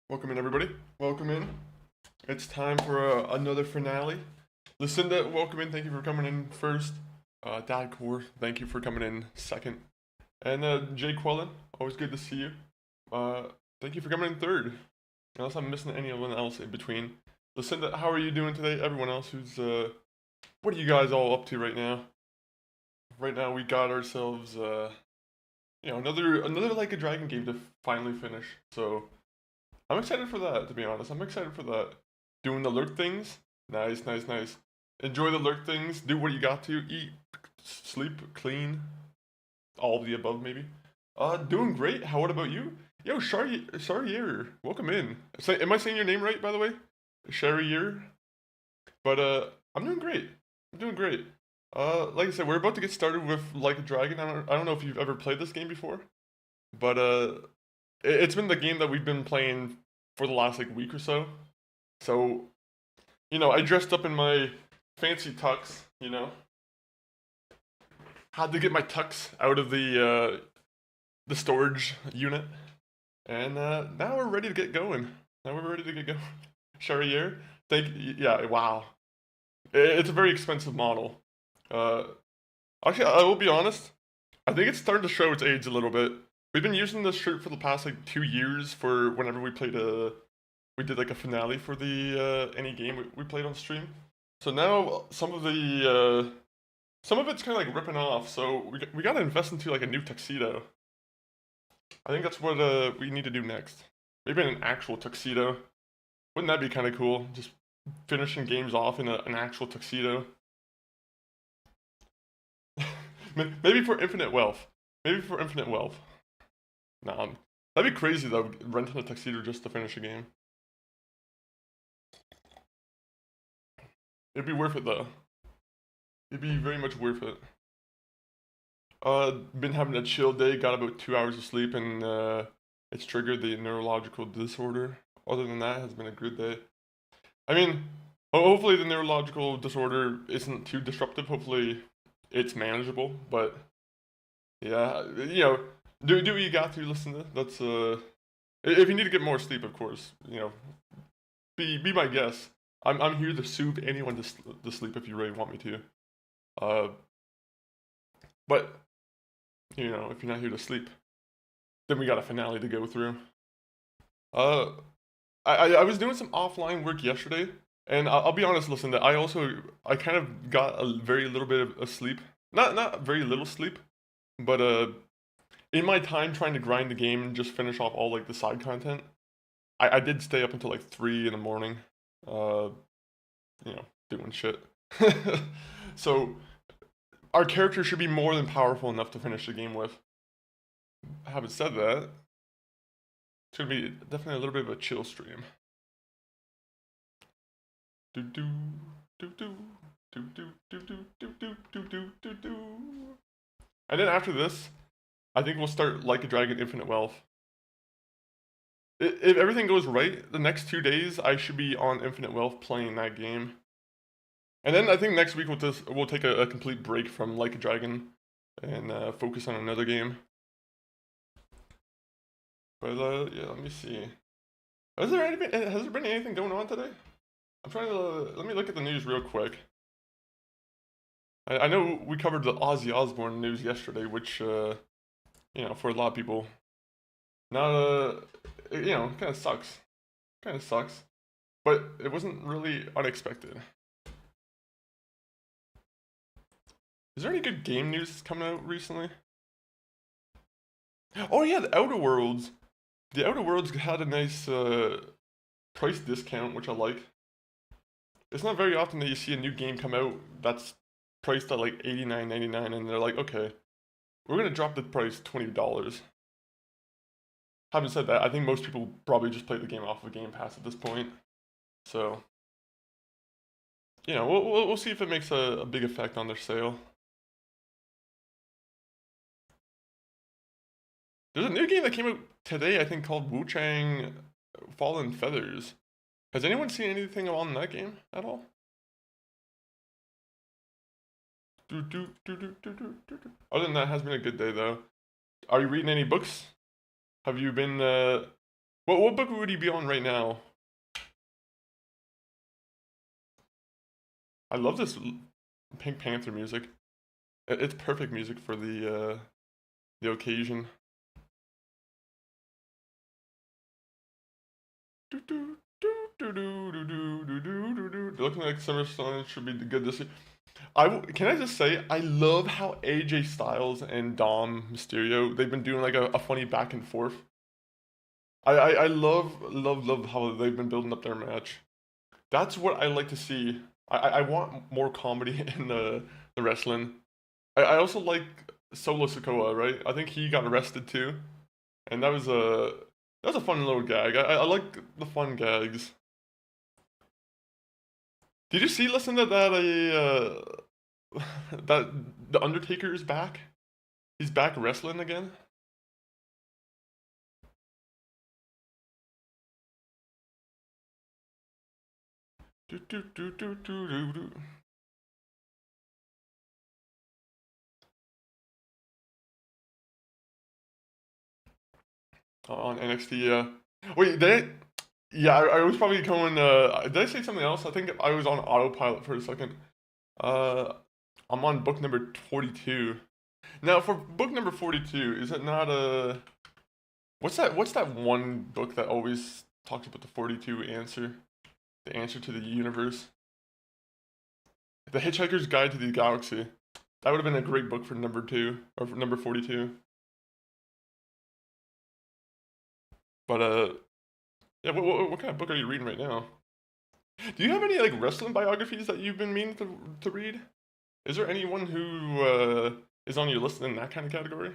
Welcome in, everybody. Welcome in. It's time for another finale. Lucinda, welcome in. Thank you for coming in first. Dad Core, thank you for coming in second. And Jay Quellen, always good to see you. Uh, Thank you for coming in third. Unless I'm missing anyone else in between. Lucinda, how are you doing today? Everyone else who's what are you guys all up to right now? Right now we got ourselves another like a dragon game to finally finish. So I'm excited for that, to be honest. I'm excited for that. Doing the lurk things. Nice, nice, nice. Enjoy the lurk things. Do what you got to. Eat, sleep, clean. All of the above, maybe. Doing great. How, what about you? Yo, Sharier. Welcome in. Am I saying your name right, by the way? Sharier? But, I'm doing great. I'm doing great. Like I said, we're about to get started with Like a Dragon. I don't know if you've ever played this game before, but, it's been the game that we've been playing for the last like week or so. So, I dressed up in my fancy tux, had to get my tux out of the storage unit, and now we're ready to get going. Now we're ready to get going. Charrier, yeah, wow. It's a very expensive model. Uh, Actually, I will be honest. I think it's starting to show its age a little bit. We've been using this shirt for the past like 2 years for whenever we did like a finale for the any game we played on stream. So now some of it's kind of like ripping off. So we gotta invest into like a new tuxedo. I think that's what we need to do next. Maybe an actual tuxedo. Wouldn't that be kind of cool? Just finishing games off in an actual tuxedo. Maybe for infinite wealth. Maybe for infinite wealth. Nah, that'd be crazy though. Renting a tuxedo just to finish a game. It'd be worth it though. It'd be very much worth it. Been having a chill day. Got about 2 hours of sleep, and it's triggered the neurological disorder. Other than that, has been a good day. I mean, hopefully the neurological disorder isn't too disruptive. Hopefully, it's manageable. But yeah, do what you got to. Listen to that's if you need to get more sleep, of course, be my guest. I'm here to soothe anyone to sleep if you really want me to. Uh, but if you're not here to sleep, then we got a finale to go through. Uh, I was doing some offline work yesterday, and I'll be honest. Listen, that I kind of got a very little bit of sleep. Not very little sleep, but in my time trying to grind the game and just finish off all like the side content, I did stay up until like 3 in the morning. Uh, doing shit. So our character should be more than powerful enough to finish the game with. Having said that, it's gonna be definitely a little bit of a chill stream. Do do do do do do do do do do do do do do. And then after this, I think we'll start Like a Dragon Infinite Wealth. If everything goes right, the next 2 days I should be on Infinite Wealth playing that game. And then I think next week we'll take a complete break from Like a Dragon and focus on another game. But yeah, let me see. Has there been anything going on today? I'm trying to let me look at the news real quick. I know we covered the Ozzy Osbourne news yesterday, which for a lot of people, not kind of sucks. Kind of sucks, but it wasn't really unexpected. Is there any good game news coming out recently? Oh yeah, the Outer Worlds. The Outer Worlds had a nice price discount, which I like. It's not very often that you see a new game come out that's priced at like 89.99, and they're like, okay, we're gonna drop the price $20. Having said that, I think most people probably just play the game off of Game Pass at this point. So, we'll see if it makes a big effect on their sale. There's a new game that came out today, I think, called Wu Chang Fallen Feathers. Has anyone seen anything on that game at all? Other than that, it has been a good day though. Are you reading any books? Have you been What book would he be on right now? I love this Pink Panther music. It's perfect music for the occasion. Looking like SummerSlam should be good this year. Can I just say I love how AJ Styles and Dom Mysterio they've been doing like a funny back and forth. I love how they've been building up their match. That's what I like to see. I want more comedy in the wrestling. I also like Solo Sikoa, right? I think he got arrested too, and that was a fun little gag. I like the fun gags. Did you see? Listen to that. That the Undertaker is back. He's back wrestling again. Do, do, do, do, do, do, do. On NXT, yeah. Wait, did I? Yeah, I was probably going. Did I say something else? I think I was on autopilot for a second. Uh, I'm on book number 42. Now, for book number 42, is it not a? What's that one book that always talks about the 42 answer? The answer to the universe? The Hitchhiker's Guide to the Galaxy. That would have been a great book for number 2, or for number 42. But, yeah, what kind of book are you reading right now? Do you have any, like, wrestling biographies that you've been meaning to read? Is there anyone who, is on your list in that kind of category?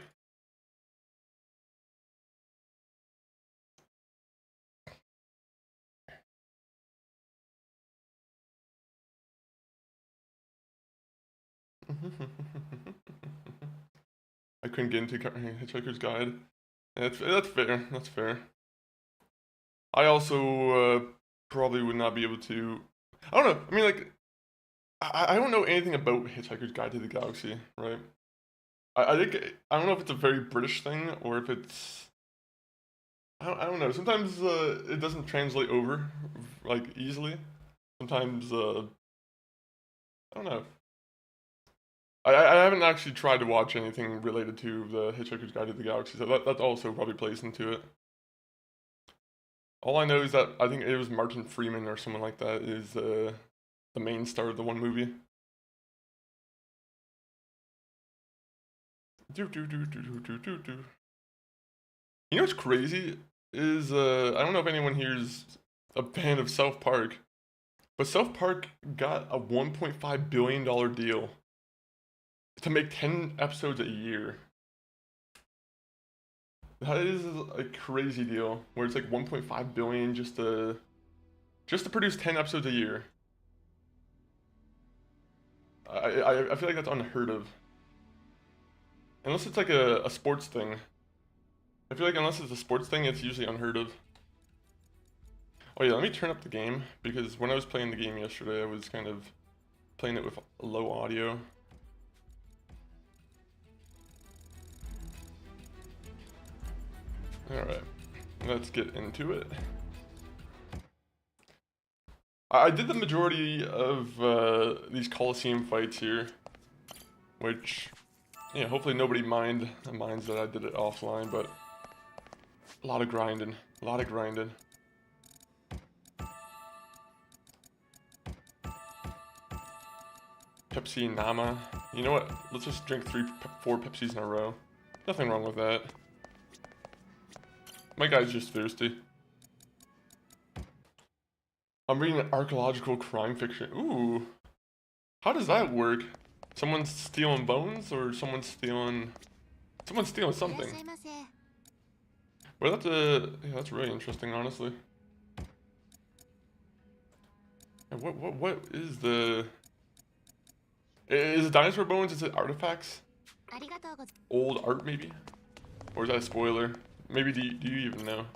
I couldn't get into Hitchhiker's Guide. That's fair. That's fair. I also probably would not be able to. I don't know. I mean, like, I don't know anything about Hitchhiker's Guide to the Galaxy, right? I think I don't know if it's a very British thing or if it's I don't know. Sometimes it doesn't translate over like easily. Sometimes I don't know. I haven't actually tried to watch anything related to the Hitchhiker's Guide to the Galaxy, so that also probably plays into it. All I know is that I think it was Martin Freeman or someone like that is the main star of the one movie. Do do do do do do do do. You know what's crazy is I don't know if anyone here is a fan of South Park, but South Park got a $1.5 billion deal to make 10 episodes a year. That is a crazy deal where it's like 1.5 billion just to produce 10 episodes a year. I feel like that's unheard of. Unless it's like a sports thing. I feel like unless it's a sports thing, it's usually unheard of. Oh yeah, let me turn up the game because when I was playing the game yesterday, I was kind of playing it with low audio. Alright, let's get into it. I did the majority of these Coliseum fights here, which, yeah, hopefully nobody minds that I did it offline, but a lot of grinding, a lot of grinding. Pepsi Nama. You know what? Let's just drink 4 Pepsis in a row. Nothing wrong with that. My guy's just thirsty. I'm reading an archaeological crime fiction. Ooh. How does that work? Someone's stealing bones or someone's stealing something. Well, yeah, that's really interesting, honestly. And what is the is it dinosaur bones? Is it artifacts? Old art, maybe? Or is that a spoiler? Maybe do you even know?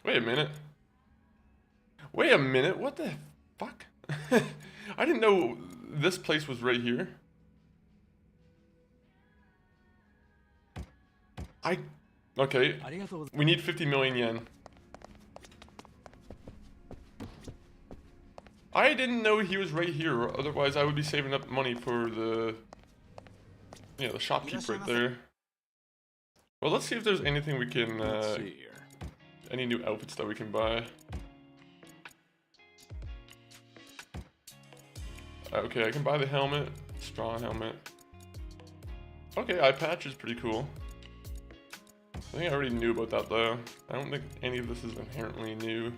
Wait a minute. Wait a minute, what the fuck? I didn't know this place was right here. Okay, we need 50 million yen. I didn't know he was right here, otherwise I would be saving up money for the... Yeah, the shopkeep right there. Well, let's see if there's anything we can, any new outfits that we can buy. Okay, I can buy the helmet, straw helmet. Okay, eye patch is pretty cool. I think I already knew about that though. I don't think any of this is inherently new.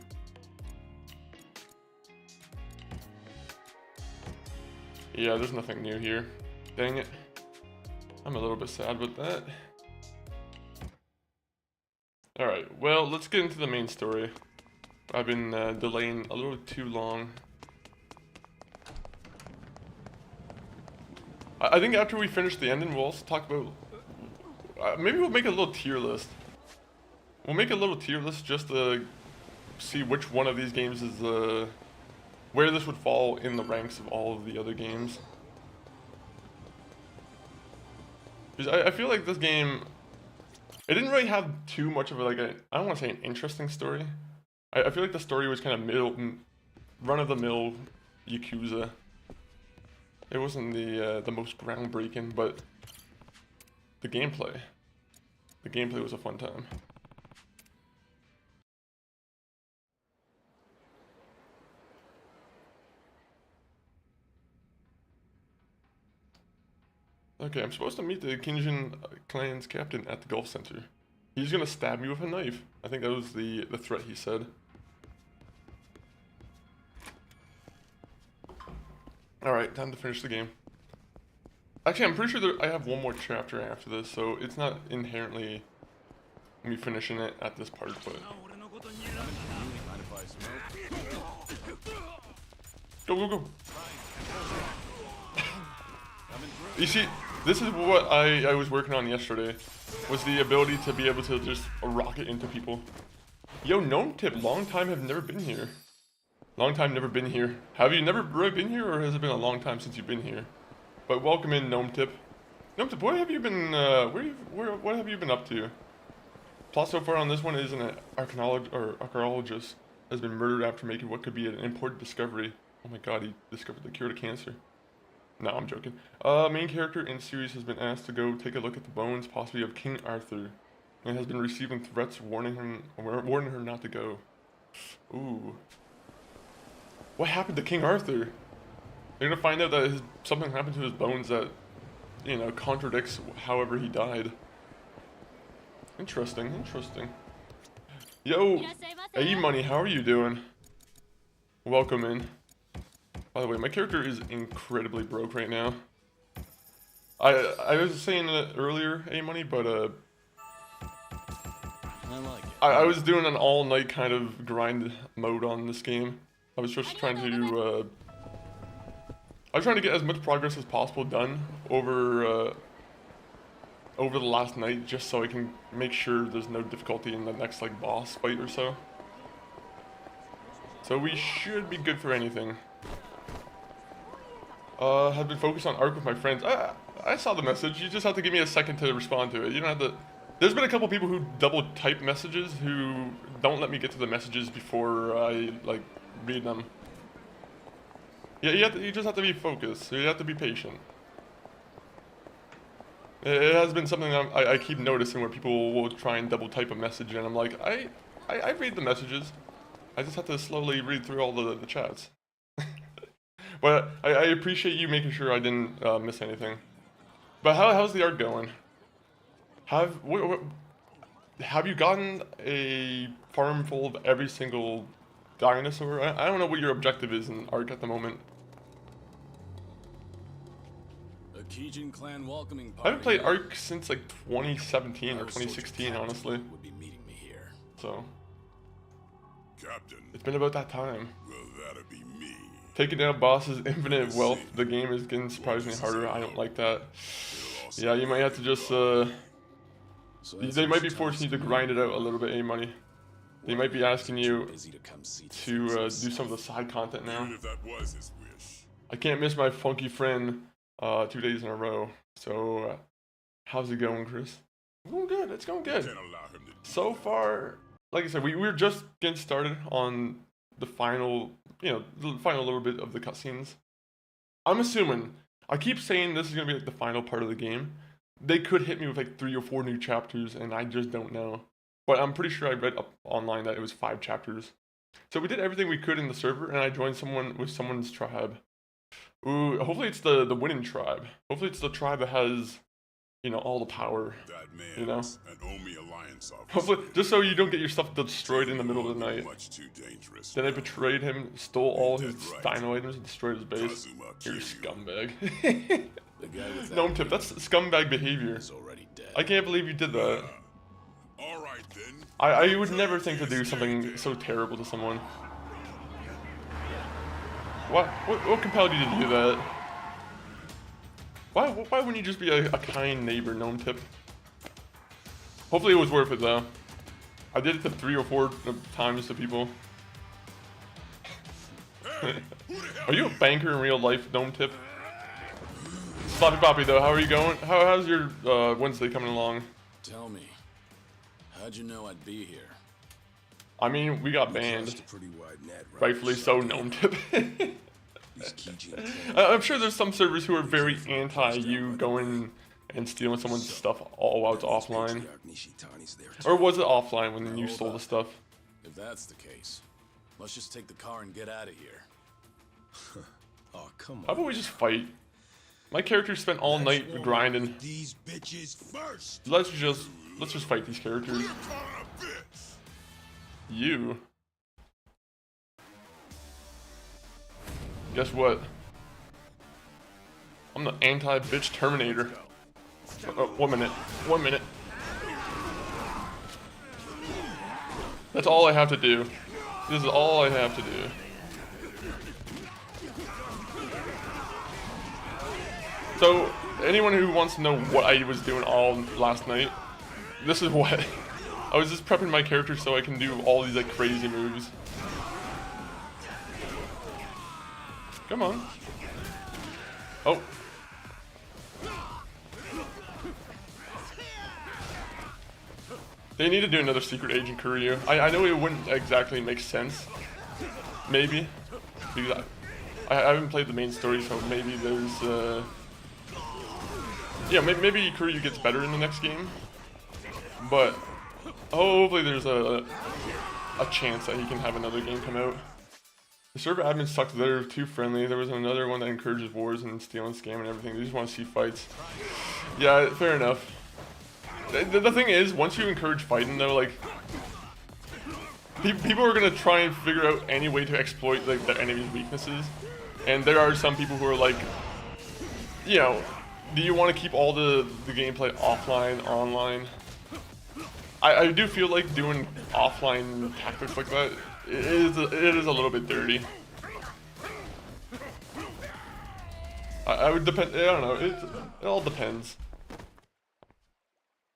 Yeah, there's nothing new here. Dang it. I'm a little bit sad about that. Alright, well, let's get into the main story. I've been delaying a little too long. I think after we finish the ending, we'll also talk about... maybe we'll make a little tier list. We'll make a little tier list just to see which one of these games is where this would fall in the ranks of all of the other games. Because I feel like this game, it didn't really have too much of a, like a, I don't want to say an interesting story. I feel like the story was kind of run-of-the-mill Yakuza. It wasn't the most groundbreaking, but the gameplay was a fun time. Okay, I'm supposed to meet the Kinjin clan's captain at the golf center. He's gonna stab me with a knife. I think that was the threat he said. Alright, time to finish the game. Actually, I'm pretty sure that I have one more chapter after this, so it's not inherently me finishing it at this part, but... Go, go, go! You see, this is what I was working on yesterday, was the ability to be able to just rocket into people. Yo, Gnome Tip, long time have never been here. Long time never been here. Have you never really been here, or has it been a long time since you've been here? But welcome in, Gnome Tip. Gnome Tip, what have you been, what have you been up to? Plot so far on this one is an archaeologist has been murdered after making what could be an important discovery. Oh my god, he discovered the cure to cancer. No, I'm joking. Main character in series has been asked to go take a look at the bones, possibly of King Arthur, and has been receiving threats warning her not to go. Ooh. What happened to King Arthur? They're gonna find out that something happened to his bones that, you know, contradicts however he died. Interesting, interesting. Yo, A-Money, how are you doing? Welcome in. By the way, my character is incredibly broke right now. I was saying it earlier, A-Money, but I was doing an all-night kind of grind mode on this game. I was just trying to I was trying to get as much progress as possible done over the last night, just so I can make sure there's no difficulty in the next like boss fight or so. So we should be good for anything. Have been focused on Ark with my friends. I saw the message. You just have to give me a second to respond to it. You don't have to. There's been a couple people who double type messages who don't let me get to the messages before I like read them. Yeah, you just have to be focused. You have to be patient. It has been something I keep noticing where people will try and double type a message, and I'm like, I read the messages. I just have to slowly read through all the chats. But I appreciate you making sure I didn't miss anything. But how's the art going? Have you gotten a farm full of every single dinosaur? I don't know what your objective is in Ark at the moment. A Kijin clan welcoming party. I haven't played Ark since like 2017 or 2016, honestly. Would be meeting me here. So Captain, it's been about that time. well, that'll be me. Taking down bosses, infinite wealth. The game is getting surprisingly harder. I don't like that. Yeah, you might have to just they might be forcing you to grind it out a little bit, A-Money. They might be asking you to do some of the side content now. Even if that was his wish. I can't miss my funky friend 2 days in a row. So, how's it going, Chris? It's going good. It's going good. Can't allow him to do So far, like I said, we were just getting started on the final, the final little bit of the cutscenes. I'm assuming, I keep saying this is gonna be like the final part of the game. They could hit me with like 3 or 4 new chapters, and I just don't know. But I'm pretty sure I read up online that it was 5 chapters. So we did everything we could in the server, and I joined someone's tribe. Ooh, hopefully it's the winning tribe. Hopefully it's the tribe that has, all the power. that man. You know? An Omi Alliance officer. Hopefully, just so you don't get your stuff destroyed in the middle of the night. Much too dangerous. Then I betrayed him, stole all his Dead right. dino items, and destroyed his base. Kazuma You're a killed scumbag. The guy with that Gnome tip, that's scumbag behavior. is already dead. I can't believe you did that. All right then. I would never think to do something so terrible to someone. What compelled you to do that? Why wouldn't you just be a kind neighbor, Gnome tip? Hopefully it was worth it though. I did it to 3 or 4 times to people. Are you a banker in real life, Gnome tip? Sloppy Poppy though, how are you going? How's your Wednesday coming along? Tell me, how'd you know I'd be here? I mean, we got banned. Cast a pretty wide net, right? Rightfully so, Gnome tip. These Kijin I'm sure there's some servers who are very anti you going and stealing someone's stuff all while it's offline. patriarch Nishitani's there Or too. was it offline when you stole the stuff? If that's the case, let's just take the car and get out of here. Oh, come How on. about we just fight? My character spent all night Let's warm up grinding. with these bitches first. Let's just fight these characters. You're calling a bitch. You. Guess what? I'm the anti-bitch Terminator. Oh, 1 minute. 1 minute. That's all I have to do. This is all I have to do. So, anyone who wants to know what I was doing all last night, this is what. I was just prepping my character so I can do all these like crazy moves. Come on. Oh. They need to do another Secret Agent Kuryu. I know it wouldn't exactly make sense. Maybe. Because I haven't played the main story, so maybe there's yeah, maybe Kuryu gets better in the next game. But hopefully there's a chance that he can have another game come out. The server admin sucked. They're too friendly. There was another one that encourages wars and steal and scam and everything. They just want to see fights. Yeah, fair enough. The thing is, once you encourage fighting though, like, people are gonna try and figure out any way to exploit like their enemy's weaknesses. And there are some people who are like, do you want to keep all the gameplay offline, online? I do feel like doing offline tactics like that it is a little bit dirty. I would depend. I don't know. It all depends.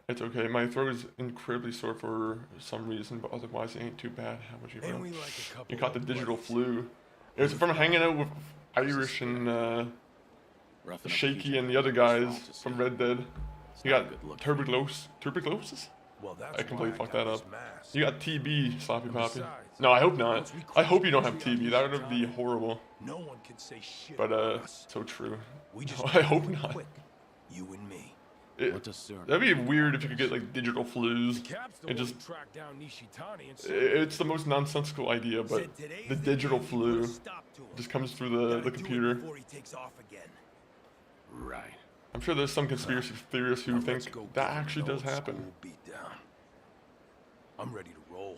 It's okay. My throat is incredibly sore for some reason, but otherwise it ain't too bad. How much you And feel? we like a couple You caught the of digital buddies. flu. It was from hanging out with Irish and Roughing up Shaky the and the other guys Just from yet. Red Dead. You not got a good look. tuberculosis? Well, that's I completely why fucked got that this up. mask. You got TB, Sloppy Poppy. besides, No, I hope not. once we I hope you don't crush have TB. That would be Nishitani, horrible. No one can say shit But about us. so true. We just No, I hope not. quick. You and me. What does Sir? That'd be weird if you could get like digital flus. Cap's the It one just who tracked down Nishitani and it's the most nonsensical idea, but said today's the the digital day he put a flu stop to him. just comes through Gotta the do it computer. before he takes off again. Right. I'm sure there's some conspiracy theorists who Now let's think go that get actually an does old happen. school beatdown. I'm ready to roll.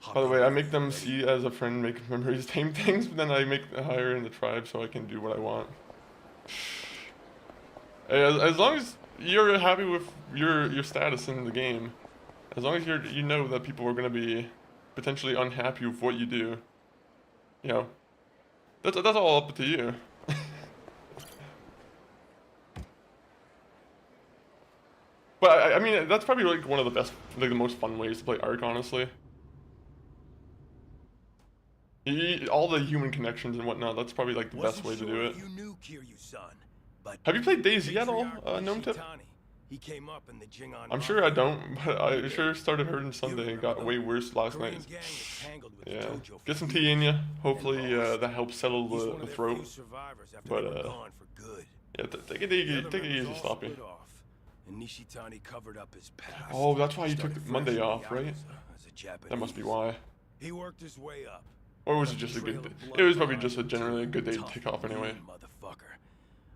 Hop By the in way, I when make you're them ready. see as a friend, make memories, tame things, but then I make hire in the tribe so I can do what I want. Hey, as long as you're happy with your status in the game, as long as you know that people are gonna be potentially unhappy with what you do, that's all up to you. But I mean, that's probably like one of the best, like the most fun ways to play Ark, honestly. All the human connections and whatnot, that's probably like the best Wasn't way to sure do if it. You knew Kiryu-san, but Have you played DayZ at all, Patriarch Gnome Tip? Nishitani He came up in the Jingon. I'm sure I don't, but I sure started hurting Sunday and got way worse last Korean night. gang was tangled with the Yeah, dojo get for some tea in you. years. Hopefully And lost. that helps settle He's one the of their throat. few survivors after But, they were gone for good. Yeah, take it The easy, other take it members easy, all Sloppy. split off, and Nishitani covered up his past. Oh, that's why you Started took fresh Monday in the off, right? Yakuza as a Japanese. That must be why. He worked his way up. Or was it Left just a trail good day? of blood It was probably behind just a him, generally too. good day to Tough, take off anyway. mean motherfucker.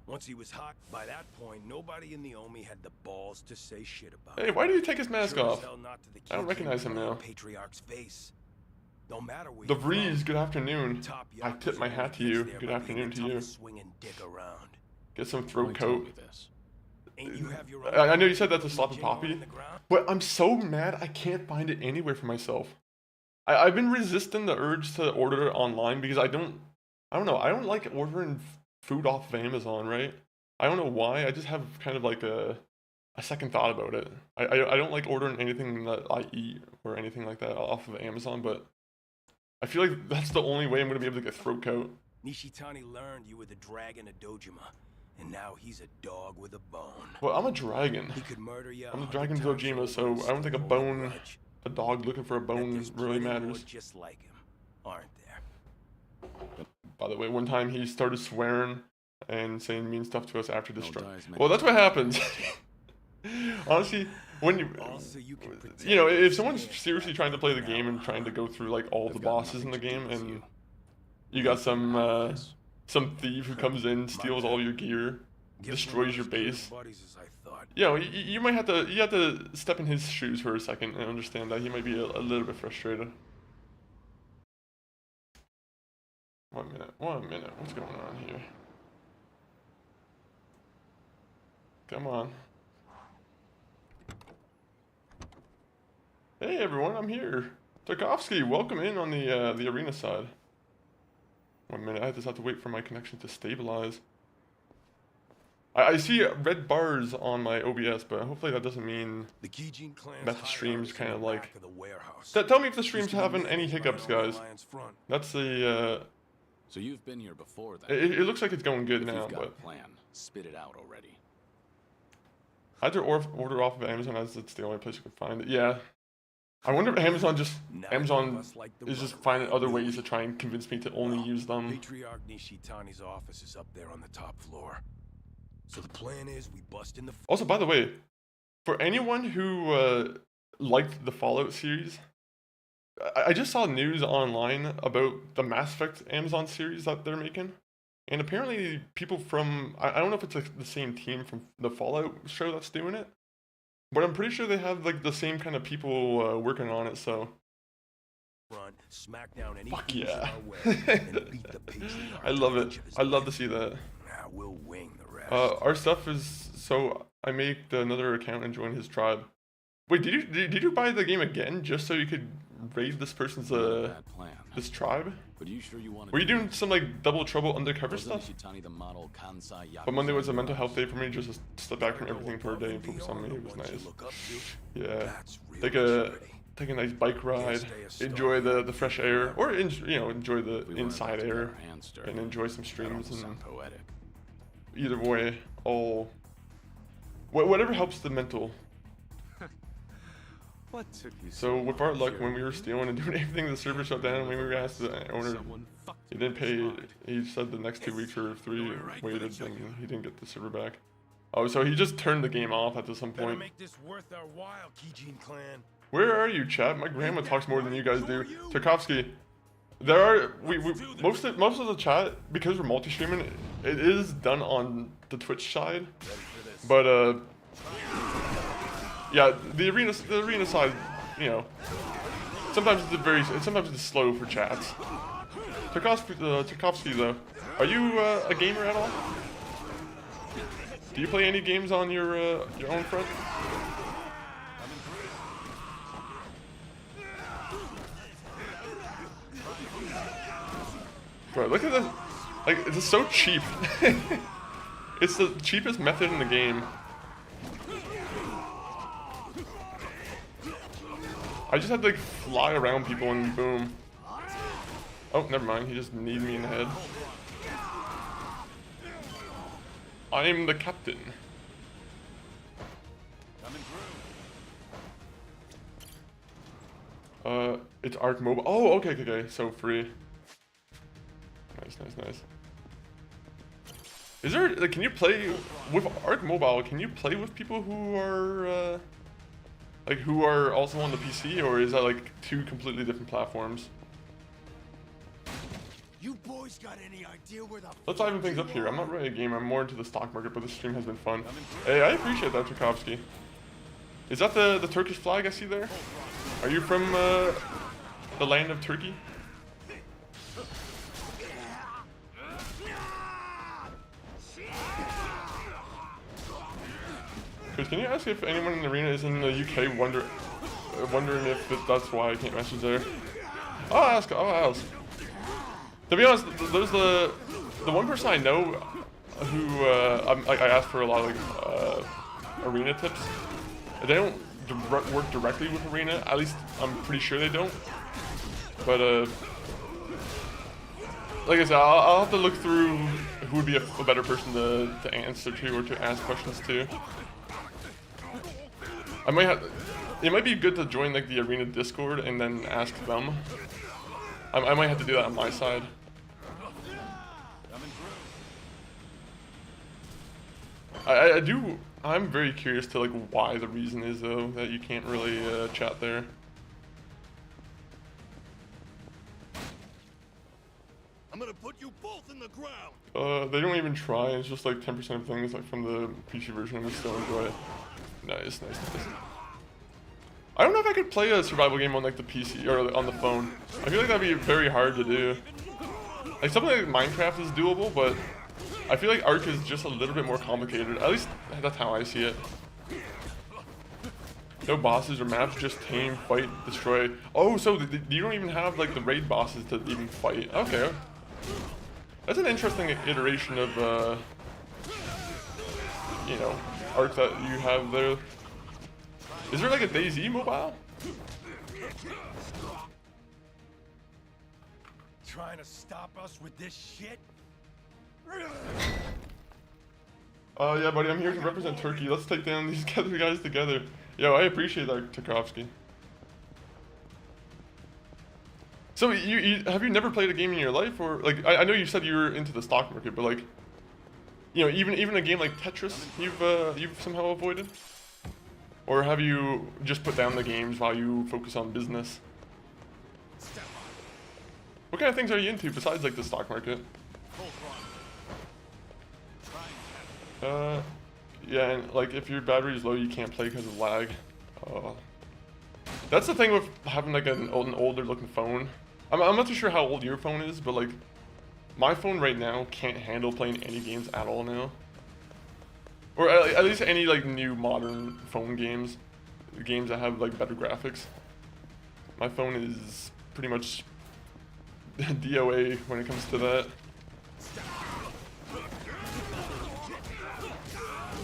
Once he was hot, by that point, nobody in the Omi had the balls to say shit about Hey, him. why did he take his mask Sure as off? hell not to the I don't Kijin recognize him clan now. Patriarch's face. Don't matter where The you're Breeze, from, good afternoon. top I tip my Yakuza hat to only you. gets there Good by afternoon being to the you. toughest swinging dick around. Get some Why throat tell coat. me this? Ain't you have your own I know you said that to little Sloppy Jingon Poppy, in the ground? but I'm so mad I can't find it anywhere for myself. I've been resisting the urge to order it online because I don't know, I don't like ordering food off of Amazon, right? I don't know why, I just have kind of like a second thought about it. I don't like ordering anything that I eat or anything like that off of Amazon, but I feel like that's the only way I'm going to be able to get throat coat. Nishitani learned you were the dragon of Dojima, and now he's a dog with a bone. Well, I'm a dragon. He could murder you. I'm the 100 Dragon times Dojima, over so and I don't think a still hold bone, grudge. a dog looking for a Bet bone there's really plenty more matters. just like him, aren't there? By the way, one time he started swearing and saying mean stuff to us after the No strike. dice make Well, that's what a happens. Honestly, when Also, you can protect you know, if yourself someone's against seriously that trying to play the now. game and trying to go through like all the They've got bosses in the nothing to do game, with and you. you got Yes. some thief who comes in, steals all your gear, Give destroys them your as good base. buddies as I thought. You know, you might have to step in his shoes for a second and understand that he might be a little bit frustrated. 1 minute, what's going on here? Come on. Hey everyone, I'm here. Tarkovsky, welcome in on the arena side. 1 minute, I just have to wait for my connection to stabilize. I see red bars on my OBS, but hopefully that doesn't mean The Kijin clan's that the stream's hideout is in kind of the like... back of the warehouse. Tell me if the Used stream's to be having any managed by hiccups, an old guys. Alliance front. That's the, So you've been here before then. it looks like it's going good If now, you've got but... a plan, spit it out already. I had to order off of Amazon as it's the only place you could find it. Yeah. I wonder if Amazon Neither of us like the is just Runaround, finding other do ways we? to try and convince me to only Well, use them. Patriarch Nishitani's office is up there on the top floor. So the plan is we bust in the Also, by the way, for anyone who liked the Fallout series, I just saw news online about the Mass Effect Amazon series that they're making. And apparently people from, I don't know if it's like the same team from the Fallout show that's doing it, but I'm pretty sure they have like the same kind of people working on it, so. front, smack down any Fuck fools in yeah. our way, and beat the Patriarch I love to it. each of his I love to men. see that. Now we'll wing the rest. Our stuff is, so I made another account and joined his tribe. Wait, did you buy the game again just so you could raid this person's Not a bad plan. this tribe? But you sure you want to Were you doing some like double trouble undercover stuff? Nishitani the model Kansai But Monday was a Yakuza mental health day boss? for me, just to step back from everything for a day and focus on me. It was Ones you nice. look up to, Yeah, that's real take maturity. take a nice bike ride, stay a star enjoy the fresh air, or enjoy the If we weren't inside about to get air, our hands dirty, and enjoy some that'd streams. almost And sound poetic. either way, all whatever helps the mental. What took you So with our luck, here? when we were stealing and doing everything, the server shut down. And when we were asked the owner, Someone fucked he with didn't pay. his mind. He said the next 2 weeks or 3 right, waited, better check and he didn't get the server back. Oh, so he just turned the game off at some Better point. make this worth our while, Kijin clan. Where are you, chat? My grandma talks more than you guys do. Tarkovsky, there are we most of the chat, because we're multi-streaming, it is done on the Twitch side, but yeah, the arena side, you know, sometimes it's slow for chats. Tarkovsky though, are you a gamer at all? Do you play any games on your own front? Bro, look at this. Like, it's so cheap. It's the cheapest method in the game. I just had to like fly around people and boom. Oh, never mind. He just kneed me in the head. I'm the captain. It's Arc Mobile. Oh, okay, okay, okay. So free. Nice, nice, nice. Is there, like, can you play with Arc Mobile? Can you play with people who are, like, who are also on the PC, or is that like two completely different platforms? You boys got any idea where the Let's liven things up here. I'm not really a gamer. I'm more into the stock market, but this stream has been fun. Hey, I appreciate that, Tarkovsky. Is that the Turkish flag I see there? Are you from the land of Turkey? Chris, can you ask if anyone in the arena is in the UK wondering if that's why I can't message there? I'll ask. I'll ask. To be honest, there's the one person I know who I asked for a lot of like arena tips. They don't work directly with arena. At least I'm pretty sure they don't. But like I said, I'll have to look through who would be a better person to answer to or to ask questions to. I might have. It might be good to join like the arena Discord and then ask them. I might have to do that on my side. I do. I'm very curious to like why the reason is though that you can't really chat there. I'm gonna put you both in the ground. They don't even try. It's just like 10% of things like from the PC version, and we still enjoy it. Nice, nice, nice. I don't know if I could play a survival game on like the PC or on the phone. I feel like that'd be very hard to do. Like something like Minecraft is doable, but I feel like Ark is just a little bit more complicated. At least that's how I see it. No bosses or maps, just tame, fight, destroy. Oh, so you don't even have like the raid bosses to even fight. Okay. That's an interesting iteration of, you know, Ark that you have there. Is there like a DayZ mobile? Trying to stop us with this shit? Yeah, buddy, I'm here to represent Turkey. Let's take down these other guys together. Yo, I appreciate that, Tarkovsky. So, have you never played a game in your life, or like I know you said you were into the stock market, but like, you know, even a game like Tetris, you've somehow avoided, or have you just put down the games while you focus on business? What kind of things are you into besides like the stock market? Yeah, and like if your battery is low, you can't play because of lag. That's the thing with having like an older looking phone. I'm not too sure how old your phone is, but like my phone right now can't handle playing any games at all now. Or at least any like new modern phone games that have like better graphics. My phone is pretty much DOA when it comes to that.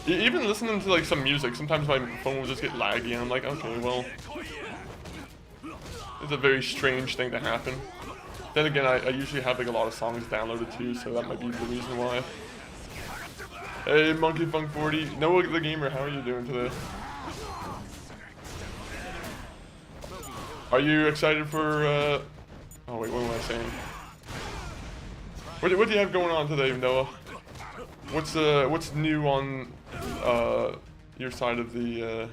Even listening to like some music, sometimes my phone will just get laggy and I'm like, okay, well, it's a very strange thing to happen. Then again, I usually have like a lot of songs downloaded too, so that might be the reason why. Hey, Monkey Funk 40, Noah the Gamer, how are you doing today? Are you excited for, oh wait, what am I saying? What do you have going on today, Noah? What's new on your side of the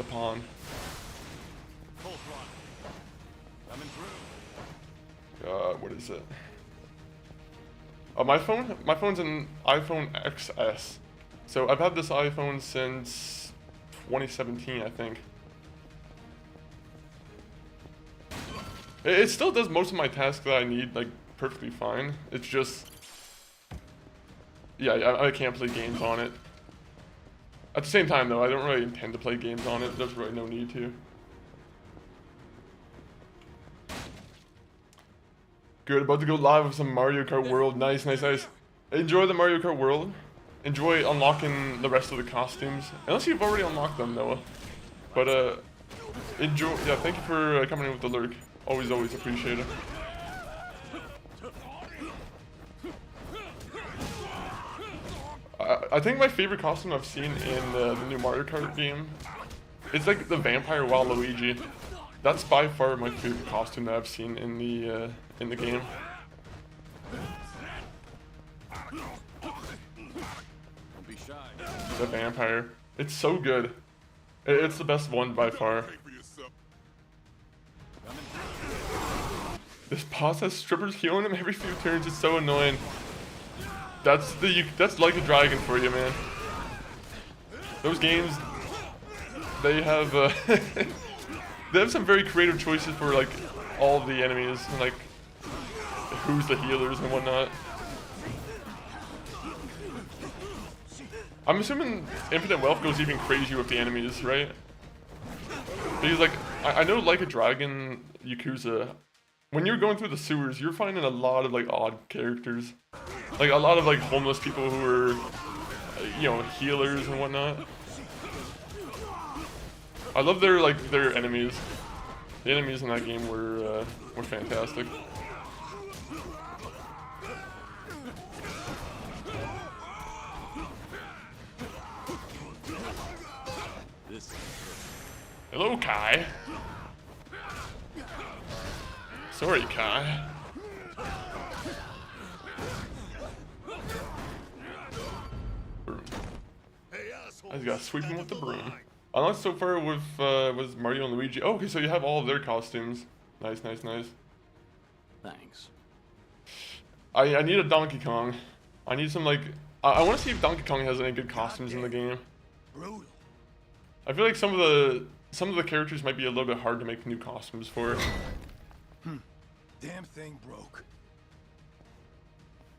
pond? What is it? My phone's an iPhone XS. So I've had this iPhone since 2017, I think. It still does most of my tasks that I need like perfectly fine. It's just, yeah, I can't play games on it. At the same time though, I don't really intend to play games on it. There's really no need to. Good, about to go live with some Mario Kart World. Nice, nice, nice. Enjoy the Mario Kart World. Enjoy unlocking the rest of the costumes. Unless you've already unlocked them, Noah. But, enjoy. Yeah, thank you for coming in with the lurk. Always, always appreciate it. I think my favorite costume I've seen in the new Mario Kart game It's like the vampire Waluigi. That's by far my favorite costume that I've seen in the game. Don't be shy. The vampire. It's so good. It's the best one by far. Pay for yourself. This boss has strippers healing him every few turns. It's so annoying. That's like a dragon for you, man. Those games, they have they have some very creative choices for like all of the enemies and like who's the healers and whatnot. I'm assuming Infinite Wealth goes even crazier with the enemies, right? Because like I know like a Dragon Yakuza, when you're going through the sewers, you're finding a lot of like odd characters, like a lot of like homeless people who are, you know, healers and whatnot. I love their enemies. The enemies in that game were fantastic. Hello, Kai. Sorry, Kai. Broom. I just gotta sweep him with the broom. Unless so far with was Mario and Luigi. Oh, okay, so you have all of their costumes. Nice, nice, nice. Thanks. I need a Donkey Kong. I need some like I want to see if Donkey Kong has any good costumes in the game. Brutal. I feel like some of the characters might be a little bit hard to make new costumes for. Damn thing broke.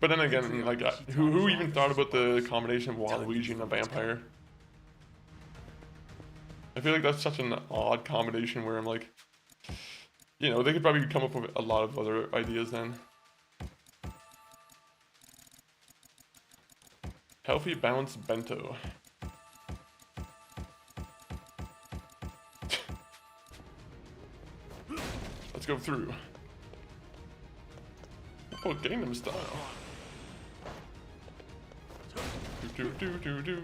But then again, like who even thought about the combination of Waluigi and a vampire? I feel like that's such an odd combination where I'm like, you know, they could probably come up with a lot of other ideas then. Healthy, balanced bento. Let's go through. Oh, Gangnam style. Do do do do do.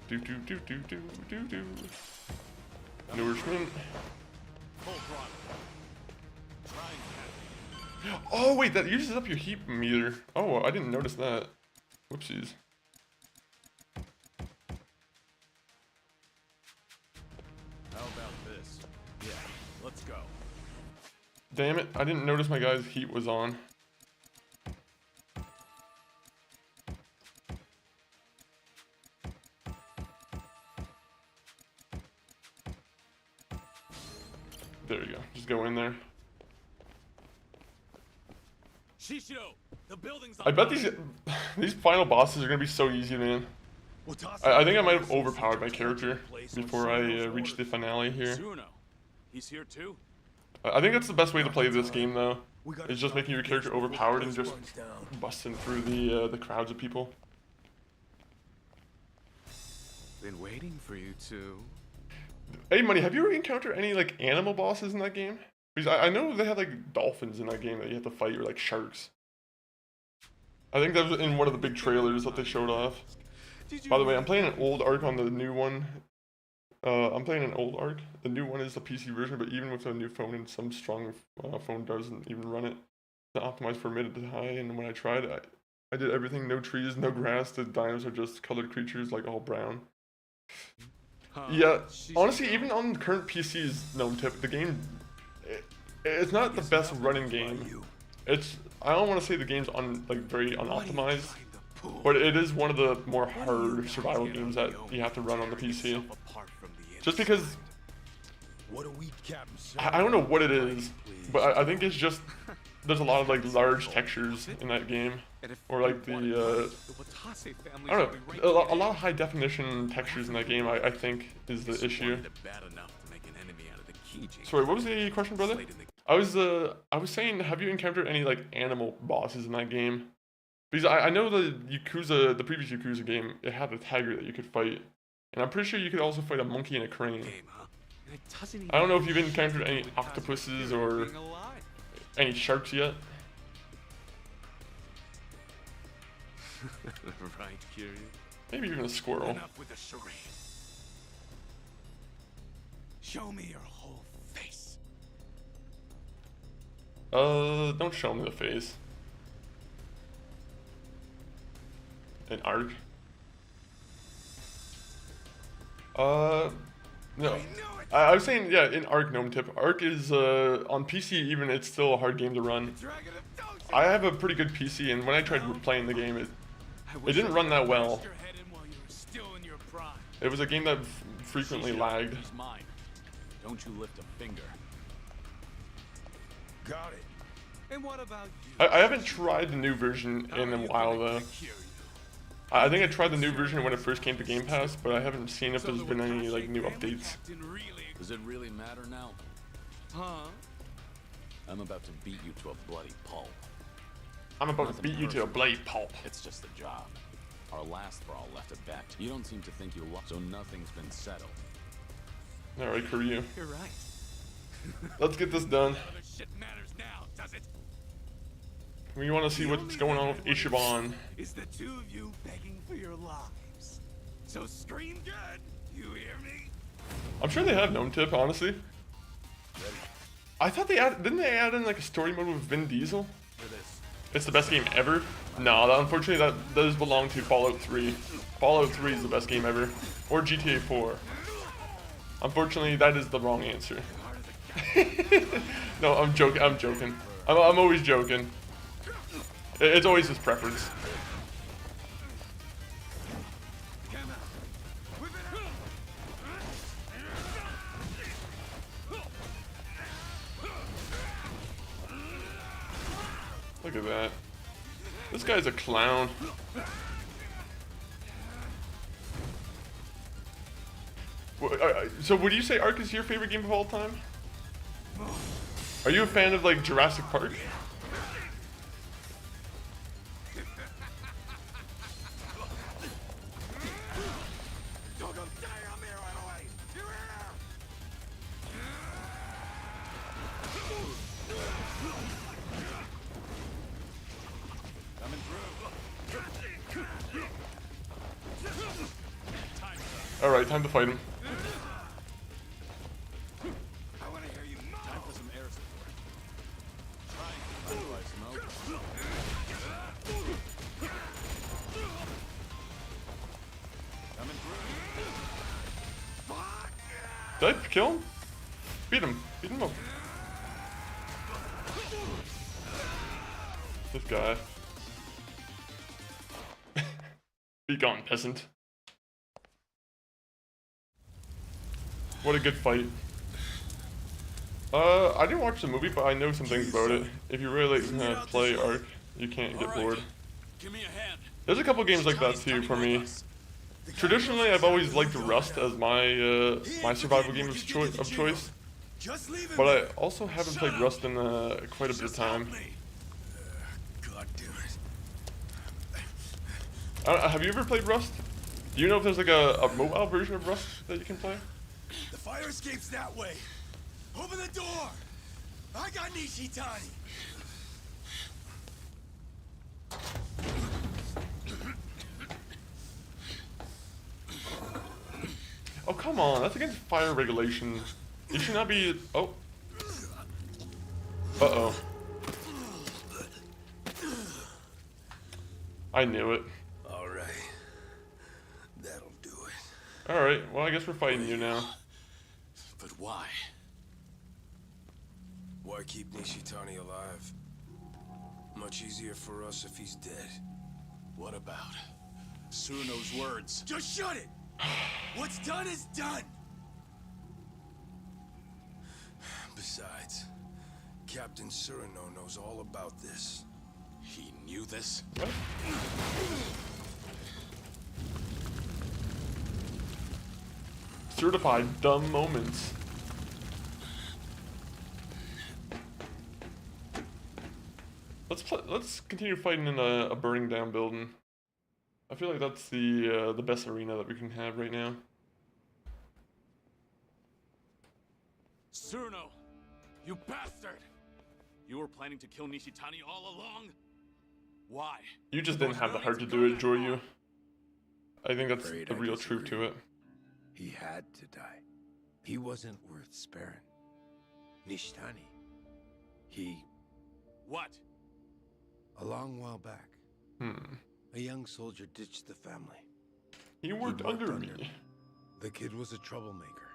Do do do do do do do. Nourishment. Oh wait, that uses up your heat meter. Oh, I didn't notice that. Whoopsies. How about this? Yeah, let's go. Damn it, I didn't notice my guy's heat was on. There you go. Just go in there. Shishiro, the building's I bet these final bosses are gonna be so easy, man. We'll toss I it think I in might the have place overpowered my and character place on before I Shiro's reach the orders. finale here. Tsuno. He's here too. I think that's the best way to play this game, though. We gotta Is just stop making your this character before overpowered it and just burns down. busting through the crowds of people. Been waiting for you two. Hey, Money, have you ever encountered any like animal bosses in that game? Because I know they had like dolphins in that game that you have to fight, or like sharks. I think that was in one of the big trailers that they showed off. By the way, I'm playing an old arc on the new one. I'm playing an old arc. The new one is the PC version, but even with a new phone and some strong phone doesn't even run it. It's not optimized for mid to high, and when I tried, I did everything. No trees, no grass. The dinos are just colored creatures, like all brown. Yeah, honestly, even on current PCs, Gnome Tip, the game, it's not the best running game. I don't want to say the game's very unoptimized, but it is one of the more hard survival games that you have to run on the PC. Just because What do we, Captain? I don't know what it is, but I think it's just there's a lot of like large textures in that game, or like the I don't know, a lot of high definition textures in that game. I think is the issue. Sorry, what was the question, brother? I was saying, have you encountered any like animal bosses in that game? Because I know the previous Yakuza game, it had a tiger that you could fight, and I'm pretty sure you could also fight a monkey and a crane. I don't know if you've encountered any octopuses or any sharks yet. Right, curious. Maybe even a squirrel. Enough with the charade. Show me your whole face. Don't show me the face. An arc. No. I was saying, yeah, in Arc Gnome Tip. Arc is, on PC even, it's still a hard game to run. I have a pretty good PC, and when I tried playing the game, it didn't run that well. It was a game that frequently lagged. Mine. Don't you lift a finger. Got it. And what about you? I haven't tried the new version in a while, though. I think I tried the new version when it first came to Game Pass, but I haven't seen if there's been any, like, new updates. Does it really matter now? Huh? I'm about to beat you to a bloody pulp. I'm about to beat you to a bloody pulp. It's just a job. Our last brawl left a bet. You don't seem to think you lost, so nothing's been settled. Alright, Kiryu. You're right. Let's get this done. None of this shit matters now, does it? We want to see what's going on with Ishiban. Is the two of you begging for your lives? So scream good. You hear me? I'm sure they have Gnome Tip, honestly. I thought didn't they add in like a story mode with Vin Diesel? It's the best game ever? No, unfortunately that does belong to Fallout 3. Fallout 3 is the best game ever. Or GTA 4. Unfortunately, that is the wrong answer. No, I'm joking. I'm always joking. It's always his preference. Look at that. This guy's a clown. So would you say Ark is your favorite game of all time? Are you a fan of like Jurassic Park? Alright, time to fight him. Time for some air support. Smoke. Coming through. Did I kill him? Beat him. Beat him up. This guy. Be gone, peasant. What a good fight. I didn't watch the movie, but I know some things about it. If you really play Ark, you can't get bored. Give me a hand. There's a couple games like that too for me. Traditionally, I've always liked Rust as my my survival game of choice. But I also haven't played Rust in quite a bit of time. God damn it. Have you ever played Rust? Do you know if there's like a mobile version of Rust that you can play? The fire escape's that way. Open the door. I got Nishitani. Oh, come on. That's against fire regulations. You should not be... Oh. Uh-oh. I knew it. All right. That'll do it. Alright, well, I guess we're fighting you now. But why? Why keep Nishitani alive? Much easier for us if he's dead. What about Suno's words? Just shut it! What's done is done! Besides, Captain Cyrano knows all about this. He knew this? What? Certified dumb moments. Let's continue fighting in a burning down building. I feel like that's the best arena that we can have right now. Surno! You bastard! You were planning to kill Nishitani all along? Why? You just didn't have the heart to do it, I think that's the real truth to it. He had to die. He wasn't worth sparing. Nishitani. He... What? A long while back, Hmm. a young soldier ditched the family. He worked under me. The kid was a troublemaker.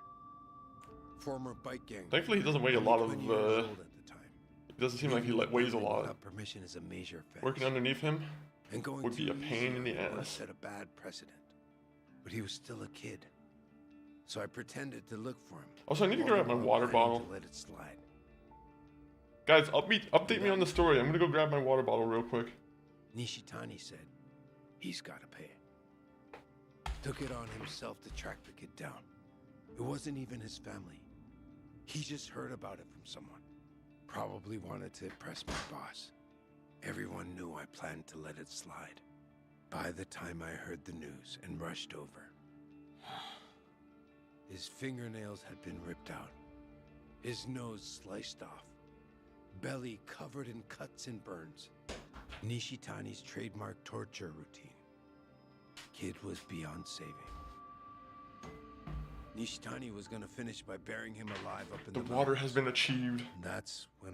Former bike gang. Thankfully, he doesn't weigh a Only lot of. 20 years old at the time. It doesn't seem like he Leaving the weighs a family lot. without permission is a major offense. Working underneath him and going would be too a pain easy in the would ass. set a bad precedent. But he was still a kid, so I pretended to look for him. Also, I need to all grab the my while water planning bottle. to let it slide. Guys, update me on the story. I'm gonna go grab my water bottle real quick. Nishitani said he's got to pay. Took it on himself to track the kid down. It wasn't even his family. He just heard about it from someone. Probably wanted to impress my boss. Everyone knew I planned to let it slide. By the time I heard the news and rushed over, his fingernails had been ripped out, his nose sliced off, belly covered in cuts and burns. Nishitani's trademark torture routine. Kid was beyond saving. Nishitani was gonna finish by burying him alive up in The the water mountains. has been achieved. That's when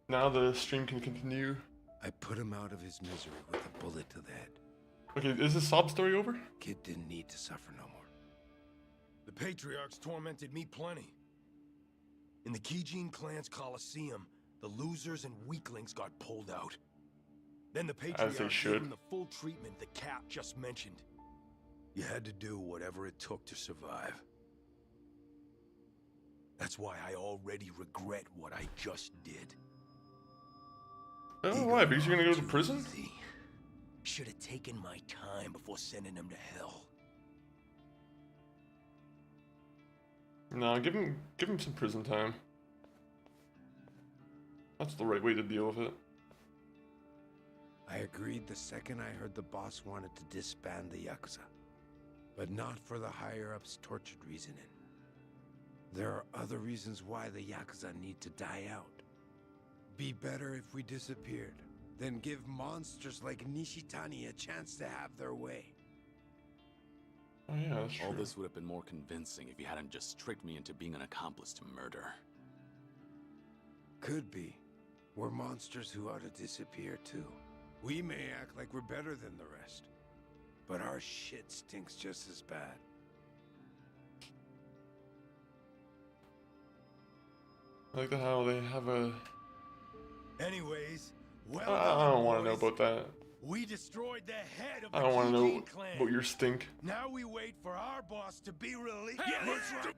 Now the stream can continue. I put him out of his misery with a bullet to the head. Okay, is this sob story over? Kid didn't need to suffer no more. The patriarchs tormented me plenty. In the Kijin clan's coliseum, the losers and weaklings got pulled out. Then the patriarchs gave should. them the full treatment the cat just mentioned. You had to do whatever it took to survive. That's why I already regret what I just did. Oh, why? Because you're gonna go to prison? Should have taken my time before sending him to hell. No, give him some prison time. That's the right way to deal with it. I agreed the second I heard the boss wanted to disband the Yakuza. But not for the higher-ups' tortured reasoning. There are other reasons why the Yakuza need to die out. Be better if we disappeared, then give monsters like Nishitani a chance to have their way. Oh yeah, that's true. All this would have been more convincing if you hadn't just tricked me into being an accomplice to murder. Could be. We're monsters who ought to disappear too. We may act like we're better than the rest, but our shit stinks just as bad. I like how they have a... Anyways, well I don't want to know boys. about that. We destroyed the head of the I don't want to know Kijin clan. about your stink. Now we wait for our boss to be released. Yeah, that's right.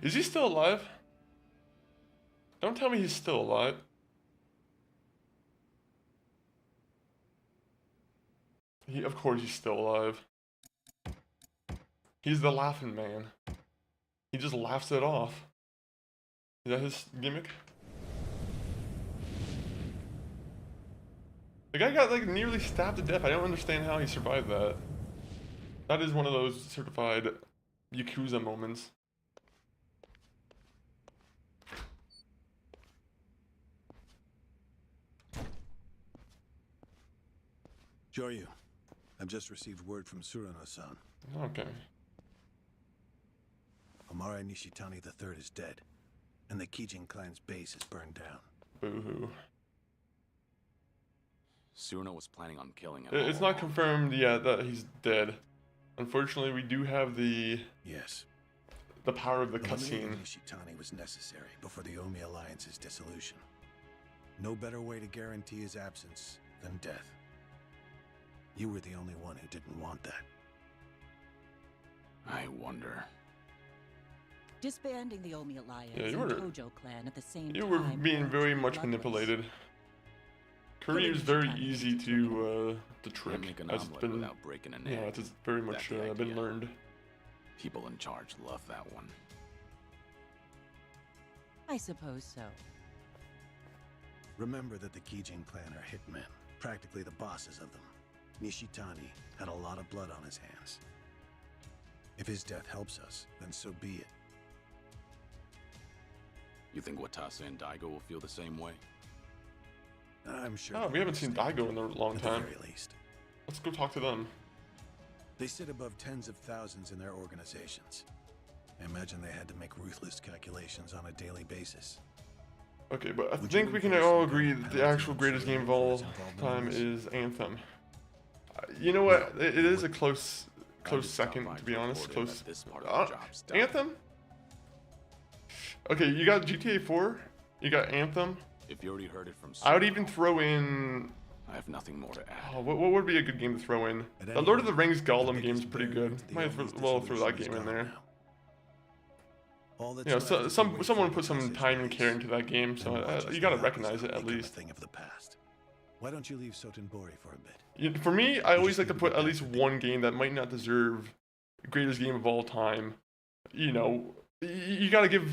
Is he still alive? Don't tell me he's still alive. Of course he's still alive. He's the laughing man. He just laughs it off. Is that his gimmick? The guy got like nearly stabbed to death. I don't understand how he survived that. That is one of those certified Yakuza moments. Joryu, I've just received word from Surano-san. Okay. Omare Nishitani III is dead, and the Kijin clan's base is burned down. Boo-hoo. Surno was planning on killing him. It's all not along. confirmed yet that he's dead. Unfortunately, we do have the Yes. power of the Eliminating cutscene. Nishitani was necessary before the Omi Alliance's dissolution. No better way to guarantee his absence than death. You were the only one who didn't want that. I wonder. Disbanding the Omi Alliance Yeah, you and were- Tojo clan at the same You time. were being was very much bloodless. manipulated. Korea is Killing very Nishitani easy is to Can't trick, make an as it's omelet been, without breaking an yeah, egg. it's very much That's the been idea. learned. People in charge love that one. I suppose so. Remember that the Kijin clan are hitmen, practically the bosses of them. Nishitani had a lot of blood on his hands. If his death helps us, then so be it. You think Watase and Daigo will feel the same way? I'm sure. Oh, they'll we haven't seen understand, Daigo in a long at the time. very least. Let's go talk to them. They sit above tens of thousands in their organizations. I imagine they had to make ruthless calculations on a daily basis. Okay, but I Would you think we can impose all some kind agree of that the penalty actual on greatest game of Shirley for all its involvement time in this? is Anthem. You know what? No, It is a close I just stopped second, by to be to honest. report in Close. that this part of the job's done. Anthem? Okay, you got GTA 4. You got Anthem. If you already heard it from I would someone, even throw in. I have nothing more to add. Oh, what would be a good game to throw in? At The any Lord of the rate, Rings Gollum the game's biggest pretty barrier good. to the Might as Omni's well throw that dissolution game is in gone there. now. All that's You know, left is to someone wait for put some Odysseus' time and care release, into that game, so and watch as you gotta the Yakuza recognize it at become a least. thing of the past. Why don't you leave Sotenbori for a bit? For me, I always just like to need to put get at back least to the- one game that might not deserve greatest game of all time. You know, you gotta give.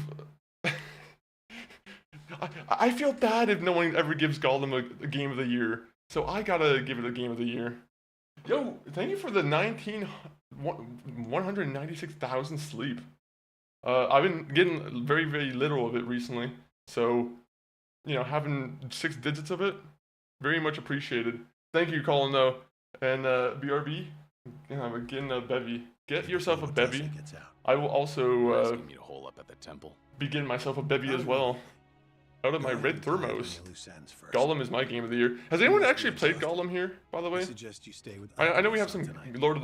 I feel bad if no one ever gives Gollum a game of the year, so I gotta give it a game of the year. Yo, thank you for the 196,000 sleep. I've been getting very, very little of it recently, so, you know, having 6 digits of it, very much appreciated. Thank you, Colin, though. And, BRB, I'm getting a bevy. Get yourself a Before bevy. Odysseus gets out. I will also, Asking me to hole up at the temple. be getting myself a bevy as well. Out of my You're red only tied on thermos. your loose ends first. Gollum is my game of the year. Has anyone actually played Gollum here, by the I way? suggest you stay with I know we have Odysseus some tonight. Lord of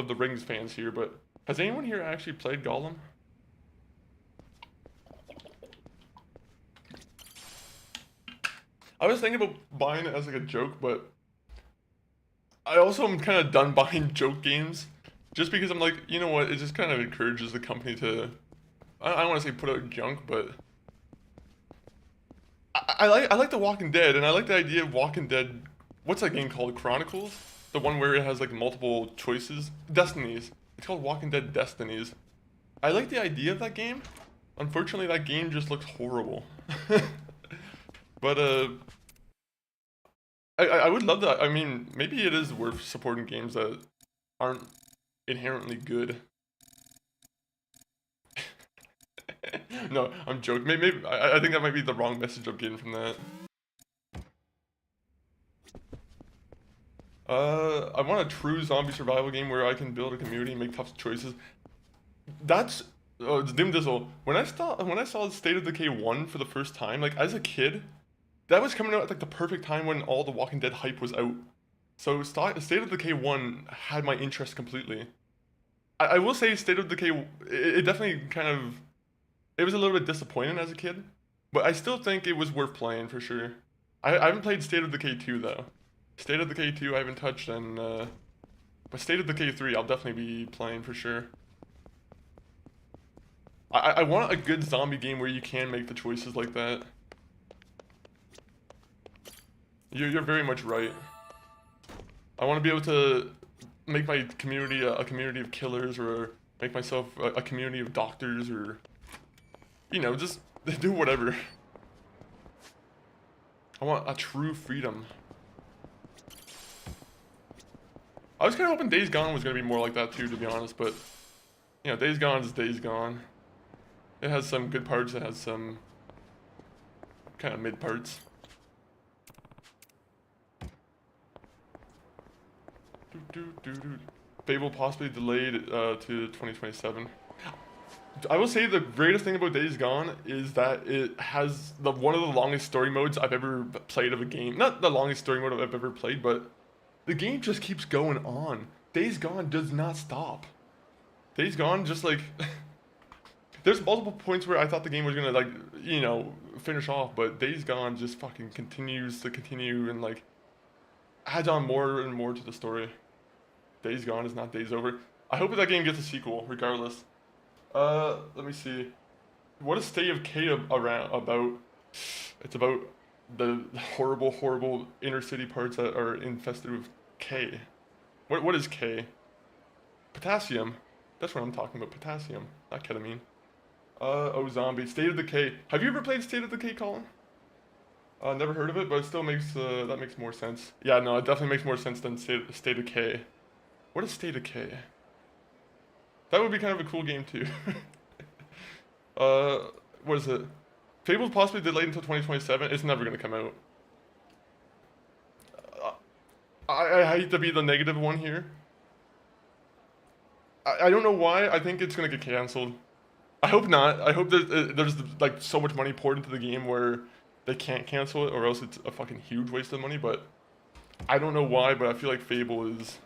the Rings fans here, but has anyone here actually played Gollum? I was thinking about buying it as like a joke, but I also am kind of done buying joke games, just because I'm like, you know what? It just kind of encourages the company to, I don't want to say put out junk, but I like The Walking Dead, and I like the idea of Walking Dead. What's that game called? Chronicles? The one where it has like multiple choices? Destinies. It's called Walking Dead Destinies. I like the idea of that game. Unfortunately, that game just looks horrible. But I would love that. I mean, maybe it is worth supporting games that aren't inherently good. No, I'm joking. Maybe I think that might be the wrong message I'm getting from that. I want a true zombie survival game where I can build a community and make tough choices. That's Doom Dizzle. When I saw State of Decay 1 for the first time, like as a kid, that was coming out at like the perfect time when all the Walking Dead hype was out. So State of Decay 1 had my interest completely. I will say State of Decay, it definitely kind of, it was a little bit disappointing as a kid, but I still think it was worth playing for sure. I haven't played State of Decay 2 though. State of Decay 2 I haven't touched, and but State of Decay 3 I'll definitely be playing for sure. I want a good zombie game where you can make the choices like that. You're very much right. I want to be able to make my community a community of killers, or make myself a community of doctors, or, you know, just do whatever. I want a true freedom. I was kind of hoping Days Gone was going to be more like that too, to be honest, but, you know, Days Gone is Days Gone. It has some good parts, it has some kind of mid parts. Fable possibly delayed to 2027. I will say the greatest thing about Days Gone is that it has one of the longest story modes I've ever played of a game. Not the longest story mode I've ever played, but the game just keeps going on. Days Gone does not stop. Days Gone just like there's multiple points where I thought the game was gonna, like, you know, finish off, but Days Gone just fucking continues to continue and like adds on more and more to the story. Days Gone is not Days Over. I hope that game gets a sequel, regardless. Let me see. What is State of K about? It's about the horrible, horrible inner city parts that are infested with K. What is K? Potassium. That's what I'm talking about. Potassium, not ketamine. Oh, zombie. State of Decay. Have you ever played State of Decay, Colin? Never heard of it, but it still makes that makes more sense. Yeah, no, it definitely makes more sense than State of K. What is State of K? That would be kind of a cool game too. What is it? Fable's possibly delayed until 2027. It's never gonna come out. I hate to be the negative one here. I don't know why. I think it's gonna get canceled. I hope not. I hope there's like so much money poured into the game where they can't cancel it, or else it's a fucking huge waste of money. But I don't know why. But I feel like Fable is.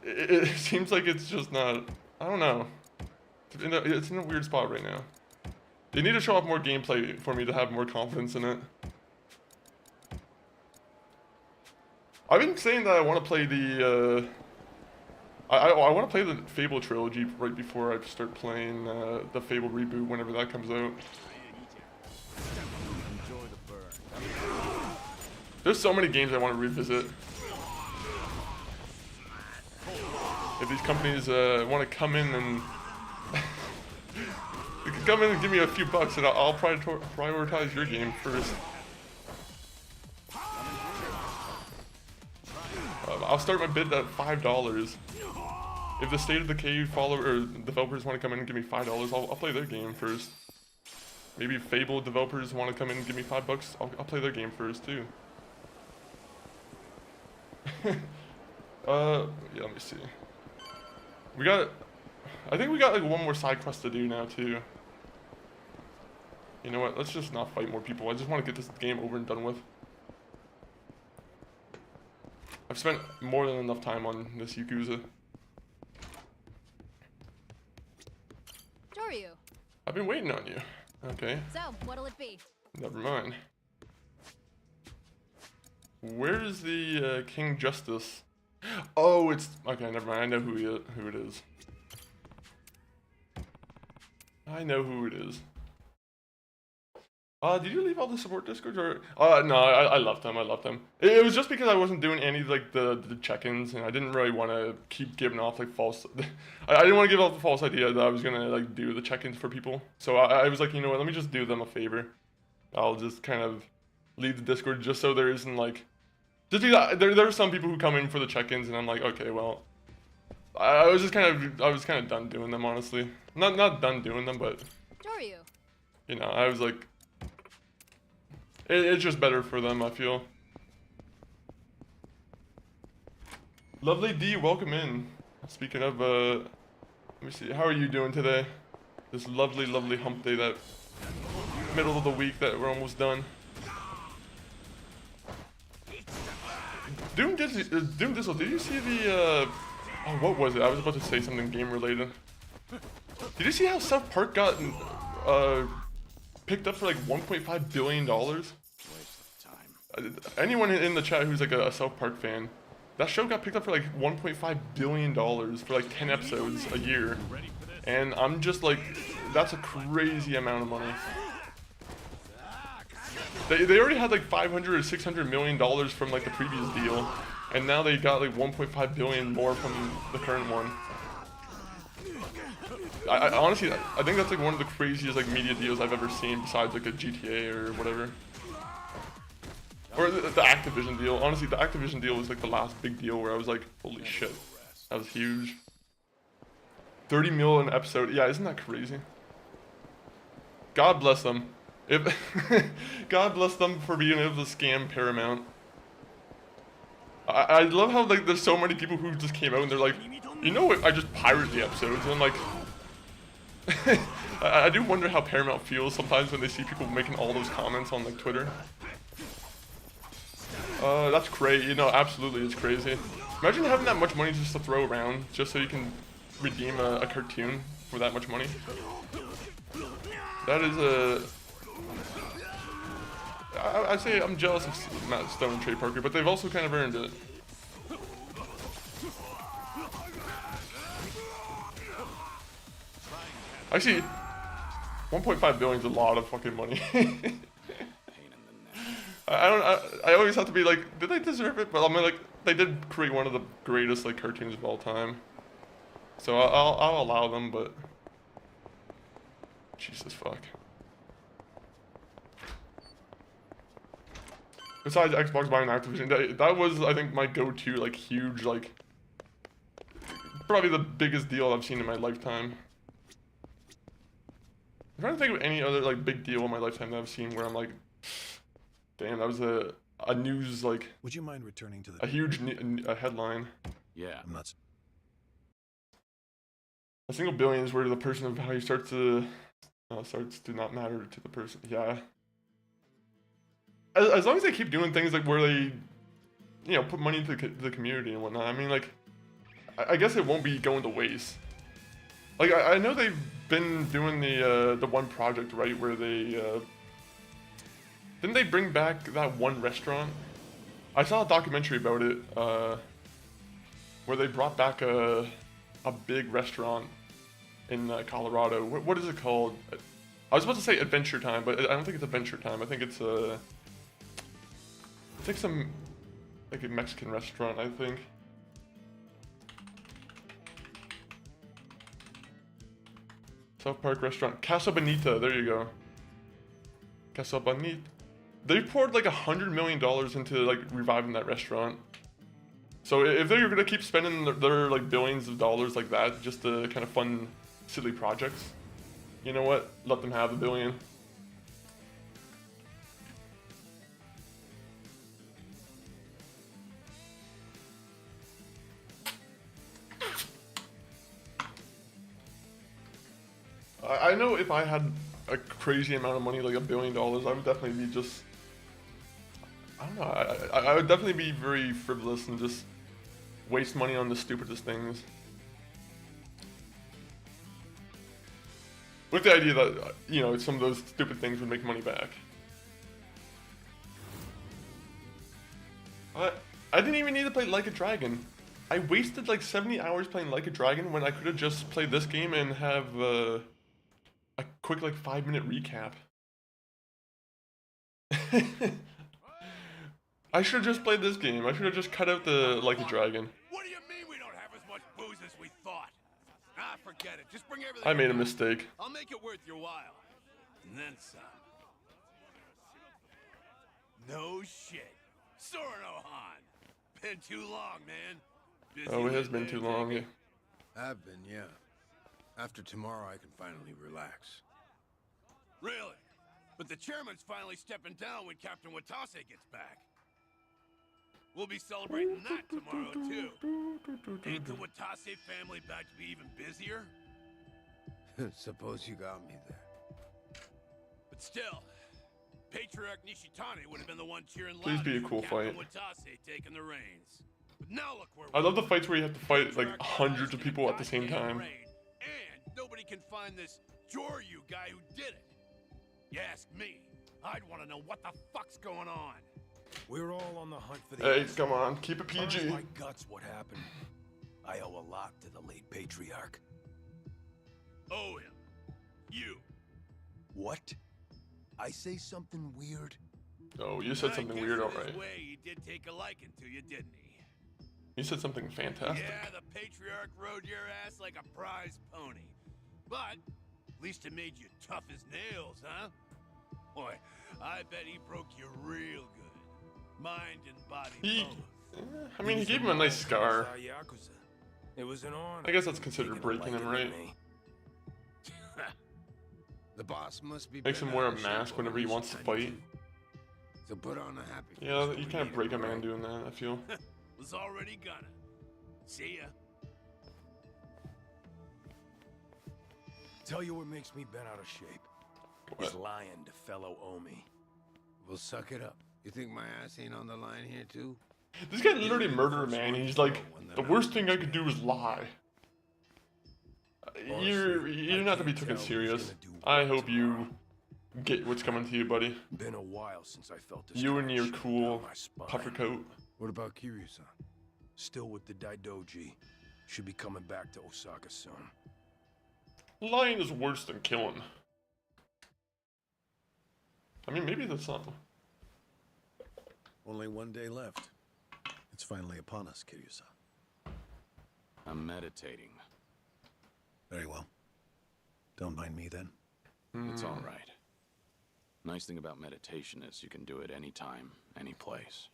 It seems like it's just not. I don't know. It's in a weird spot right now. They need to show off more gameplay for me to have more confidence in it. I've been saying that I want to play the. I want to play the Fable trilogy right before I start playing the Fable reboot whenever that comes out. There's so many games I want to revisit. If these companies want to come in and they can come in and give me a few bucks, and I'll prioritize your game first. I'll start my bid at $5. If the State of Decay developers want to come in and give me $5, I'll play their game first. Maybe Fable developers want to come in and give me $5, I'll play their game first too. Yeah, let me see. I think we got like one more side quest to do now too. You know what, let's just not fight more people. I just want to get this game over and done with. I've spent more than enough time on this Yakuza. Doryu. I've been waiting on you. Okay. So, what'll it be? Never mind. Where's the King Justice? Oh, it's okay. Never mind. I know who it is. I know who it is. Did you leave all the support discords or? No, I left them. I left them. It was just because I wasn't doing any like the check-ins, and I didn't really want to keep giving off like false. I didn't want to give off the false idea that I was gonna like do the check-ins for people. So I was like, you know what? Let me just do them a favor. I'll just kind of leave the Discord just so there isn't like. Just because there are some people who come in for the check-ins, and I'm like, okay, well, I was kind of done doing them, honestly. Not done doing them, but. Doryu. You know, I was like. It's just better for them, I feel. Lovely D, welcome in. Speaking of, let me see, how are you doing today? This lovely, lovely hump day, that middle of the week that we're almost done. Doom Diesel, did you see the, oh, what was it? I was about to say something game related. Did you see how South Park got, picked up for like $1.5 billion? Anyone in the chat who's like a South Park fan, that show got picked up for like $1.5 billion for like 10 episodes a year. And I'm just like, that's a crazy amount of money. They already had like 500 or 600 million dollars from like the previous deal, and now they got like 1.5 billion more from the current one. I honestly, I think that's like one of the craziest like media deals I've ever seen, besides like a GTA or whatever. Or the Activision deal. Honestly, the Activision deal was like the last big deal where I was like, holy shit, that was huge. 30 mil an episode. Yeah, isn't that crazy? God bless them. God bless them for being able to scam Paramount. I love how like there's so many people who just came out and they're like, you know what? I just pirate the episodes, and I'm like, I do wonder how Paramount feels sometimes when they see people making all those comments on like Twitter. That's great. You know, absolutely, it's crazy. Imagine having that much money just to throw around, just so you can redeem a cartoon for that much money. That is a. I say I'm jealous of Matt Stone and Trey Parker, but they've also kind of earned it. Actually, 1.5 billion is a lot of fucking money. I always have to be like, did they deserve it? But I'm like, they did create one of the greatest like cartoons of all time. So I'll allow them, but Jesus fuck. Besides Xbox buying Activision, that was, I think, my go-to, like, huge, like, probably the biggest deal I've seen in my lifetime. I'm trying to think of any other, like, big deal in my lifetime that I've seen where I'm like, damn, that was a news, like, would you mind returning to the a huge a headline. Yeah. I'm not A single billion is where the person of value starts to not matter to the person. Yeah. As long as they keep doing things like where they, you know, put money into the community and whatnot. I mean, like, I guess it won't be going to waste. Like, I know they've been doing the one project, right, where they, didn't they bring back that one restaurant? I saw a documentary about it, where they brought back a big restaurant in Colorado. What is it called? I was about to say Adventure Time, but I don't think it's Adventure Time. I think it's some, like a Mexican restaurant, I think. South Park restaurant. Casa Bonita, there you go. Casa Bonita. They poured like $100 million into like reviving that restaurant. So if they're gonna keep spending their like billions of dollars like that just to kind of fund silly projects, you know what? Let them have the billion. I know if I had a crazy amount of money, like $1 billion, I would definitely be just, I don't know, I would definitely be very frivolous and just waste money on the stupidest things. With the idea that, you know, some of those stupid things would make money back. I didn't even need to play Like a Dragon. I wasted like 70 hours playing Like a Dragon when I could have just played this game and have a quick like 5-minute recap. I should have just played this game. I should have just cut out the Like a Dragon. What do you mean we don't have as much booze as we thought? Ah, forget it. Just bring everything. I made a mistake. I'll make it worth your while. And then some. No shit. Sorno Han. Been too long, man. Busy Oh, it has lately, been too I long. take Yeah. it? I've been, yeah. After tomorrow, I can finally relax. Really? But the chairman's finally stepping down when Captain Watase gets back. We'll be celebrating that tomorrow, too. Ain't the Watase family back to be even busier? Suppose you got me there. But still, Patriarch Nishitani would have been the one cheering Please louder be a for cool Captain fight. Watase taking the reins. But now look where I we love the are. fights where you have to fight like Patriarch hundreds of Watase people at the same goddamn time. reign, and nobody can find this Joryu guy who did it. You ask me, I'd want to know what the fuck's going on. We're all on the hunt for the Hey, answer. come on, keep it Burns PG. my guts what happened. I owe a lot to the late patriarch. Oh, him. You. What? I say something weird? Oh, you said something weird, I guess in alright. his way, he did take a liking to you, didn't he? You said something fantastic. Yeah, the patriarch rode your ass like a prize pony. But at least it made you tough as nails, huh? Boy, I bet he broke you real good. Mind and body He, both. I mean, he gave him a nice scar. Yakuza. It was an honor. I guess that's considered taking a breaking him, liking to right? me. The boss must be. Makes him bent wear out a of shape mask whenever he already, wants to Nishitani, fight. too. So put on a happy face Yeah, when you we can't meet break a him, man alright? doing that, I feel. Was already gonna. See ya. Tell you what makes me bent out of shape. Is What? lying to fellow Omi. Well, suck it up. You think my ass ain't on the line here too? This guy literally murdered a man. He's like, the worst thing I could do is lie. You're not to be taken serious. I hope you get what's coming to you, buddy. Been a while since I felt this. You kind and of your shit cool down my spine. puffer coat. What about Kiryu-san? Still with the Daidoji. Should be coming back to Osaka soon. Lying is worse than killing. I mean, maybe that's not. Only one day left. It's finally upon us, Kiryu-san. I'm meditating. Very well. Don't mind me then. It's all right. Nice thing about meditation is you can do it anytime, any place.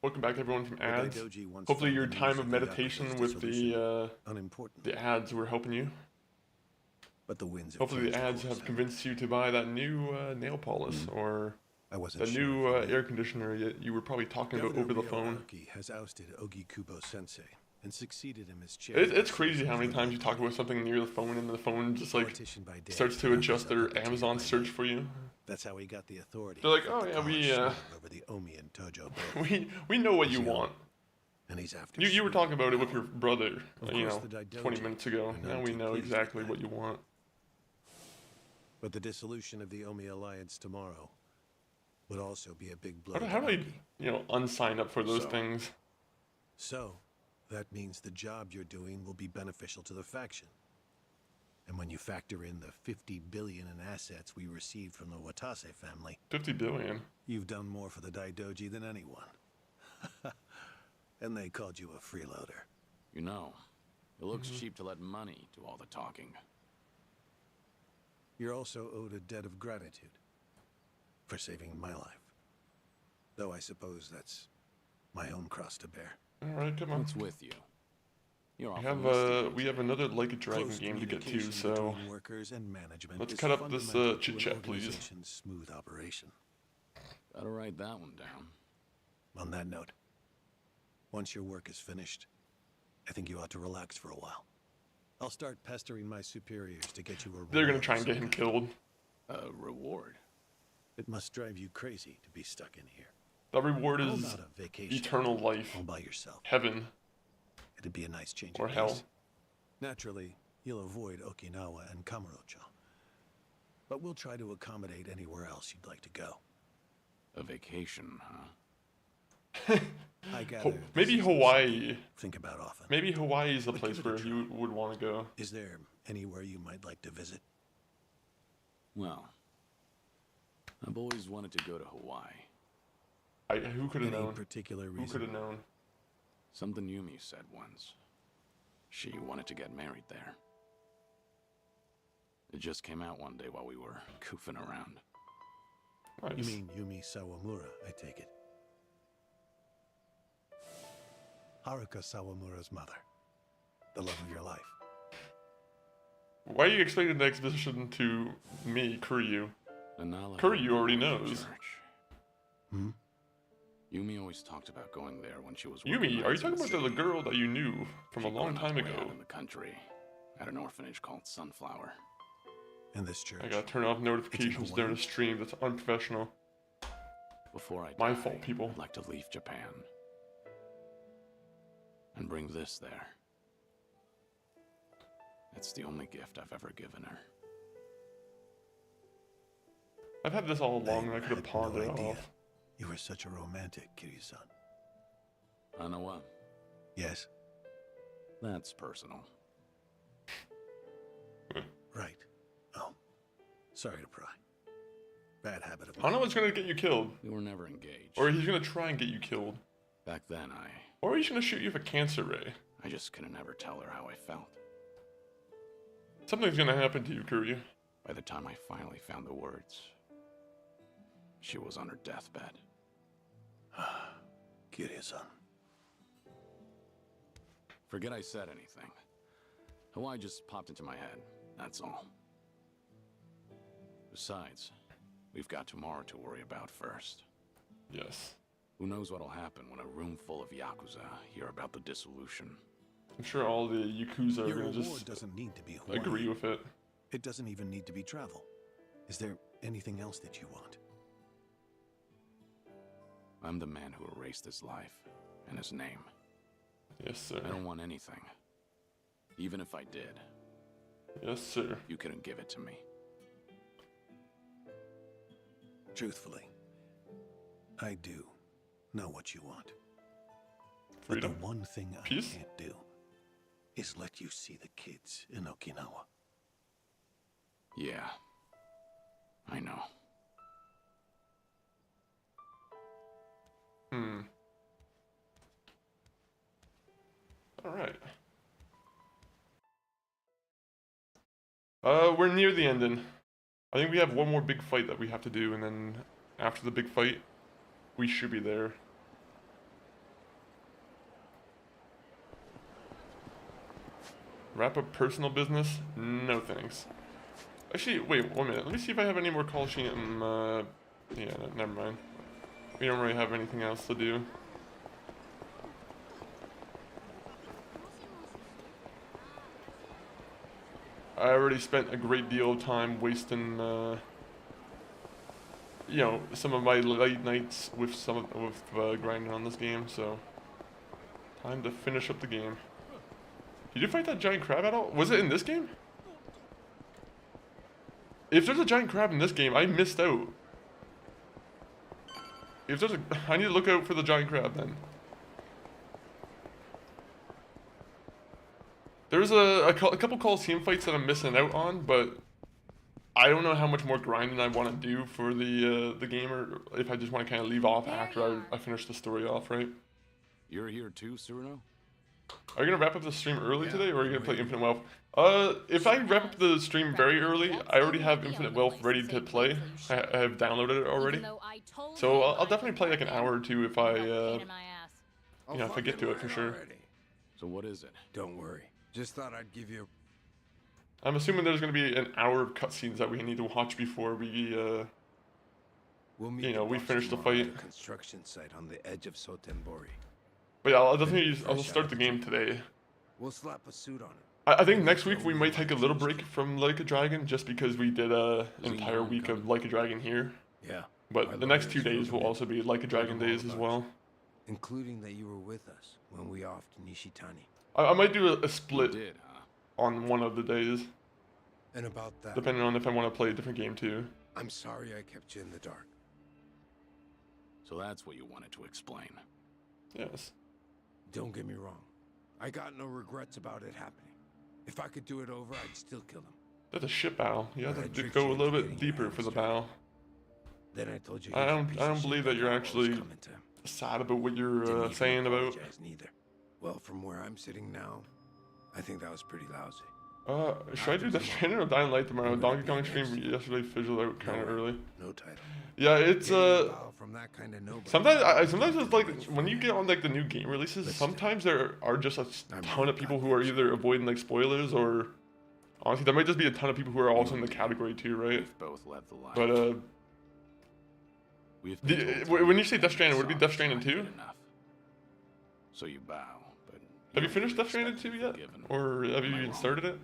Welcome back, everyone, from ads. Daidoji once Hopefully, found your the time news of the meditation Yakuza's with dissolution unimportant. the ads were helping you. But the winds have Hopefully, the changed ads course, have convinced you to buy that new nail polish or I wasn't the sure new if you knew. air conditioner you were probably talking about Governor over the phone. Ryoaki has ousted Ogi Kubo Sensei and succeeded him as It's crazy how many times you talk about something near the phone and the phone just like starts to adjust their Amazon search for you. That's how he got the authority. They're like, to oh flip the yeah, we college snobber over the Omi and Tojo Bay. we know what He's you young, want. and he's after You were speed talking about it and with your power. brother, Of you course, know, the Daidoji 20 minutes ago. are none Now we too know pleased with exactly that. what you want. But the dissolution of the Omi Alliance tomorrow would also be a big blow. How to do I, Naoki. you know, unsign up for those So- things? So, that means the job you're doing will be beneficial to the faction. And when you factor in the 50 billion in assets we received from the Watase family, 50 billion. you've done more for the Daidoji than anyone. And they called you a freeloader. You know, it looks cheap to let money do all the talking. You're also owed a debt of gratitude for saving my life. Though I suppose that's my own cross to bear. All right, come on. What's with you? You're We off have another Like a Dragon game to get to, communication so between workers and management let's is cut up this fundamental to chit an chat, please. organization's smooth operation. Gotta write that one down. On that note, once your work is finished, I think you ought to relax for a while. I'll start pestering my superiors to get you a They're gonna reward try of and get some him kind. killed. A reward. It must drive you crazy to be stuck in here. The reward How is about a vacation eternal life, all by yourself? heaven, It'd be a nice change or of hell. pace. Naturally, you'll avoid Okinawa and Kamurocho. But we'll try to accommodate anywhere else you'd like to go. A vacation, huh? I gather Maybe this isn't Hawaii. something you think about often. Maybe Hawaii is the But place give it a where try. you would want to go. Is there anywhere you might like to visit? Well, I've always wanted to go to Hawaii. Who could have Any known? particular Who reason? could have known? Something Yumi said once. She wanted to get married there. It just came out one day while we were goofing around. Nice. You mean Yumi Sawamura, I take it. Haruka Sawamura's mother. The love of your life. Why are you explaining the exposition to me, Kuryu? Anala Kuryu already went to knows. church. Hmm? Yumi always talked about going there when she was Yumi, working are you nights in talking about the city. girl that you knew from a She'd long grown up time way ago? out in the country, at an orphanage called Sunflower. In this church. I gotta turn off notifications during the Hawaii. stream. That's unprofessional. Before I My die, fault, people. I'd like to leave Japan and bring this there. It's the only gift I've ever given her. I've had this all along, and I could have had pawned no it idea. off. You were such a romantic, Kiryu-san. I know what? Yes, That's personal. right. Oh, sorry to pry. Bad habit of I don't know mine. what's gonna get you killed, We were never engaged. or he's gonna try and get you killed, Back then, or he's gonna shoot you with a cancer ray. I just couldn't ever tell her how I felt. Something's gonna happen to you, Kuryu. By the time I finally found the words, she was on her deathbed. Kiryu-san. Forget I said anything. Hawaii just popped into my head, that's all. Besides, we've got tomorrow to worry about first. Yes, Who knows what'll happen when a room full of Yakuza hear about the dissolution. I'm sure all the Yakuza are Your gonna reward just doesn't need to be Hawaii. agree with it. It doesn't even need to be travel. Is there anything else that you want? I'm the man who erased his life and his name. Yes, sir. I don't want anything. Even if I did, Yes, sir. you couldn't give it to me. Truthfully, I do know what you want. Freedom. But the one thing I Peace? can't do is let you see the kids in Okinawa. Yeah, I know. All right. We're near the ending. I think we have one more big fight that we have to do, and then after the big fight, we should be there. Wrap up personal business? No thanks. Actually, wait 1 minute. Let me see if I have any more Coliseum. Yeah, never mind. We don't really have anything else to do. I already spent a great deal of time wasting, you know, some of my late nights with grinding on this game. So time to finish up the game. Did you fight that giant crab at all? Was it in this game? If there's a giant crab in this game, I missed out. If there's I need to look out for the giant crab then. There's a couple Coliseum fights that I'm missing out on, but I don't know how much more grinding I want to do for the game, or if I just want to kind of leave off after I finish the story off, right? You're here too, Cyrano? Are you gonna wrap up the stream early today, or are you gonna play Infinite Wealth? If I wrap up the stream very early, I already have Infinite Wealth ready to play. I have downloaded it already, so I'll definitely play like an hour or two if I, you know, if I get to it for sure. So what is it? Don't worry. Just thought I'd give you. I'm assuming there's gonna be an hour of cutscenes that we need to watch before we, We'll meet you know, we finish the tomorrow at fight. a construction site on the edge of Sotembori. But yeah, I'll definitely I'll start the game today. We'll slap a suit on it. I think next week we might take a little break from Like a Dragon, just because we did an entire week of Like a Dragon here. Yeah. But the next 2 days will also be Like a Dragon days as well. Including that you were with us when we offed Nishitani. I might do a split You did, huh? on one of the days, And about that, depending on if I want to play a different game too. I'm sorry I kept you in the dark. So that's what you wanted to explain. Yes. Don't get me wrong. I got no regrets about it happening. If I could do it over, I'd still kill him. That's a ship battle. You have But I to tricked go you a little into bit getting your deeper for the hamster. battle. Then I told you. I don't believe that you're actually coming to him. sad about what Didn't you're even saying about. apologize neither. Well, from where I'm sitting now, I think that was pretty lousy. Should I do Death Stranding or Dying Light tomorrow? Donkey Kong stream yesterday fizzled out kind of early. No title. Yeah, it's Getting a vow from that kind of nobody. sometimes it's like when you get on like the new game releases, sometimes there are just a ton of people who are either avoiding like spoilers, or honestly there might just be a ton of people who are also in the category too, right? We've both led the line. But We've been told when you to say Death Stranding, would it be songs Death Stranding not 2? good enough. So you bow, but Have you don't finished really Death Stranding expect 2 to be yet? forgiven. Or have you Am I even wrong? started it?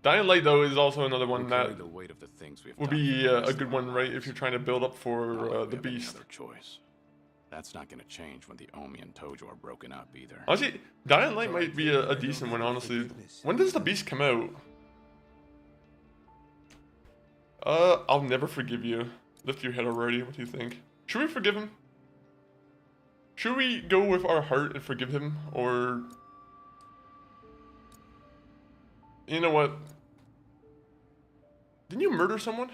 Dying Light though is also another We'll one carry that the weight of the things we've would done be for the a rest good of our one, right? lives. If you're trying to build up Not for like we the have any Beast. other choice. That's not going to change when the Omi and Tojo are broken up either. Honestly, Dying Light might be a decent one, honestly. When does the Beast come out? I'll never forgive you. Lift your head already. What do you think? Should we forgive him? Should we go with our heart and forgive him, or you know what? Didn't you murder someone?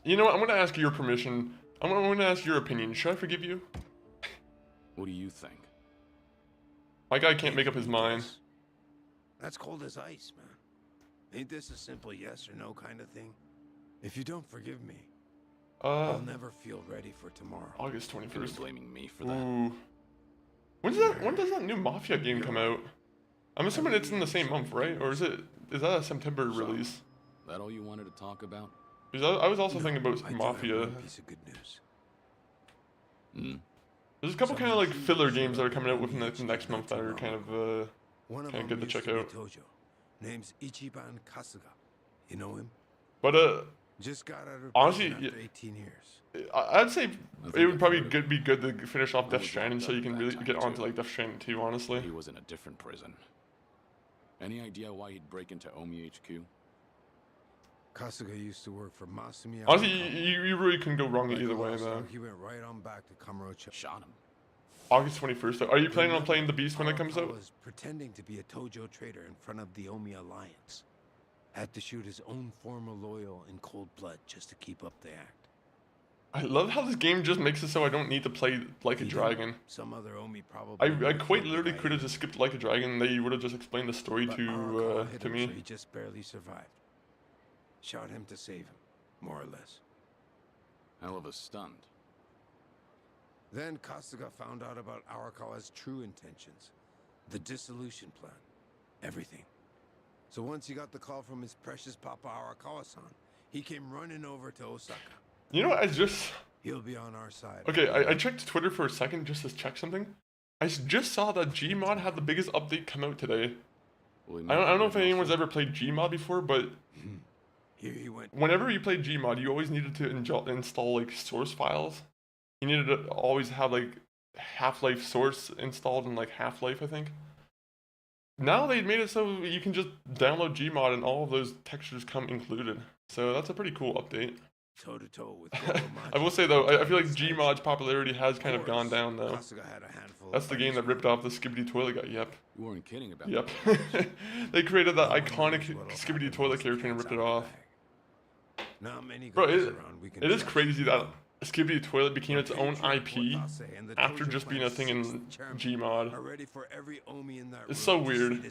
You know what? I'm gonna ask your permission. I'm gonna ask your opinion. Should I forgive you? What do you think? My guy can't make up his mind. That's cold as ice, man. Ain't this a simple yes or no kind of thing? If you don't forgive me, I'll never feel ready for tomorrow. August You're 21st. blaming me for that. Ooh. When does that new Mafia game come out? I'm assuming it's in the same month, right? Or is that a September release? That all you wanted to talk about? Because I was also thinking about I do have Mafia. one piece of good news. Hmm. There's a couple kind of like filler games that are coming out within the next month that are kind of One of Kinda them good to used check be out. Tojo. Name's Ichiban Kasuga. You know him? but Just got out of Honestly, prison after yeah. 18 years. I'd say think it would I've probably heard of be good to finish off I Death was Stranding locked so you up can that really time, get onto too. like Death Stranding 2, honestly. He was in a different prison. Any idea why he'd break into Omi HQ? Kasuga used to work for Masumi. Honestly, Arakawa. you really couldn't go wrong Like a either way, lost though. dog, he went right on back to Kamurocho. Shot him. August 21st. Though. Are you planning on playing the Beast when it comes out? Was pretending to be a Tojo trader in front of the Omi Alliance. Had to shoot his own former loyal in cold blood just to keep up the act. I love how this game just makes it so I don't need to play Like a He didn't. Dragon. Some other Omi probably. I would've quite killed the literally guy could have anyway. just skipped Like a Dragon. They would have just explained the story But Arakawa hit to him, me. So he just barely survived. Shot him to save him, more or less. Hell of a stunt. Then Kasuga found out about Arakawa's true intentions. The dissolution plan. Everything. So once he got the call from his precious Papa Arakawa-san, he came running over to Osaka. You know what? I just He'll be on our side. okay. I checked Twitter for a second just to check something. I just saw that Gmod had the biggest update come out today. I don't know if anyone's ever played Gmod before, but Here he went. whenever you played Gmod, you always needed to install like source files. You needed to always have like Half-Life source installed in like Half-Life, I think. Now they made it so you can just download Gmod and all of those textures come included. So that's a pretty cool update. Toe to toe with I will say though, I feel like Gmod's popularity has kind of gone down though. That's the game that ripped off the Skibidi Toilet guy. Yep. You weren't kidding about Yep. that. They created that iconic Skibidi Toilet character and ripped it off. Bro, it is crazy that Skibidi Toilet became its own IP after just being a thing in Gmod. It's so weird.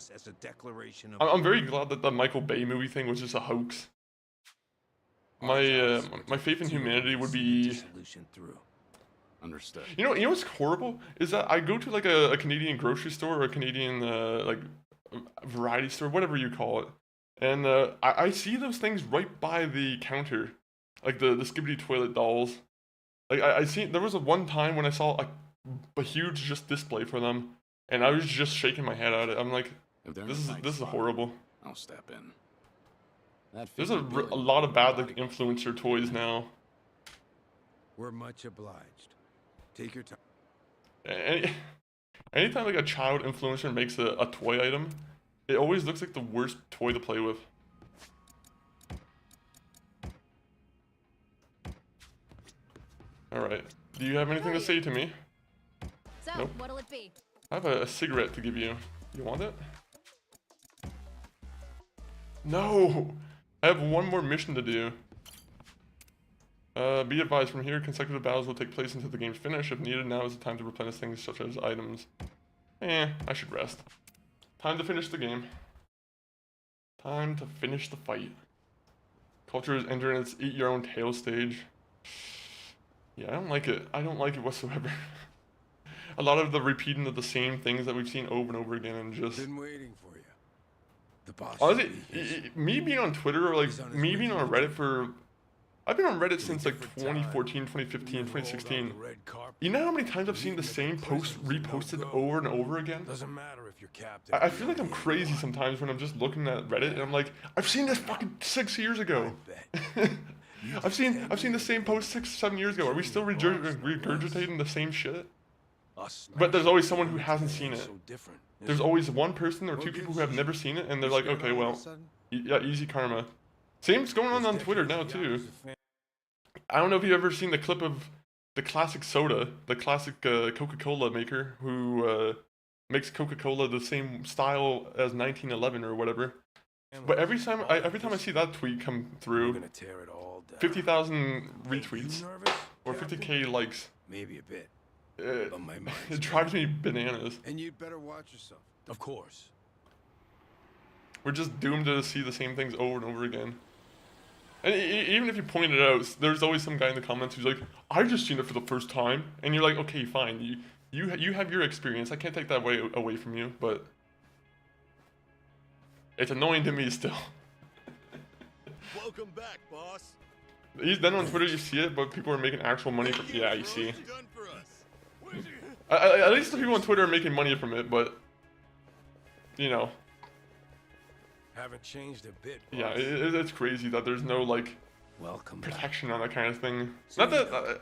I'm very glad that the Michael Bay movie thing was just a hoax. My faith in humanity would be. Understood. You know what's horrible is that I go to like a Canadian grocery store or a Canadian like variety store, whatever you call it, and I see those things right by the counter, like the Skibidi Toilet dolls. Like I seen there was a one time when I saw a huge just display for them, and I was just shaking my head at it. I'm like, this is horrible. I'll step in. There's a lot of bad like influencer toys now. We're much obliged. Take your time. Anytime like a child influencer makes a toy item, it always looks like the worst toy to play with. Alright. Do you have anything to say to me? So, Nope. what'll it be? I have a cigarette to give you. You want it? No! I have one more mission to do. Be advised, from here, consecutive battles will take place until the game's finished. If needed, now is the time to replenish things such as items. I should rest. Time to finish the game. Time to finish the fight. Culture is entering its eat your own tail stage. Yeah, I don't like it. I don't like it whatsoever. A lot of the repeating of the same things that we've seen over and over again, and just. Been waiting for you. The boss. Honestly, me being on Twitter or like me being on Reddit for. I've been on Reddit since like 2014, 2015, 2016. You know how many times I've seen the same post reposted over and over again? Doesn't matter if you're captain. I feel like I'm crazy sometimes when I'm just looking at Reddit and I'm like, I've seen this fucking 6 years ago. I've seen the same post 6, 7 years ago. Are we still regurgitating the same shit? But there's always someone who hasn't seen it. There's always one person or two people who have never seen it, and they're like, okay, well, yeah, easy karma. Same's going on Twitter now too. I don't know if you've ever seen the clip of the classic soda, the classic Coca-Cola maker who makes Coca-Cola the same style as 1911 or whatever. But every time I see that tweet come through, 50,000 retweets or 50K likes. Maybe a bit. It drives me bananas. And you'd better watch yourself. Of course. We're just doomed to see the same things over and over again. And even if you point it out, there's always some guy in the comments who's like, "I've just seen it for the first time," and you're like, "Okay, fine. You have your experience. I can't take that away from you, but it's annoying to me still." Welcome back, boss. Then on Twitter you see it, but people are making actual money from. Yeah, you see. At least the people on Twitter are making money from it, but you know. Haven't changed a bit. Boss. Yeah, it's crazy that there's no like protection on that kind of thing. Not that.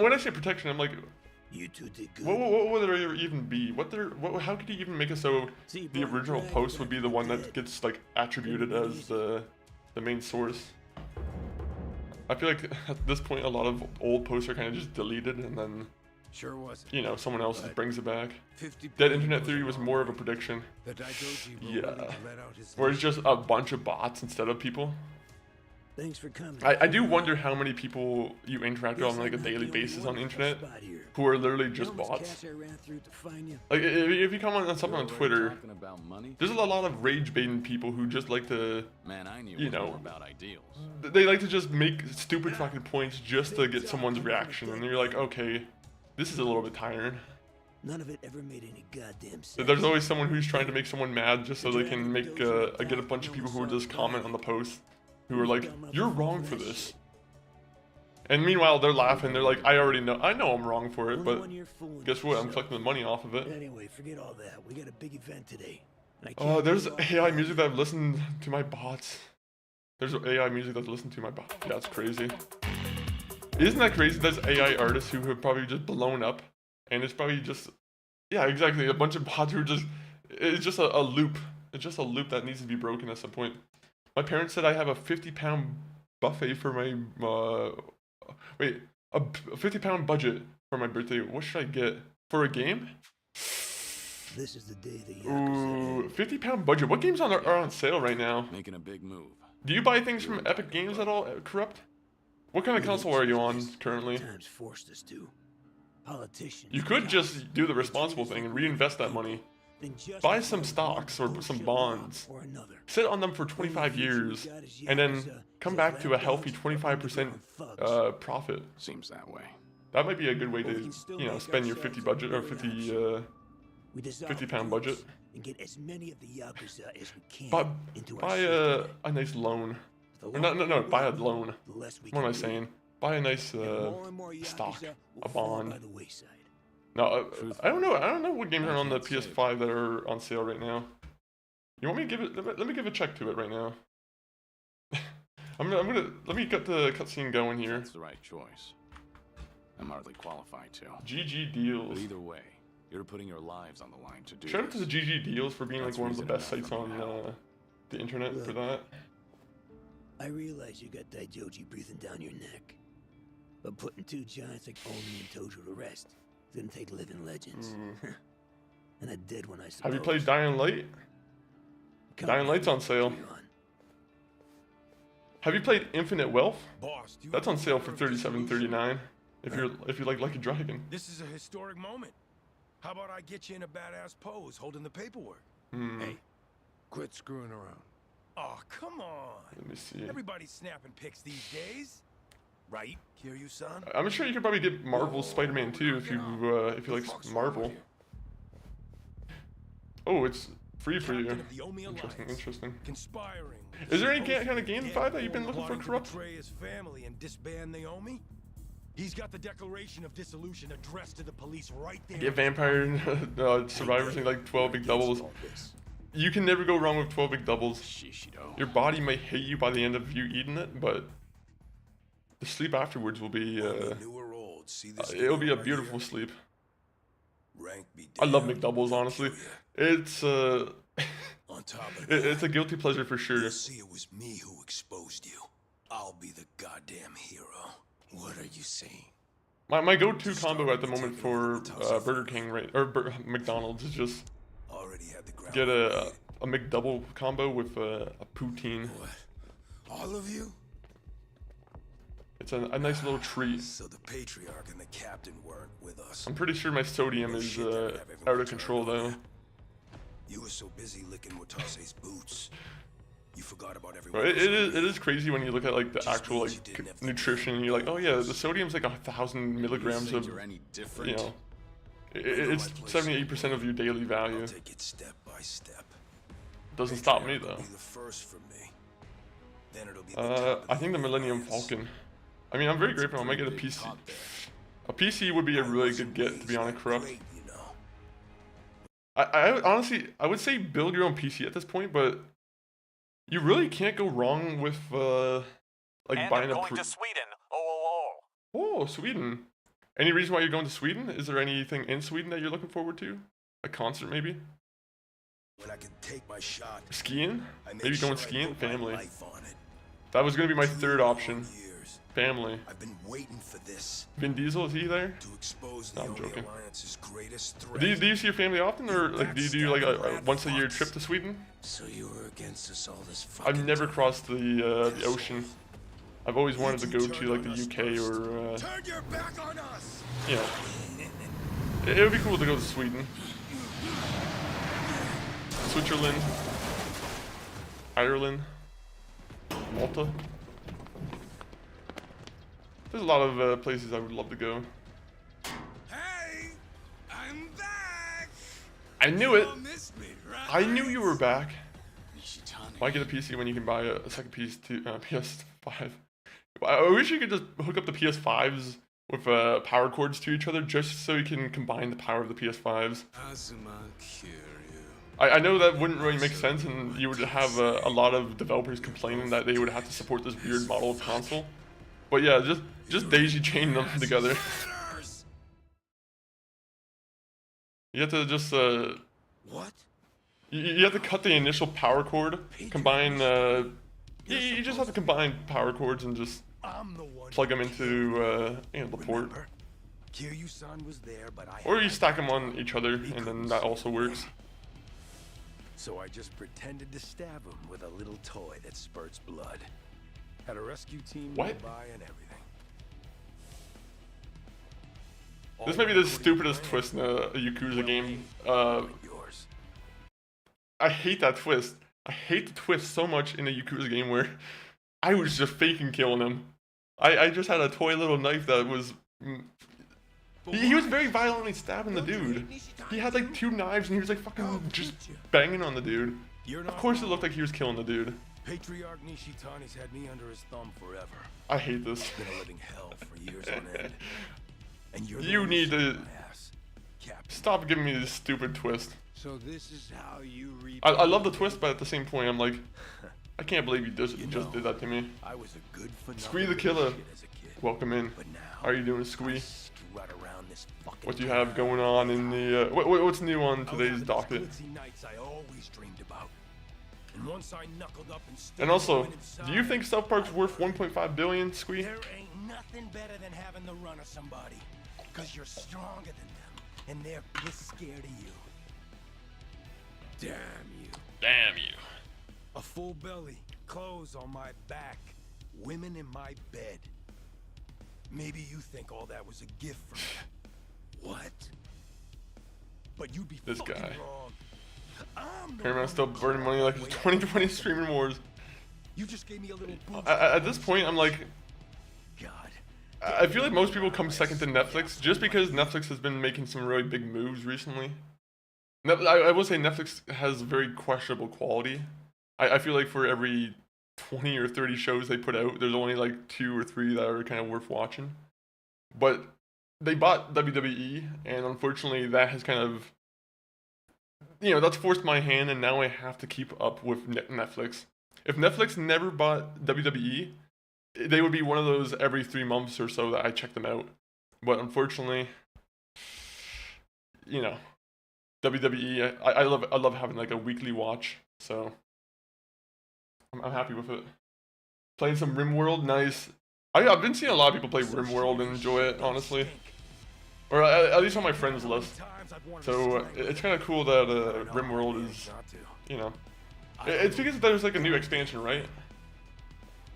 When I say protection, I'm like, you two did good. what would there even be? How could you even make it so the original post would be the one that gets like attributed as the main source? I feel like at this point a lot of old posts are kind of just deleted and then. Sure was. You know, someone else brings it back. Dead Internet Theory was more of a prediction. Yeah. Where it's just a bunch of bots instead of people. Thanks for coming. I do wonder how many people you interact with on like a daily basis on the internet who are literally just bots. Like if you comment on something on Twitter, there's a lot of rage baiting people who just like to, you know, they like to just make stupid fucking points just to get someone's reaction, and you're like, okay. This is a little bit tiring. None of it ever made any goddamn sense. There's always someone who's trying to make someone mad just so they can make get a bunch of people who just comment on the post who are like, "You're wrong for this." And meanwhile, they're laughing. They're like, I know I'm wrong for it, but guess what? I'm collecting the money off of it. Anyway, forget all that. We got a big event today. And I Oh, can't there's get off AI the music that I've listened to my bots. There's AI music that's listened to my bots. Yeah, that's crazy. Isn't that crazy? There's AI artists who have probably just blown up, and it's probably just, yeah, exactly, a bunch of bots who are just, it's just a loop. It's just a loop that needs to be broken at some point. My parents said I have a 50-pound buffet for my, wait, a 50-pound budget for my birthday. What should I get? For a game? This is the day the Yakuza Ooh, 50-pound budget. What games are on sale right now? Making a big move. Do you buy things from Epic Games at all, Corrupt? What kind of console are you on currently? times forced us to. Politicians. You could just do the responsible thing and reinvest that money. Buy some stocks or some bonds. Sit on them for 25 years and then come back to a healthy 25% profit. Seems that way. That might be a good way to, you know, spend your 50 budget or 50-pound budget. And get as many of the Yakuza as we can Buy a nice loan. Or no, buy a loan. What am I saying? Buy a nice stock, a bond. No, I don't know. I don't know what games are on the PS5 that are on sale right now. You want me to give it? Let me give a check to it right now. I'm gonna let me get the cutscene going here. That's the right choice. I'm hardly qualified to. GG But Deals. either way, you're putting your lives on the line to do Shout out to the this. GG Deals for being like That's one of the reason best enough sites for me on now. the internet for that. I realize you got Daijoji breathing down your neck. But putting two giants like Oni and Tojo to rest is gonna take living legends. And a dead one, I suppose. Have you played Dying Light? Dying Light's on sale. Have you played Infinite Wealth? Boss, do you That's have on a sale better for $37.39. If Huh? you like Lucky Dragon. This is a historic moment. How about I get you in a badass pose holding the paperwork? Hey, quit screwing around. Oh, come on. Let me see. Everybody's snapping pics these days. Right, Kiryu-san? I'm sure you could probably get Marvel Spider-Man 2 if you like Marvel. Oh, it's free for you. Captain of the Omi Interesting, Alliance, interesting. Conspiring. Is there any kind of game 5 that you've been looking for, plotting to Corrupt? betray his family and disband Naomi? He's got the Declaration of Dissolution addressed to the police right there. Get Vampire Survivors and like 12 big doubles. You can never go wrong with 12 big doubles. Shishido. Your body may hate you by the end of you eating it, but the sleep afterwards will be New or old, see this it'll be a right beautiful here? sleep. Rank be I love damned. McDoubles, honestly. Kill ya. It's On top of that, it's a guilty pleasure for sure. you'll see it was me who exposed you. I'll be the goddamn hero. What are you saying? My go-to combo at the moment for Burger King McDonald's is just Already had the ground. get a McDouble combo with a poutine. What? All of you? It's a nice little treat. So the Patriarch and the Captain weren't with us. I'm pretty sure my sodium is out of control though. You were so busy licking Watase's boots. You forgot about But everyone. it is crazy when you look at like the actual like nutrition and you're like, oh yeah, the sodium's like 1,000 milligrams of, You're any you different? know, it's 78% of your daily value. I'll take it step by step. Doesn't stop me Patriarch will though. be the first for me. Then it'll be the top of I think the Millennium Alliance. Falcon. I mean, I'm very grateful. I might get a PC. A PC would be a really good get, to be honest, Corrupt. Great, you know. I honestly, I would say build your own PC at this point, but you really can't go wrong with like And buying I'm a. going to Sweden. Oh. Oh, Sweden. Any reason why you're going to Sweden? Is there anything in Sweden that you're looking forward to? A concert, maybe? When I can take my shot, Skiing? I make Maybe sure going I skiing? put my Family. life on it. That was gonna be my 2 third long option. years. Family. I've been waiting for this Vin Diesel, is he there? to expose No, the I'm Omi joking. Alliance's greatest threat. Do you see your family often, or like do you do like a once a year trip to Sweden? So you were against us all this I've fucking never time. crossed the ocean. I've always wanted to go to like the UK or Turn your back on us. you know. It would be cool to go to Sweden, Switzerland, Ireland, Malta. There's a lot of places I would love to go. Hey, I'm back. I knew it. You missed me, right? I knew you were back. Nishitani. Why get a PC when you can buy a second PS5? I wish you could just hook up the PS5s with power cords to each other just so you can combine the power of the PS5s. Azuma Kiryu. I know that wouldn't really make sense, and you would have a lot of developers complaining that they would have to support this weird model of console. But yeah, just daisy chain them together. You have to just What? you have to cut the initial power cord, combine you just have to combine power cords and just I'm the one plug them into you know, the port. Remember? Kiryu-san was there, but I Or had you my stack them back. on each other, and then that also works. So I just pretended to stab him with a little toy that spurts blood. Had a rescue team What? nearby and everything. This may be the stupidest twist in a Yakuza game. Yours. I hate that twist. I hate the twist so much in a Yakuza game where I was just faking killing him. I just had a toy little knife that was... He was very violently stabbing the dude. He had like 2 knives and he was like fucking just banging on the dude. Of course it looked like he was killing the dude. Patriarch Nishitani's had me under his thumb forever. I hate this. Been a living hell for years on end. And you're the You one who need to saved my ass, Captain. stop giving me this stupid twist. So this is how you I love the twist, but at the same point I'm like, I can't believe you just did that to me. I was a good for Squee the nothing killer. shit as a kid. Welcome in. But now, How are you doing, Squee? strut around this fucking What do you have going on in the what's new on today's docket? Nights I always dreamed about. And once I knuckled up and stared And also, going inside, do you think South Park's worth 1.5 billion, Squee? there ain't nothing better than having the run of somebody? Cause you're stronger than them, and they're pissed scared of you. Damn you. Damn you. A full belly, clothes on my back, women in my bed. Maybe you think all that was a gift from me. What? But you'd be This fucking guy. wrong. I'm the Paramount's still one who burning money like it's 2020 streaming wars. You just gave me a little boost. At this point, I'm like, God. I feel like most people come second to Netflix just because Netflix has been making some really big moves recently. I will say Netflix has very questionable quality. I feel like for every 20 or 30 shows they put out, there's only like 2 or 3 that are kind of worth watching. But they bought WWE, and unfortunately that has kind of, you know, that's forced my hand, and now I have to keep up with Netflix. If Netflix never bought WWE, they would be one of those every 3 months or so that I check them out. But unfortunately, you know, WWE, I love having like a weekly watch, so I'm happy with it. Playing some RimWorld, nice. I've been seeing a lot of people play RimWorld and enjoy it, honestly. Or at least on my friends list. So it's kind of cool that RimWorld is, you know. It's because there's like a new expansion, right?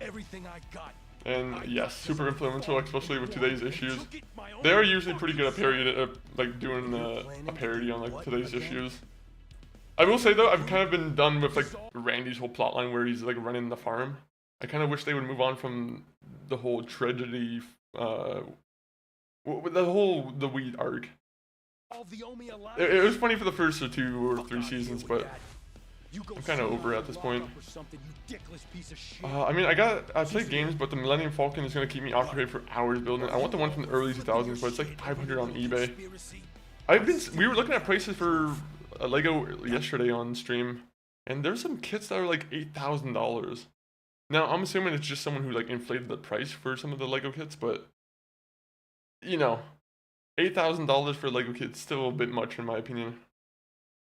Everything I got. And yes, super influential, especially with today's issues. They are usually pretty good at parody, like doing a parody on like today's issues. I will say though, I've kind of been done with like Randy's whole plotline where he's like running the farm. I kind of wish they would move on from the whole tragedy, the weed arc. It was funny for the first or 2 or 3 seasons, but I'm kind of over it at this point. I mean, I play games, but the Millennium Falcon is going to keep me occupied for hours building it. I want the one from the early 2000s, but it's like 500 on eBay. We were looking at prices for a Lego yesterday on stream, and there's some kits that are like $8,000. Now, I'm assuming it's just someone who like inflated the price for some of the Lego kits, but you know, $8,000 for a Lego kit is still a bit much in my opinion.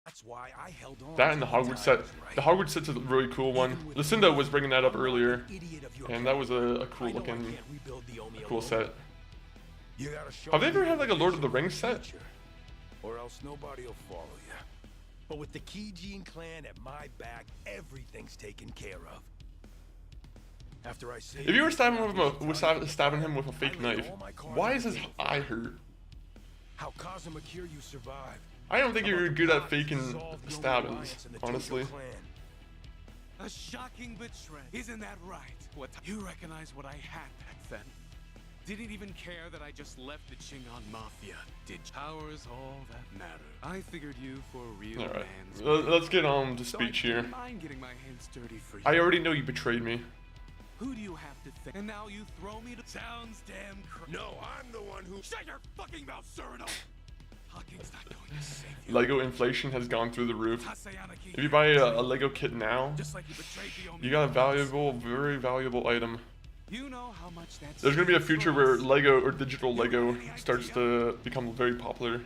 That's why I held on. That and the Hogwarts set. The Hogwarts set's a really cool one. Lucinda was bringing that up earlier, and that was a cool looking, cool set. Have they ever had like a Lord of the Rings set? Or else nobody will follow you. But with the Kijin clan at my back, everything's taken care of. After I say, If you were stabbing him with a fake knife, why is his eye hurt? How Kazuma Kiryu survived. I don't think you're good at faking stabbings, honestly. A shocking betrayal. Isn't that right? What? You recognize what I had back then? Didn't even care that I just left the Chingon Mafia. Did power's all that matter? I figured you for a real Alright, man's let's get on to speech so I here. didn't mind getting my hands dirty for you. I already know you betrayed me. Who do you have to think? And now you throw me to... Sounds damn No, I'm the one who... Shut your fucking mouth, Cyrano! Talking's not going to save you. Lego inflation has gone through the roof. If you buy a Lego kit now, you got a valuable, very valuable item. There's gonna be a future where Lego or digital Lego starts to become very popular.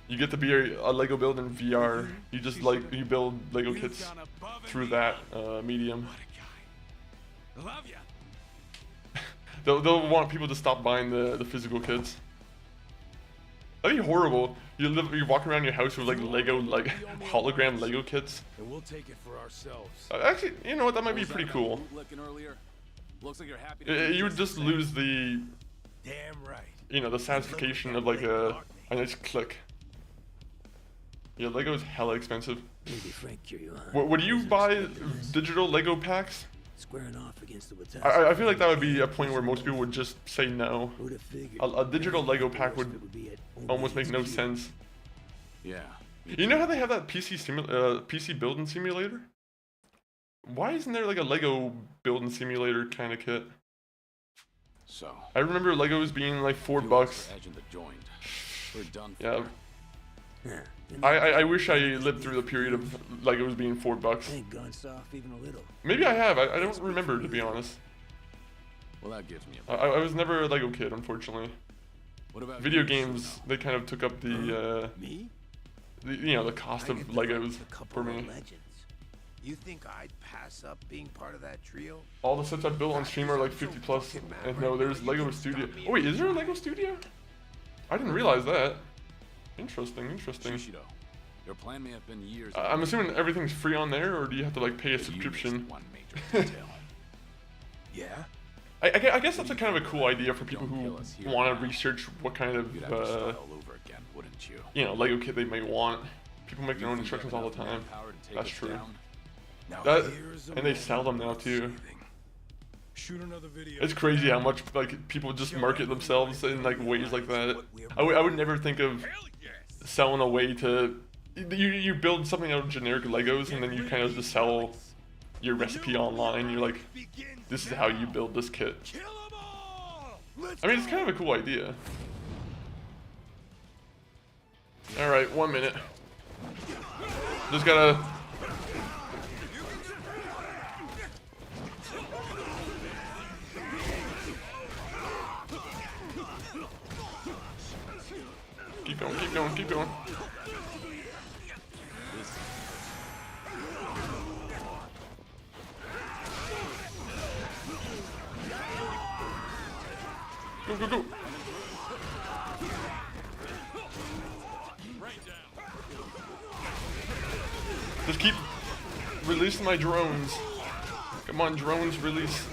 You get to be a Lego build in VR. You just you build Lego kits through that medium. They'll want people to stop buying the physical kits. That'd be horrible. You walk around your house with like hologram Lego kits. And we'll take it for ourselves. Actually, you know what? That might be pretty cool. Looks like you're happy You would just lose the, Damn right. you know, the satisfaction of like a nice click. Yeah, Lego is hella expensive. Maybe Frank Curio, huh? Would you buy digital Lego packs? Squaring off against the Watashi. I feel like that would be a point where most people would just say no. Who'd have figured A digital Lego pack would almost make no sense. Yeah. You know how they have that PC building simulator? Why isn't there like a Lego building simulator kind of kit? So I remember Legos being like $4. Imagine the joint. We're done for. Yeah. Yeah. I wish I lived through the period of Legos being $4. Ain't gone soft even a little. Maybe I have. I don't remember, to be honest. Well, that gives me a I was never a Lego kid, unfortunately. What about Video you, games, Shino? they kind of took up the Me? you know, the cost of Legos for me. Legends. You think I'd pass up being part of that trio? All the sets I built on stream are like 50 plus, and no, there's Lego Studio. Oh wait, is there a Lego Studio? I didn't realize that. Interesting. Shishido, your plan may have been years. I'm assuming everything's free on there, or do you have to like pay a but you missed subscription? one major detail. Yeah? I guess that's a kind of a cool idea for people Don't who kill us here want now. to research what kind You'd have to of start all over again, wouldn't you? you know, Lego kit they might want. People make their own You think you instructions have all the enough time. manpower to take That's us true. down? Now That here's a and they sell them now moment too. of saving. Shoot another video. It's crazy how much like people just market themselves in like ways like that. I would never think of selling a way to you build something out of generic Legos and then you kind of just sell your recipe online. You're like, this is how you build this kit. I mean, it's kind of a cool idea. All right, 1 minute. Just gotta. Keep going. Go. Just keep releasing my drones. Come on, drones, release.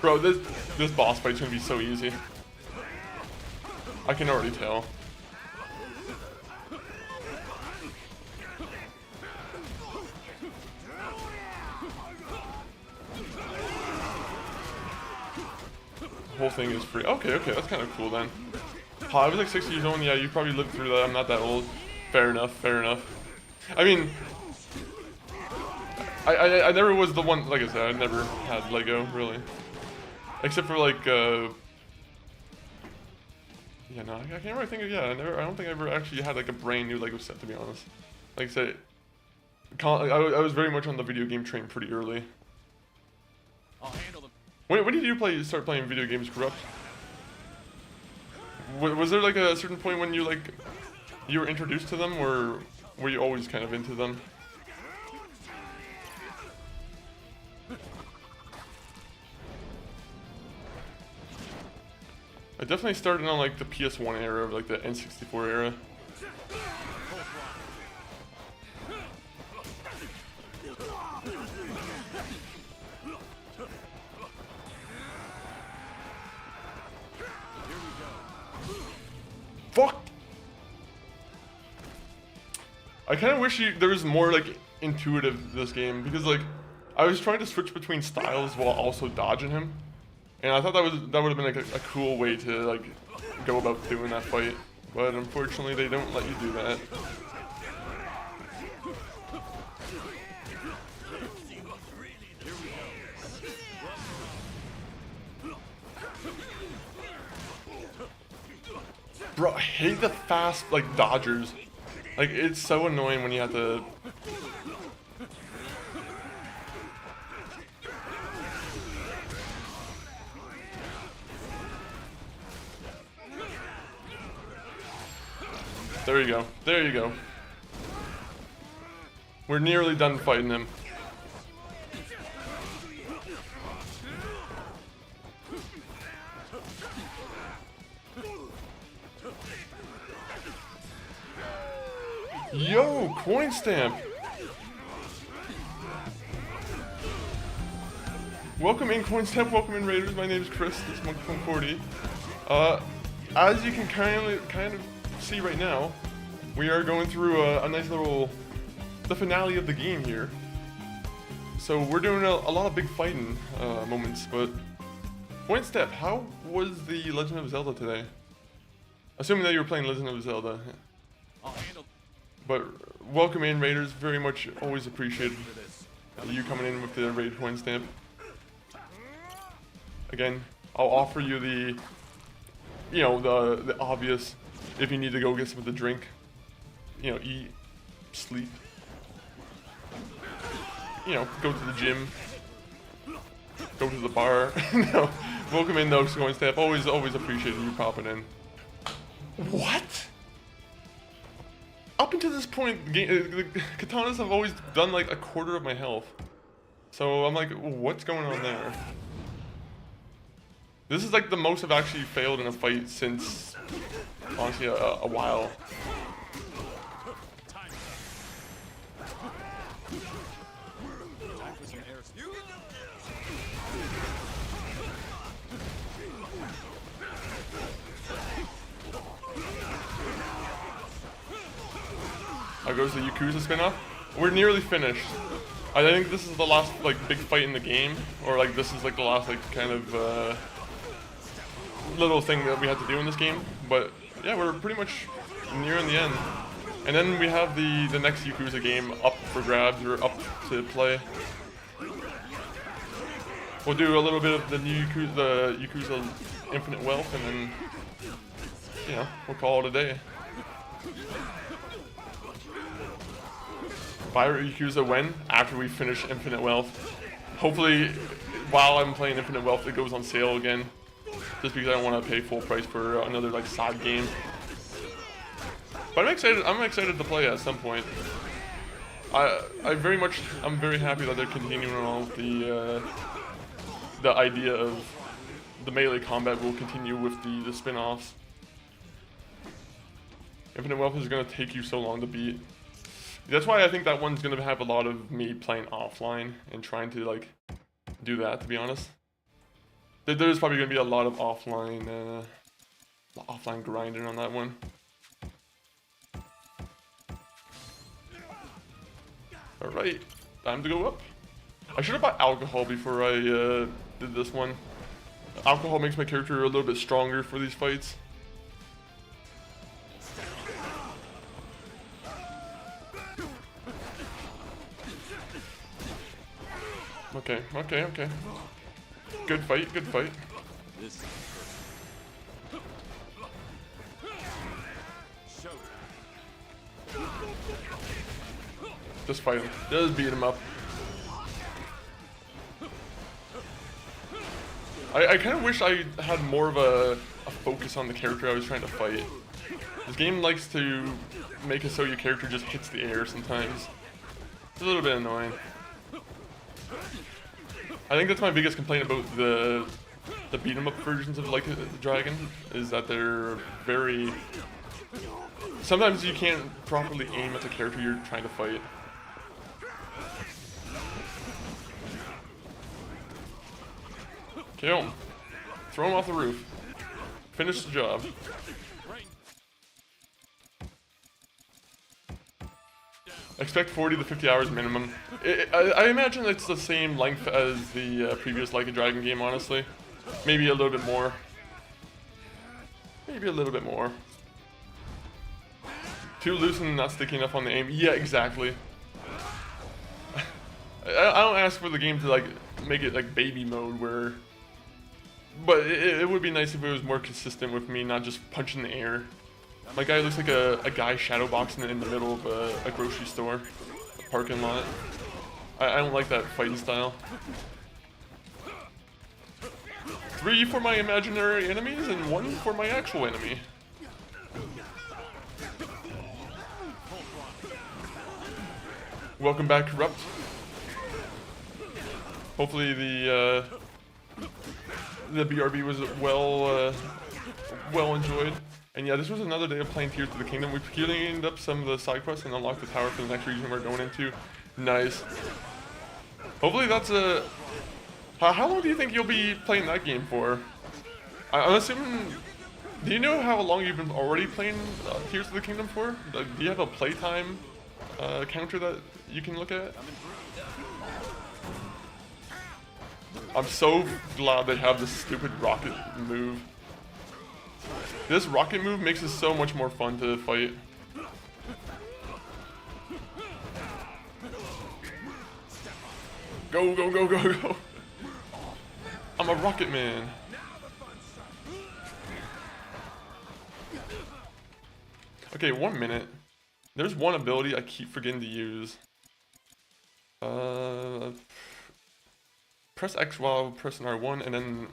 Bro, this boss fight's gonna be so easy. I can already tell. The whole thing is free. Okay, that's kind of cool then. I was like 6 years old. Yeah, you probably lived through that. I'm not that old. Fair enough. I mean, I never was the one. Like I said, I never had Lego really, except for like. Yeah, no, I can't really think of. Yeah, I don't think I ever actually had like a brand new Lego set, to be honest. Like I said, I was very much on the video game train pretty early. I'll handle them. When did you start playing video games, Corrupt? Was there like a certain point when you were introduced to them, or were you always kind of into them? I definitely started on like the PS1 era, like the N64 era. Fuck! I kind of wish there was more like intuitive this game, because like I was trying to switch between styles while also dodging him, and I thought that would have been like a cool way to like go about doing that fight, but unfortunately they don't let you do that. Bro, I hate the fast, like, dodgers. Like, it's so annoying when you have to... There you go. There you go. We're nearly done fighting him. Yo, coin stamp. Welcome in, coin stamp. Welcome in, Raiders. My name is Chris. This is Monkey 40. As you can kind of see right now, we are going through a nice little the finale of the game here. So we're doing a lot of big fighting moments, but Point Step, how was the Legend of Zelda today? Assuming that you were playing Legend of Zelda. But welcome in, Raiders. Very much always appreciated you coming in with the raid Point Stamp. Again, I'll offer you the, you know, the obvious, if you need to go get something to drink, you know, eat, sleep, you know, go to the gym, go to the bar. No, welcome in though, Coin Stamp. Always appreciated you popping in. What? Up until this point, the katanas have always done like a quarter of my health. So I'm like, what's going on there? This is like the most I've actually failed in a fight since, honestly, a while. There goes the Yakuza spin-off. We're nearly finished. I think this is the last like big fight in the game, or like this is like the last like kind of little thing that we had to do in this game. But yeah, we're pretty much nearing the end. And then we have the next Yakuza game up for grabs, or up to play. We'll do a little bit of the new Yakuza Infinite Wealth, and then, you know, we'll call it a day. Buy Yakuza when? After we finish Infinite Wealth. Hopefully, while I'm playing Infinite Wealth, it goes on sale again. Just because I don't want to pay full price for another like side game. But I'm excited to play at some point. I'm very happy that they're continuing on with the idea of the melee combat will continue with the spin-offs. Infinite Wealth is gonna take you so long to beat. That's why I think that one's gonna have a lot of me playing offline and trying to like do that, to be honest. There's probably gonna be a lot of offline grinding on that one. Alright, time to go up. I should have bought alcohol before I did this one. Alcohol makes my character a little bit stronger for these fights. Okay. Good fight, good fight. Just fight him. Just beat him up. I kind of wish I had more of a focus on the character I was trying to fight. This game likes to make it so your character just hits the air sometimes. It's a little bit annoying. I think that's my biggest complaint about the beat 'em up versions of Like a Dragon, is that they're very... Sometimes you can't properly aim at the character you're trying to fight. Kill him. Throw him off the roof. Finish the job. Expect 40 to 50 hours minimum. I imagine it's the same length as the previous Like a Dragon game, honestly. Maybe a little bit more. Maybe a little bit more. Too loose and not sticky enough on the aim. Yeah, exactly. I don't ask for the game to like make it like baby mode where... But it would be nice if it was more consistent with me not just punching the air. My guy looks like a guy shadowboxing in the middle of a grocery store, a parking lot. I don't like that fighting style. 3 for my imaginary enemies and 1 for my actual enemy. Welcome back, Corrupt. Hopefully the BRB was well enjoyed. And yeah, this was another day of playing Tears of the Kingdom. We cleaned up some of the side quests and unlocked the tower for the next region we're going into. Nice. Hopefully that's a... How long do you think you'll be playing that game for? I'm assuming... Do you know how long you've been already playing Tears of the Kingdom for? Like, do you have a playtime counter that you can look at? I'm so glad they have this stupid rocket move. This rocket move makes it so much more fun to fight. Go, go, go, go, go. I'm a rocket man. Okay, 1 minute. There's one ability I keep forgetting to use. Press X while pressing R1 and then...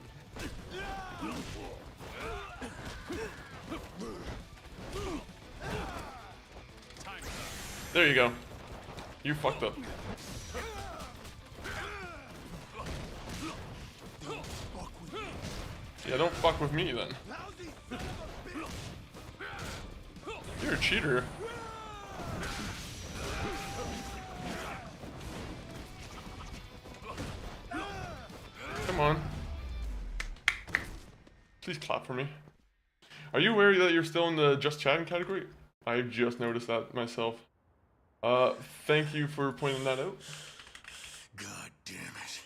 There you go. You fucked up. Yeah, don't fuck with me then. You're a cheater. Come on. Please clap for me. Are you aware that you're still in the just chatting category? I just noticed that myself. Thank you for pointing that out. God damn it.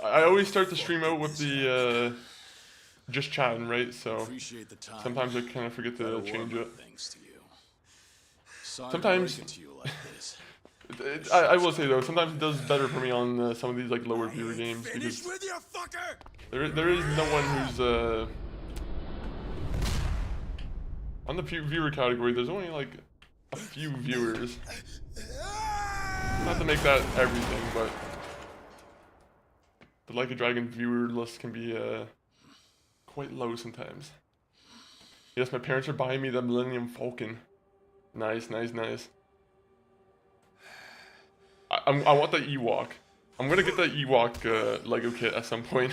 I always start the stream out with the just chatting, right? So sometimes I kind of forget to change it. Sometimes I will say though, sometimes it does better for me on some of these like lower viewer games because there is no one who's on the viewer category. There's only like a few viewers. Not to make that everything, but the Like a Dragon viewer list can be quite low sometimes. Yes, my parents are buying me the Millennium Falcon. Nice, nice, nice. I want the Ewok. I'm gonna get the Ewok Lego kit at some point.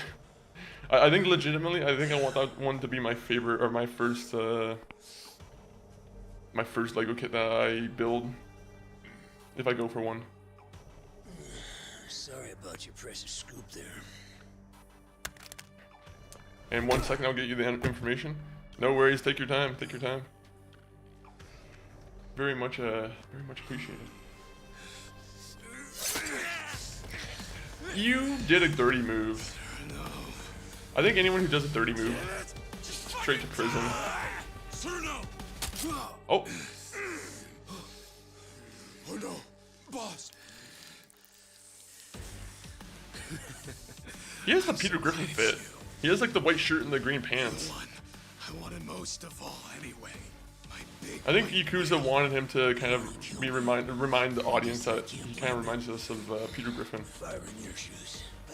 I think legitimately, I think I want that one to be my favorite or my first Lego kit that I build if I go for one. Sorry about your precious scoop there. In 1 second, I'll get you the information. No worries. Take your time. Take your time. Very much appreciated. You did a dirty move. I think anyone who does a dirty move, straight to prison. Oh. Oh no, boss. He has the Peter Griffin fit. He has like the white shirt and the green pants. I wanted most of all anyway. I think Yakuza wanted him to kind of remind the audience that he kind of reminds us of Peter Griffin.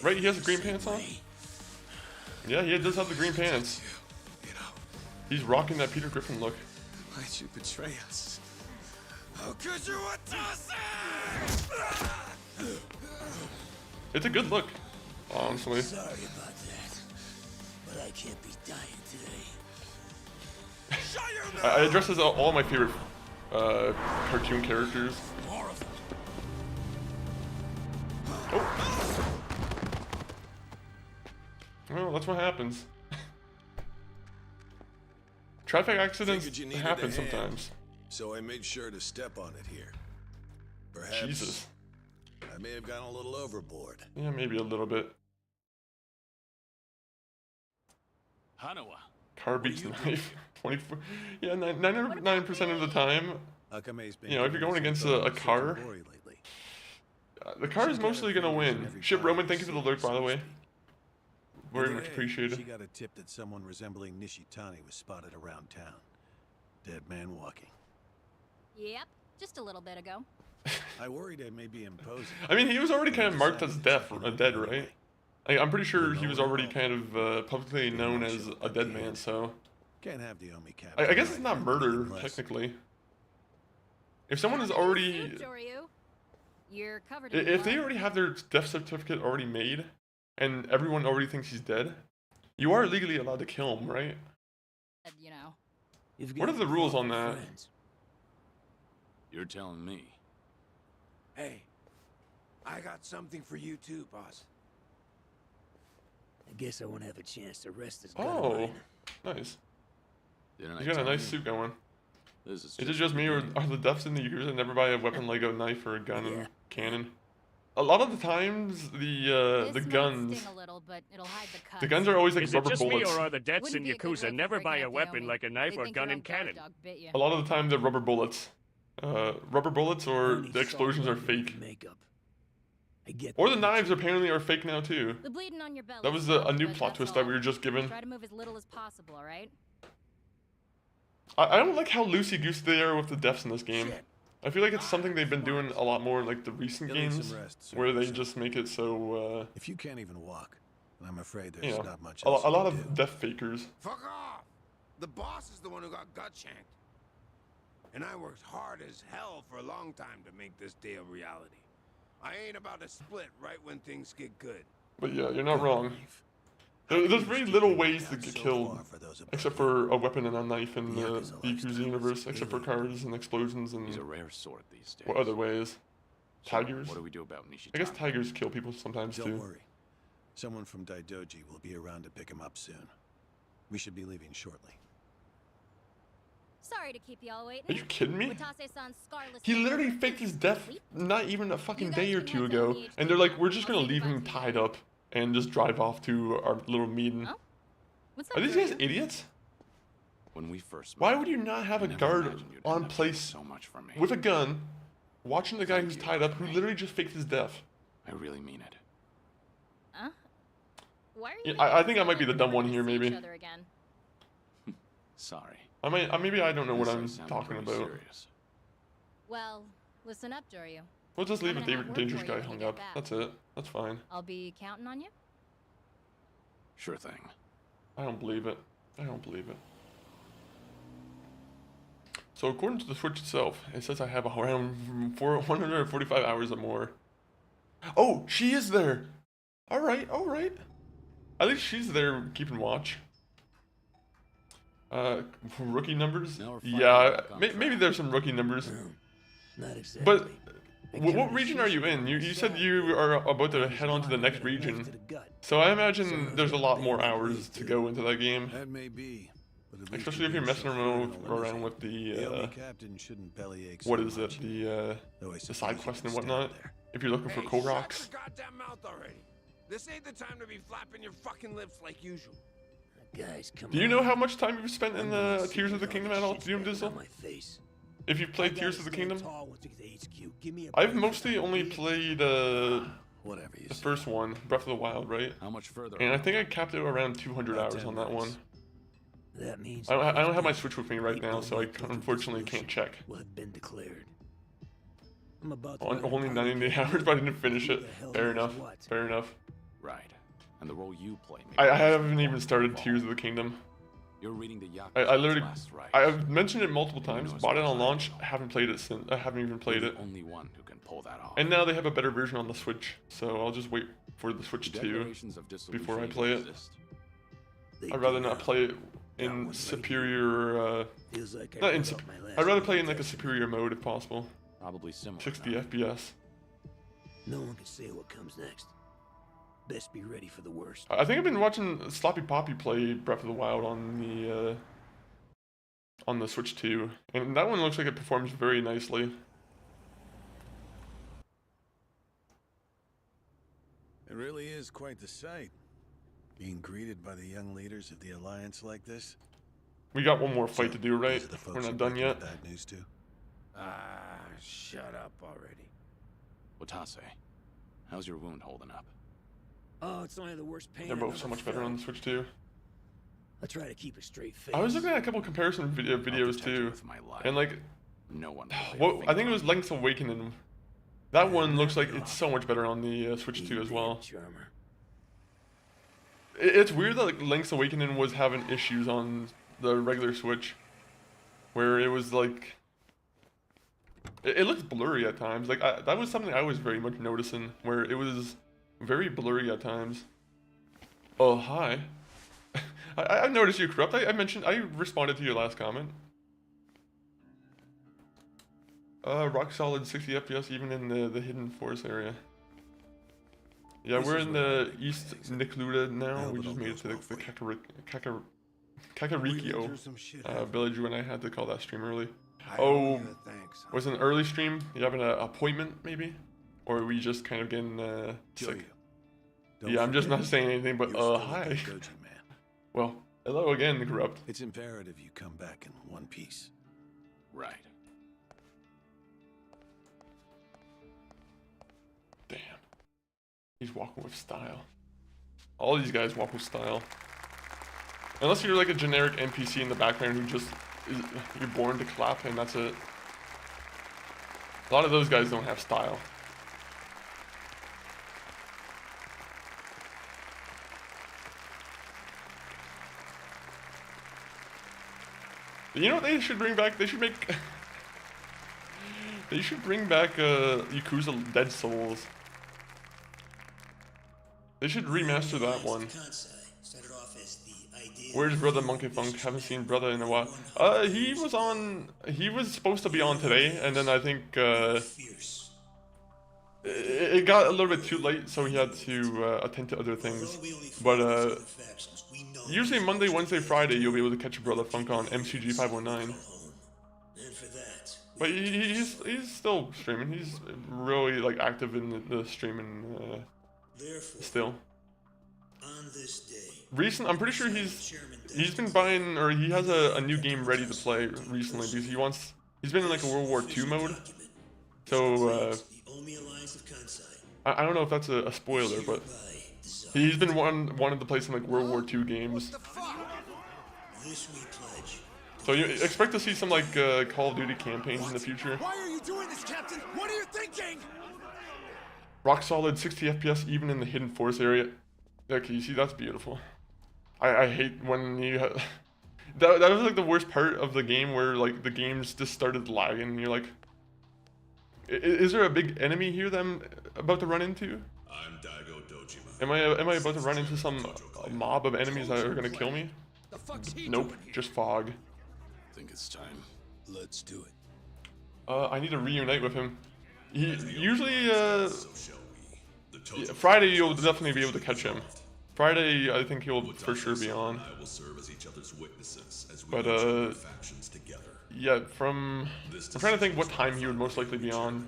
Right? He has the green pants on? Yeah, he does have the green pants. He's rocking that Peter Griffin look. Why'd you betray us? How could you Watase? It's a good look, honestly. Sorry about that, but I can't be dying today. I address as all my favorite cartoon characters. Oh. Well, that's what happens. Traffic accidents happen sometimes. So I made sure to step on it here. Perhaps Jesus. I may have gone a little overboard. Yeah, maybe a little bit. Hanawa. Car beats the knife. 24. Yeah, 99% of the time. You know, if you're going against a car, the car is mostly gonna win. Ship Roman, thank you for the alert, by the way. Very much appreciated. She got a tip that someone resembling Nishitani was spotted around town. Dead man walking. Yep, just a little bit ago. I worried I may be imposing. I mean, he was already kind of marked as dead, Dead, right? I'm pretty sure he was already kind of publicly known as a dead man, so... Can't have the Omi cap. I guess it's not murder, technically. If someone is already... You're covered in If they blood. already have their death certificate already made, and everyone already thinks he's dead, you are legally allowed to kill him, right? You know. What are the rules on that? You're telling me. Hey, I got something for you too, boss. I guess I won't have a chance to rest this gun of Oh, mine. nice. Didn't I He's got a tell nice you? suit going. This Is it just me, or are the deaths in the Yakuza that never buy a weapon, Lego, knife, or a gun and cannon? A lot of the times, the This might guns, sting a little, but it'll hide the cuts. the guns are always like Is it rubber just me, bullets. or are the deaths Wouldn't in be a good Yakuza look never breaking buy out a the weapon Omi. like a knife They or think gun your and own guard cannon? dog bit you. A lot of the time, they're rubber bullets. Rubber bullets or Only the explosions are salt water fake. and makeup. I get Or the that. knives apparently are fake now too. The bleeding on your belly. That was a new plot twist that we were just given. Try to move as little as possible, all right? I don't like how loosey-goosey they are with the deaths in this game. I feel like it's something they've been doing a lot more in like the recent You'll need games, some rest, sir. where they just make it so, If you can't even walk, then I'm afraid you there's know, not much a else lot you can of do. death fakers. Fuck off! The boss is the one who got gut shanked. And I worked hard as hell for a long time to make this day a reality. I ain't about to split right when things get good. But yeah, you're not wrong. There's very little ways to get killed, except for a weapon and a knife in the Yakuza universe, except for cars and explosions and He's a rare sort these days. what other ways? So, Tigers? what do we do about Nishitani? I guess tigers kill people sometimes Don't too. worry. Someone from Daidoji will be around to pick him up soon. We should be leaving shortly. Sorry to keep y'all waiting. Are you kidding me? Watase-san's scarless He literally finger faked his is death complete. not even a fucking You day guys or can two head down ago, the and they're like, HQ. we're just I'll gonna say leave goodbye him to you. tied up and just drive off to our little meeting. Oh? What's Are up, these guys Joryu? idiots? When we first Why met, would you not have I a never guard imagined you'd on end up doing place so much for me. with a gun, watching the guy Thank who's you. tied up, who literally just faked his death? I really mean it. Huh? Why are Yeah, you I think I might be making the dumb it one sound here, like we see maybe. each other again? Sorry. Maybe I don't know what Guess I I'm sounded talking pretty about. serious. Well, listen up, Joryu. We'll just leave I'm a gonna have work dangerous for you guy when you hung get up. back. That's it. That's fine. I'll be counting on you. Sure thing. I don't believe it. I don't believe it. So according to the Switch itself, it says I have around 145 hours or more. Oh, she is there! Alright, alright. At least she's there keeping watch. Rookie numbers? Now we're finally Yeah, back on maybe track. there's some rookie numbers. Not exactly. But I what counted region are you in? You said you are about to head on to the next region. So I imagine there's a lot more hours to go into that game. That may be, but at least Especially if you're messing around with the the, Omi captain shouldn't bellyache what so is it? much, The though I side suppose you quest can and stand whatnot. there. If you're looking for Hey, Koroks. shut your goddamn mouth already. This ain't the time to be flapping your fucking lips like usual. Guys, come Do you on. know how much time you've spent in I'm gonna the see Tears of if the all Kingdom this at all, shit's Doom getting Dizzle? on my face. If you've I played gotta Tears of the stand Kingdom? tall once we get to HQ. Give me a I've break. mostly only played Whatever you the say. first one, Breath of the Wild, right? How much further? And I are think I we? capped it around 200 About hours 10 on that minutes. one. That means I don't have my 15 Switch with me right now, so I unfortunately can't check. will have been declared. I'm about to On write a only public 90 hours, report but I didn't finish who it. the hell Fair knows enough. what. Fair enough. Right. And the role you play. I haven't even started Tears of the Kingdom. You're reading the Yakuza's I literally, last rites. I've mentioned it multiple You times. know as Bought it much on as I launch. know. Haven't played it since. I haven't even played You're it. the only one who can pull that off. And now they have a better version on the Switch, so I'll just wait for the Switch The 2 declarations of before I dissolution play it. exist. They I'd rather do not now. play it That in one lady. superior, Feels like I not in blew sup- up my last I'd rather play in like a contest. superior mode if possible. Probably similar. 60 enough. FPS. No one can say what comes next. Best be ready for the worst. I think I've been watching Sloppy Poppy play Breath of the Wild on the Switch 2, and that one looks like it performs very nicely. It really is quite the sight. Being greeted by the young leaders of the Alliance like this. We got one more fight to do, right? These are the folks We're you not done break the yet. Bad news to. Shut up already. Watase, how's your wound holding up? Oh, it's only the worst pain. They're I've both so ever much better on the felt. Switch 2. I try to keep a straight face. I was looking at a couple comparison videos too, with my life. and like, No one. what I think it was Link's Awakening. That one looks like it's so much better on the Switch 2 as well. Charmer. It's weird that like Link's Awakening was having issues on the regular Switch, where it was like, it looked blurry at times. Like that was something I was very much noticing, where it was very blurry at times. Oh hi, I noticed you, Corrupt. I responded to your last comment. Rock solid 60 FPS even in the hidden forest area. Yeah, we're in the East Nikluda now. We just made it to the Kakarikyo village when I had to call that stream early. Oh, was it an early stream? You having an appointment maybe? Or are we just kind of getting sick? Yeah, I'm just not saying anything, but hi. Well, hello again, Corrupt. It's imperative you come back in one piece. Right. Damn. He's walking with style. All these guys walk with style. Unless you're like a generic NPC in the background who just you're born to clap and that's it. A lot of those guys don't have style. You know what they should bring back? They should make they should bring back Yakuza Dead Souls. They should remaster that one. Where's Brother Monkey Funk? Haven't seen Brother in a while. He was supposed to be on today, and then I think it got a little bit too late, so he had to attend to other things. But usually Monday, Wednesday, Friday, you'll be able to catch Brother Funk on MCG 509. But he's still streaming. He's really like active in the streaming still. I'm pretty sure he's been buying, or he has a new game ready to play recently because he's been in like a World War II mode. So I don't know if that's a spoiler, but he's been wanting to play some like World War II games. So you expect to see some like Call of Duty campaigns in the future. Why are you doing this, Captain? What are you thinking? Rock solid 60 FPS even in the hidden forest area. Okay, you see, that's beautiful. I hate when you that was like the worst part of the game, where like the games just started lagging and you're like, is there a big enemy here that I'm about to run into? I'm Daigo Dojima. Am I about to run into some mob of enemies that are gonna kill me? Nope, just fog. I think it's time. Let's do it. I need to reunite with him. He usually Friday you'll definitely be able to catch him. Friday I think he'll for sure be on. But yeah, I'm trying to think what time he would most likely be on.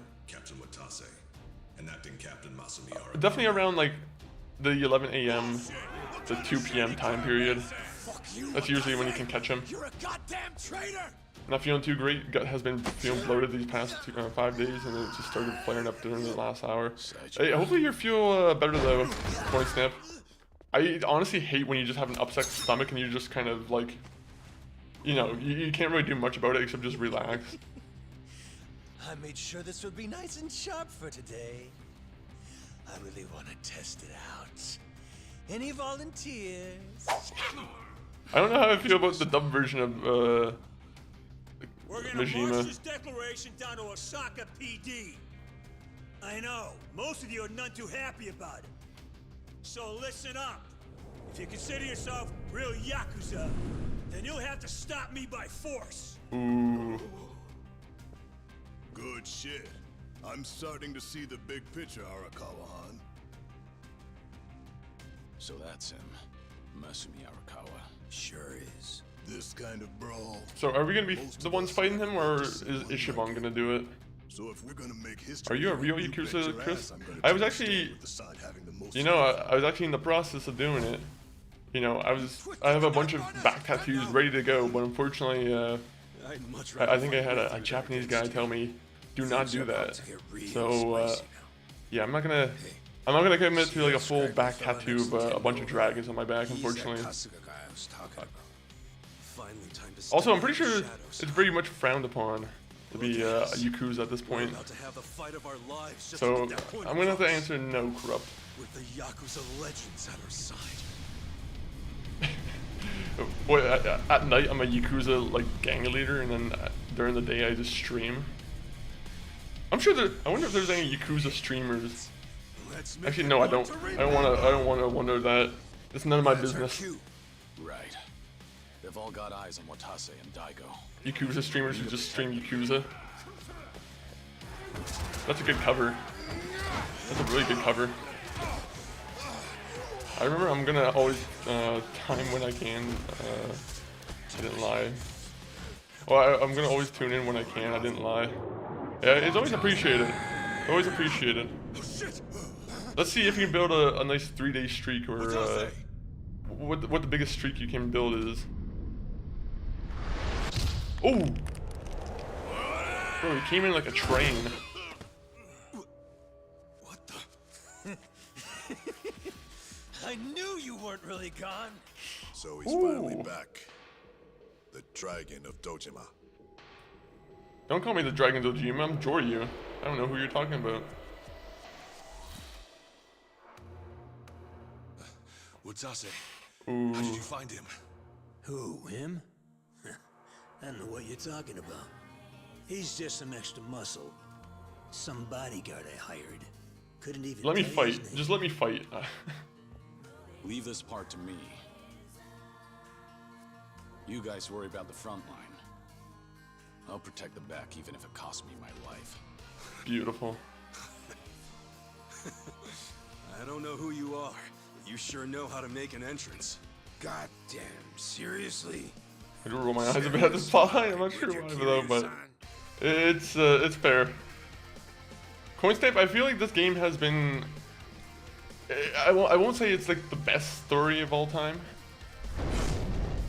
Definitely around like the 11 a.m. to 2 p.m. time period. That's usually when you can catch him. You're a goddamn traitor! Not feeling too great. Gut has been feeling bloated these past 5 days, and it just started flaring up during the last hour. Hey, hopefully you feel better though, Point Snap. I honestly hate when you just have an upset stomach and you just kind of like, you know, you can't really do much about it except just relax. I made sure this would be nice and sharp for today. I really want to test it out. Any volunteers? I don't know how I feel about the dub version of We're gonna Majima. march this declaration down to Osaka PD. I know, most of you are none too happy about it. So listen up. If you consider yourself real Yakuza, then you'll have to stop me by force. Ooh. Good shit. I'm starting to see the big picture, Arakawa-han. So that's him, Masumi Arakawa. Sure is. This kind of brawl. So are we gonna be the ones fighting him, or is Ishibon gonna do it? So if we're gonna make history, Are you a real Yakuza, Chris? I was actually, you know, I was actually in the process of doing it. You know, I have a bunch of back tattoos ready to go, but unfortunately, I think I had a Japanese guy tell me, do not do that. So, yeah, I'm not gonna commit to like a full back tattoo of a bunch of dragons on my back, unfortunately. was talking about. Finally, time to Also, I'm step pretty out of sure the shadows. it's very much frowned upon to be a Yakuza at this We're point. about to have the fight of our lives just So to get that point I'm gonna have to across. answer no, Corrupt. With the Yakuza legends at our side. Boy, at night I'm a Yakuza like gang leader, and then during the day I just stream. I'm sure that I wonder if there's any Yakuza streamers. Actually, no, I don't. I don't want to wonder that. It's none of my business. Right. They've all got eyes on Watase and Daigo. Yakuza streamers who just stream Yakuza. That's a good cover. That's a really good cover. I remember I'm gonna always time when I can. I didn't lie. Well, I'm gonna always tune in when I can. I didn't lie. Yeah, it's always appreciated. Always appreciated. Let's see if you can build a nice 3-day streak, or what the biggest streak you can build is. Oh, bro, he came in like a train. What the? I knew you weren't really gone. So he's finally back. The Dragon of Dojima. Don't call me the Dragon Dojima, I'm Joryu. I don't know who you're talking about. Watase, Ooh. how did you find him? Who, him? I don't know what you're talking about. He's just some extra muscle. Some bodyguard I hired. Couldn't even Let me tell you his fight. name. Just let me fight. Leave this part to me. You guys worry about the front line. I'll protect the back even if it costs me my life. Beautiful. I don't know who you are, but you sure know how to make an entrance. God damn, seriously? I do roll my eyes a bit at this plot. I'm not sure why though, but it's fair. Coinstamp, I feel like this game has been. I won't say it's like the best story of all time,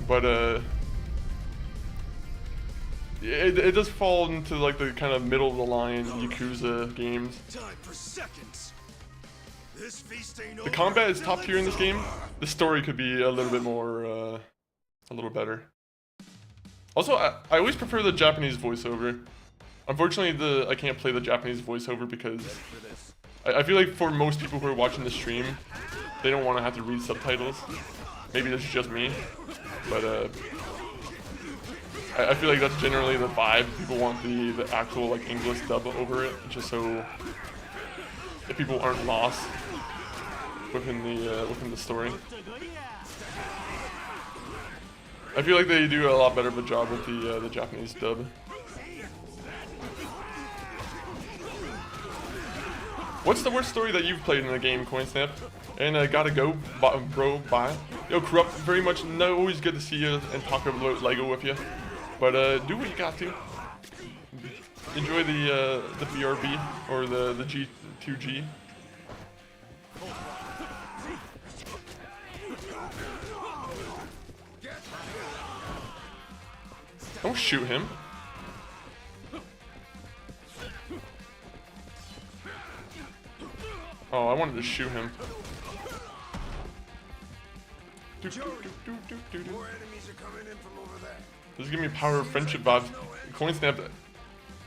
but it does fall into like the kind of middle of the line Yakuza games. Time for seconds. This feast ain't The over combat is top till tier in it's this game. over. The story could be a little bit more, a little better. Also, I always prefer the Japanese voiceover. Unfortunately, I can't play the Japanese voiceover because I feel like for most people who are watching the stream, they don't want to have to read subtitles. Maybe this is just me, but I feel like that's generally the vibe. People want the actual like English dub over it, just so if people aren't lost within the story. I feel like they do a lot better of a job with the Japanese dub. What's the worst story that you've played in a game, Coinsnap? And gotta go, bro, bye. Yo, Corrupt, very much, no, always good to see you and talk about LEGO with you. But do what you got to. Enjoy the BRB, or the G2G. Don't shoot him. Oh, I wanted to shoot him. More enemies are coming in from over there. This is giving me power of friendship vibes. Coinsnap.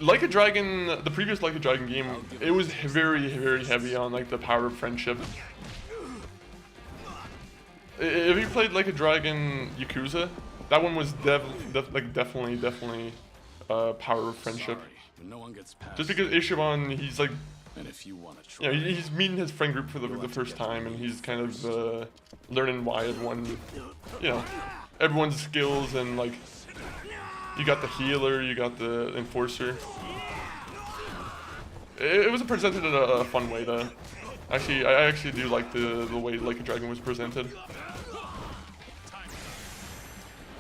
Like a Dragon, the previous Like a Dragon game, it was very, very heavy on like the power of friendship. If you played Like a Dragon Yakuza, that one was definitely power of friendship. No one gets past. Just because Ishiban, he's like, And if you want to try, you know, he's meeting his friend group for the first time, and he's kind of learning why everyone, you know, everyone's skills, and like, you got the healer, you got the enforcer. It was presented in a fun way, though. Actually, I actually do like the way Like a Dragon was presented.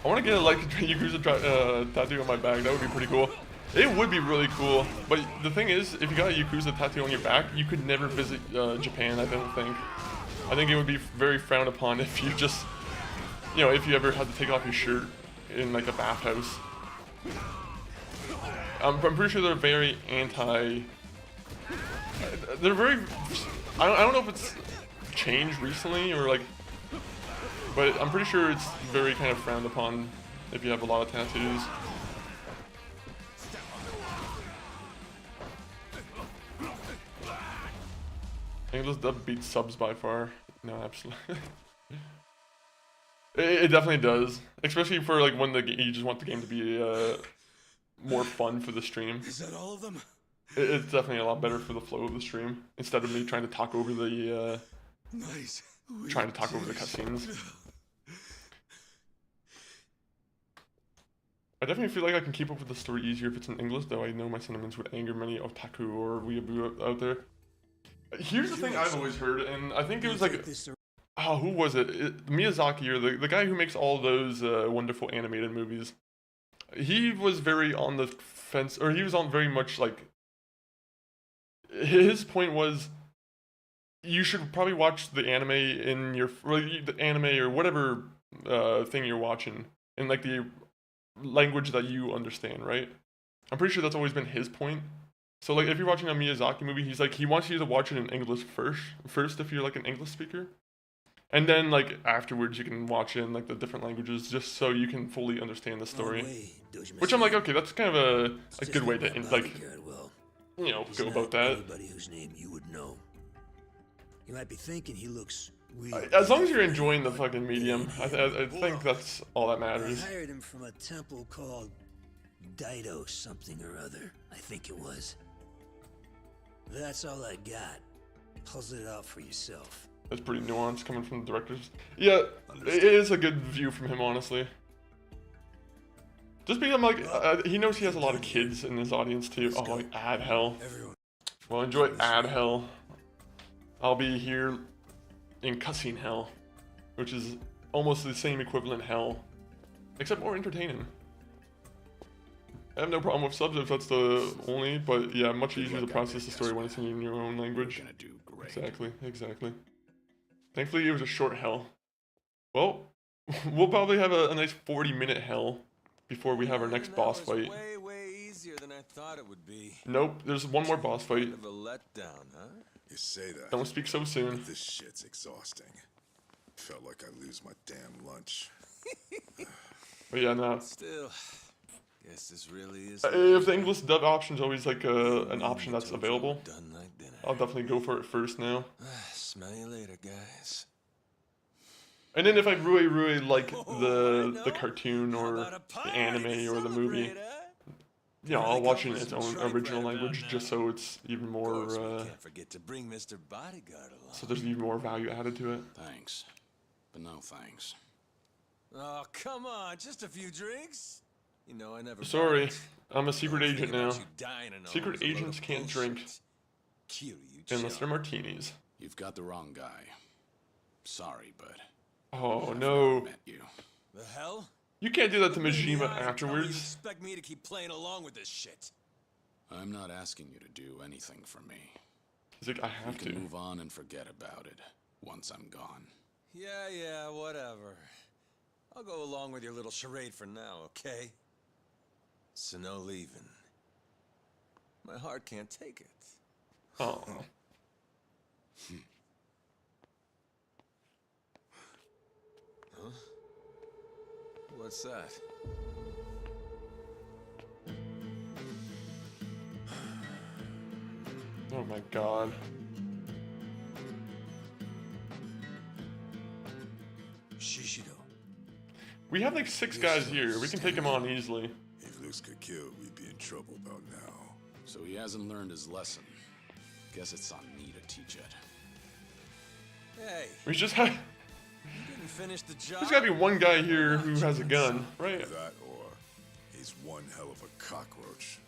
I want to get a Like a Yakuza tattoo on my back. That would be pretty cool. It would be really cool, but the thing is, if you got a Yakuza tattoo on your back, you could never visit Japan, I don't think. I think it would be very frowned upon if you just, you know, if you ever had to take off your shirt in like a bathhouse. I'm pretty sure they're very anti... They're very... I don't know if it's changed recently, or like... But I'm pretty sure it's very kind of frowned upon if you have a lot of tattoos. English dub beats subs by far. No, absolutely. It definitely does, especially for like when you just want the game to be more fun for the stream. Is that all of them? It's definitely a lot better for the flow of the stream instead of me trying to talk over the Nice. trying to talk over the cutscenes. I definitely feel like I can keep up with the story easier if it's in English, though I know my sentiments would anger many otaku or weeaboo out there. Here's the thing I've always heard, and I think it was like, oh, who was it? Miyazaki, or the guy who makes all those wonderful animated movies. He was very on the fence, or he was on very much like, his point was, you should probably watch the anime in your, or the anime or whatever thing you're watching in like the language that you understand, right? I'm pretty sure that's always been his point. So like if you're watching a Miyazaki movie, he's like, he wants you to watch it in English first if you're like an English speaker. And then like afterwards you can watch it in like the different languages just so you can fully understand the story. Which I'm like, okay, that's kind of a good way to like, you know, go about that. Anybody whose name you would know. You might be thinking he looks weird. As long as you're enjoying the fucking medium, I think that's all that matters. I hired him from a temple called Dido something or other, I think it was. That's all I got. Puzzle it out for yourself. That's pretty nuanced coming from the directors. Yeah, it is a good view from him, honestly. Just because I'm like, he knows he has a lot of kids in his audience too. Oh, like ad hell. Well, enjoy ad hell. I'll be here in cutscene hell, which is almost the same equivalent hell, except more entertaining. I have no problem with subs if that's the only, but yeah, much easier to process the story when it's in your own language. Exactly. Thankfully, it was a short hell. Well, we'll probably have a nice 40-minute hell before we have our next boss fight. Way easier than I thought it would be. Nope, there's one more boss fight. Kind of a letdown, huh? You say that. Don't speak so soon. But this shit's exhausting. Felt like I lose my damn lunch. But yeah, no. Still, guess this really is. If the English dub option is always like an option that's available, I'll definitely go for it first now. Smell you later, guys. And then if I really like the cartoon or the anime or the movie, you know, I'll watch it in its own original language just so it's even more, Can't forget to bring Mr. Bodyguard along. so there's even more value added to it. Thanks, but no thanks. Oh, come on, just a few drinks. You know, I never. Sorry, I'm a secret agent now. Dying and all Secret is a load agents of can't drink bullshit. Kill you, unless they're martinis. You've got the wrong guy. Sorry, but Oh I've no. never met you. The hell? You can't do that to Look me in the Majima eye and tell me You afterwards. expect me to keep playing along with this shit? I'm not asking you to do anything for me. He's like, I You have can to. move on and forget about it once I'm gone. Yeah, whatever. I'll go along with your little charade for now, okay? So no leaving. My heart can't take it. Oh. Huh? What's that? Oh my god. Shishido. We have like 6 guys here. We can take him on easily. If Luke's could kill, we'd be in trouble about now. So he hasn't learned his lesson. Guess it's on me to teach it. Hey, We just have. you didn't finish the job. There's gotta be one guy here who has a gun, right? That or he's one hell of a cockroach.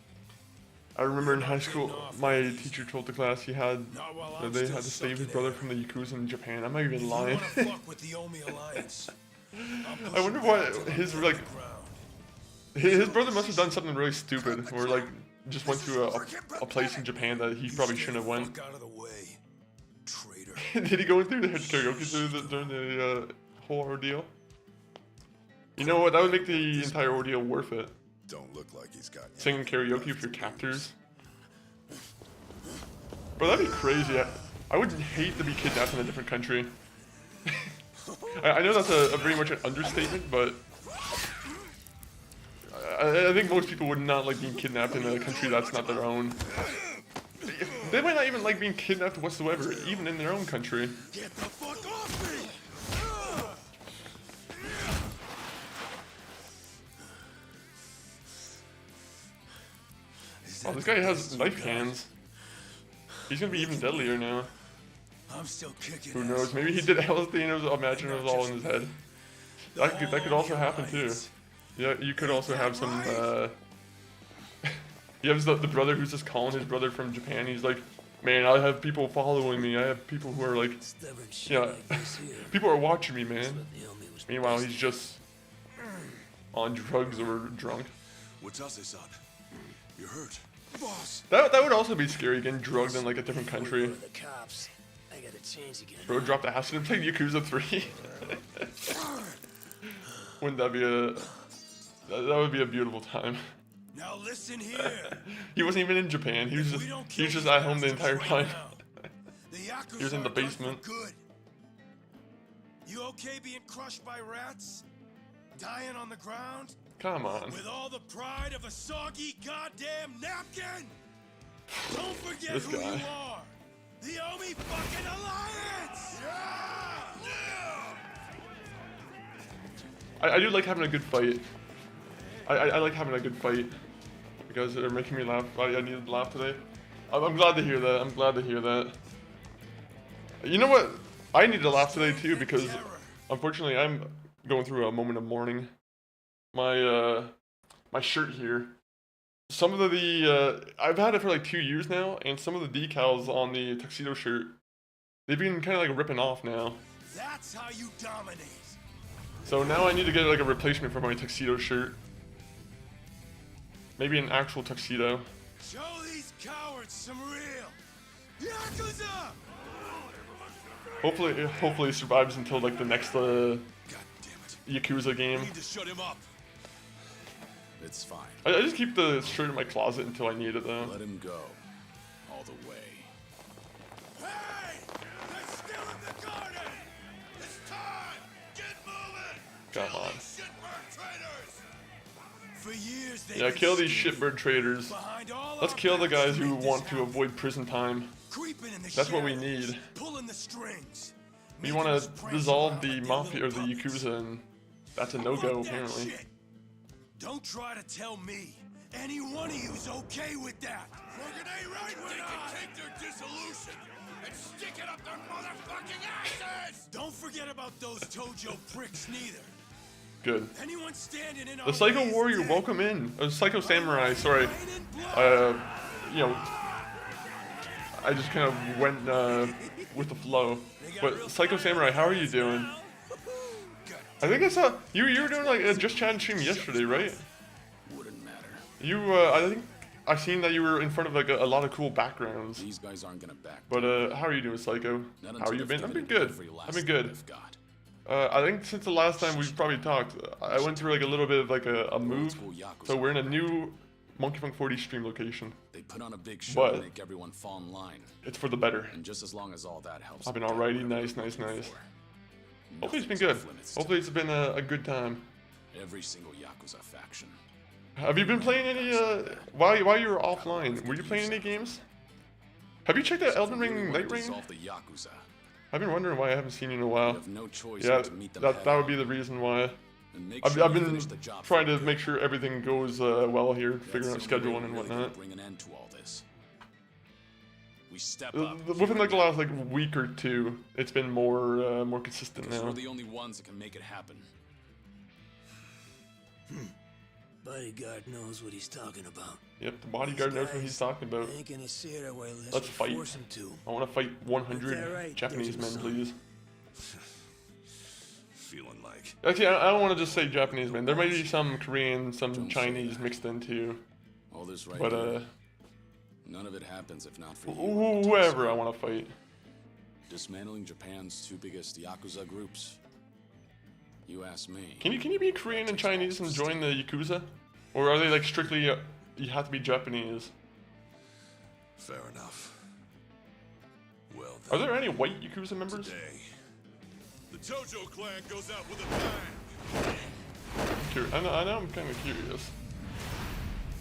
I remember in high school, my teacher told the class he had that they had to save his brother from the Yakuza in Japan. I'm not even lying. Fuck with the Omi Alliance. I wonder what his like. His brother must have done something really stupid, or like just went to a place in Japan that he probably shouldn't have went. Fuck out of the way, traitor. Did he go through the karaoke during the whole ordeal? You know what? That would make the entire ordeal worth it. Don't look like he's got Singing karaoke with your captors. Bro, that'd be crazy. I would hate to be kidnapped in a different country. I know that's a very much an understatement, but I think most people would not like being kidnapped in a country that's not their own. They might not even like being kidnapped whatsoever, even in their own country. Get the fuck off me! Oh, this guy has knife hands. He's gonna be even deadlier now. I'm still kicking. Who knows? Maybe he did LSD and it was, imagine it was all in his head. That could also happen too. Yeah, you could also have some. You have the brother who's just calling his brother from Japan. He's like, man, I have people following me. I have people who are like, yeah, people are watching me, man. Meanwhile, he's just on drugs or drunk. Watase-san, you're hurt. Boss. That would also be scary, getting drugged in like a different country. The cops. I gotta change again. Bro dropped acid and played Yakuza 3. Wouldn't that be that would be a beautiful time. Now listen here. He wasn't even in Japan. He was just at home the entire time. He was in the basement. Good. You okay being crushed by rats? Dying on the ground? Come on. With all the pride of a soggy goddamn napkin? Don't forget This who guy. you are. The Omi fucking Alliance! I do like having a good fight. I like having a good fight. You guys are making me laugh. I needed to laugh today. I'm glad to hear that. I'm glad to hear that. You know what? I need to laugh today too because unfortunately I'm going through a moment of mourning. My my shirt here. Some of the I've had it for like 2 years now, and some of the decals on the tuxedo shirt, they've been kind of like ripping off now. That's how you dominate. So now I need to get like a replacement for my tuxedo shirt. Maybe an actual tuxedo. Show these cowards some real Yakuza! Hopefully it survives until like the next Yakuza game. We need to shut him up. It's fine. I just keep the shirt in my closet until I need it though. Let him go. All the way. Hey! They're still in the garden! It's time! Get moving! Come on. Shitbird traitors! For years they Yeah, kill these shitbird traders. Let's kill the guys who want to avoid prison time. That's what we need. Pulling the strings. We want to dissolve the mafia or the Yakuza, and that's a no-go apparently. Don't try to tell me any one of you's okay with that. Fucking ain't right with us. They can take their dissolution and stick it up their motherfucking asses. Don't forget about those Tojo pricks neither. Good. Anyone standing in The Psycho Warrior, welcome in. Psycho Samurai, sorry. You know, I just kind of went with the flow. But Psycho Samurai, how are you doing? I think I saw you were doing like a Just Chat stream yesterday, right? Wouldn't matter. You I think I seen that you were in front of like a lot of cool backgrounds. These guys aren't gonna back. But how are you doing, Psycho? How are you been? I've been good. I've been good. I think since the last time we've probably talked, I went through like a little bit of like a move. So we're in a new Monkey Funk 40 stream location. They put on a big show to make everyone fall in line. It's for the better. And just as long as all that helps. I've been alrighty, nice. Hopefully it's been good. Hopefully it's been a good time. Every single Yakuza faction. Have you been playing any while you were offline? Were you playing any games? Have you checked out Elden Ring Night Ring? I've been wondering why I haven't seen you in a while. Yeah, that would be the reason why. I've been trying to make sure everything goes well here, figuring out scheduling and whatnot. Bring an end to all this. We step up. Within like the last like week or two, it's been more consistent now. We're the only ones that can make it happen. Bodyguard knows what he's talking about. Yep, the bodyguard knows what he's talking about. Let's fight. I want to fight 100 Japanese men, please. Feeling like. Actually, I don't want to just say Japanese men. There might be some Korean, some Chinese mixed in too. All this right but now, none of it happens if not for you. Whoever I want to fight. Dismantling Japan's two biggest Yakuza groups. You ask me. Can you be Korean and Chinese and join the Yakuza? Or are they like strictly, you have to be Japanese? Fair enough. Well then, are there any white Yakuza members? Today, the Tojo clan goes out with a bang. I know I'm kind of curious.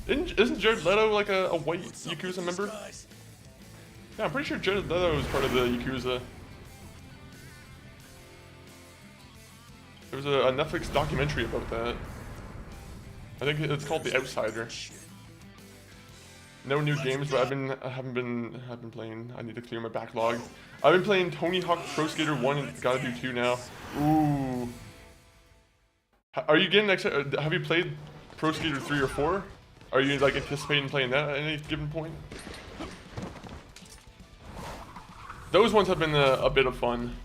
Isn't Jared Leto like a white Yakuza member? Yeah, I'm pretty sure Jared Leto is part of the Yakuza. There was a Netflix documentary about that. I think it's called The Outsider. No new games, but I haven't been playing. I need to clear my backlog. I've been playing Tony Hawk Pro Skater 1 and gotta do 2 now. Ooh. Are you getting excited? Have you played Pro Skater 3 or 4? Are you like anticipating playing that at any given point? Those ones have been a bit of fun.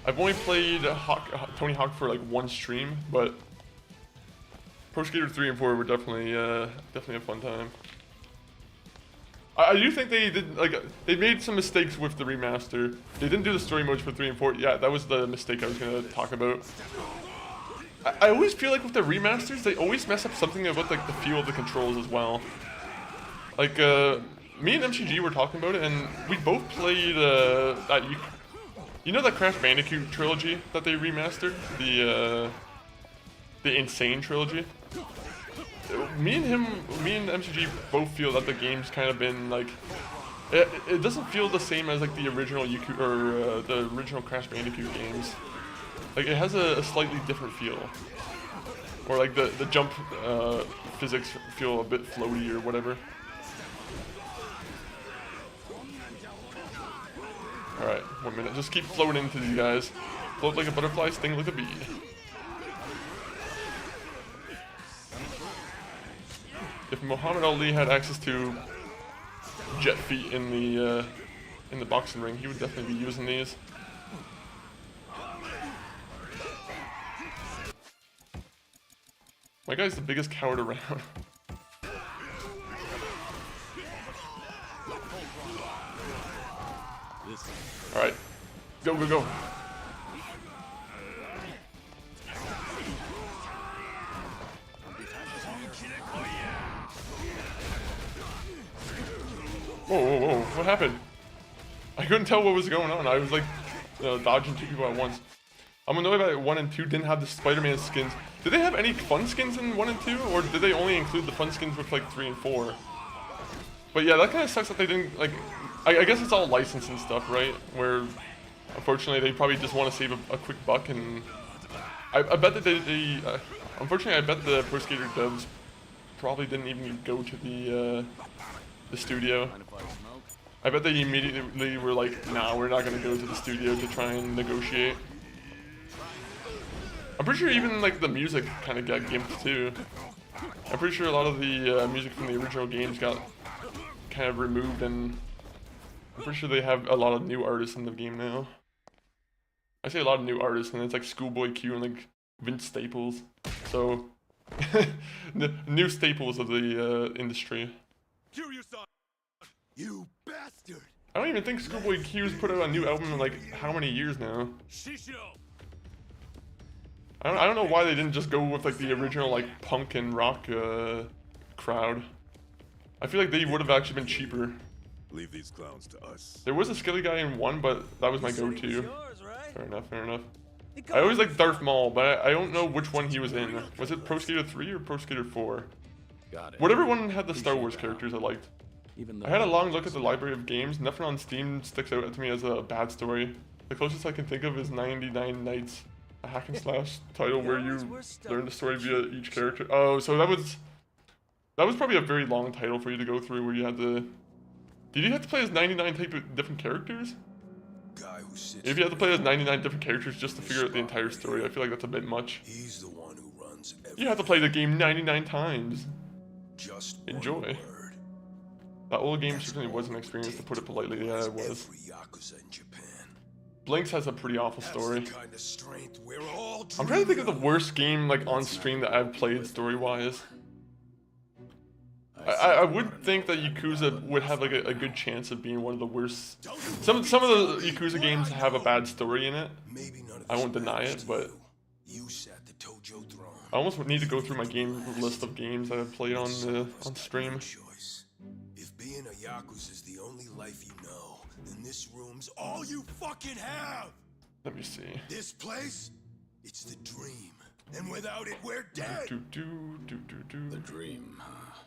I've only played Tony Hawk for like 1 stream, but Pro Skater 3 and 4 were definitely a fun time. I do think they made some mistakes with the remaster. They didn't do the story modes for 3 and 4. Yeah, that was the mistake I was gonna talk about. I always feel like with the remasters, they always mess up something about like the feel of the controls as well. Like me and MCG were talking about it, and we both played that you know that Crash Bandicoot trilogy that they remastered, the Insane trilogy. Me and MCG both feel that the game's kind of been like it doesn't feel the same as like the original the original Crash Bandicoot games. Like it has a slightly different feel, or like the jump physics feel a bit floaty or whatever. All right, 1 minute. Just keep floating into these guys. Float like a butterfly, sting like a bee. If Muhammad Ali had access to jet feet in the boxing ring, he would definitely be using these. My guy's the biggest coward around. Alright. Go, go, go. Whoa, whoa, whoa. What happened? I couldn't tell what was going on. I was like dodging 2 people at once. I'm annoyed that 1 and 2 didn't have the Spider-Man skins. Did they have any fun skins in 1 and 2? Or did they only include the fun skins with like 3 and 4? But yeah, that kind of sucks that they didn't, like, I guess it's all license and stuff, right? Where, unfortunately, they probably just want to save a quick buck, and I bet that unfortunately, I bet the Pro Skater devs probably didn't even go to the studio. I bet they immediately were like, nah, we're not going to go to the studio to try and negotiate. I'm pretty sure even, like, the music kind of got gimped, too. I'm pretty sure a lot of the music from the original games got kind of removed, and I'm pretty sure they have a lot of new artists in the game now. I say a lot of new artists, and it's like Schoolboy Q and like Vince Staples. So, new staples of the industry. You bastard! I don't even think Schoolboy Q's put out a new album in like how many years now. I don't know why they didn't just go with like the original like punk and rock crowd. I feel like they would have actually been cheaper. Leave these clowns to us. There was a Skilly guy in 1, but that was my go-to. Fair enough, fair enough. I always liked Darth Maul, but I don't know which one he was in. Was it Pro Skater 3 or Pro Skater 4? Got it. Whatever one had the Star Wars characters I liked. I had a long look at the library of games. Nothing on Steam sticks out to me as a bad story. The closest I can think of is 99 Nights, a hack and slash title where you learn the story via each character. Oh, so that was probably a very long title for you to go through, where you had to... Did you have to play as 99 type of different characters? If you have to play as 99 different characters just to figure out the entire story, I feel like that's a bit much. He's the one who runs You have to play the game 99 times. Just enjoy. That old game certainly was an experience, to put it politely. Yeah, it was. Blinks has a pretty awful story. I'm trying to think of the worst game like on stream that I've played story-wise. I would think that Yakuza would have like a good chance of being one of the worst. Some of the Yakuza games have a bad story in it. I won't deny it, but I almost need to go through my game list of games that I've played on stream. If being a Yakuza is the only life you know, then this room's all you fucking have. Let me see. This place, it's the dream. And without it, we're dead. The dream, huh?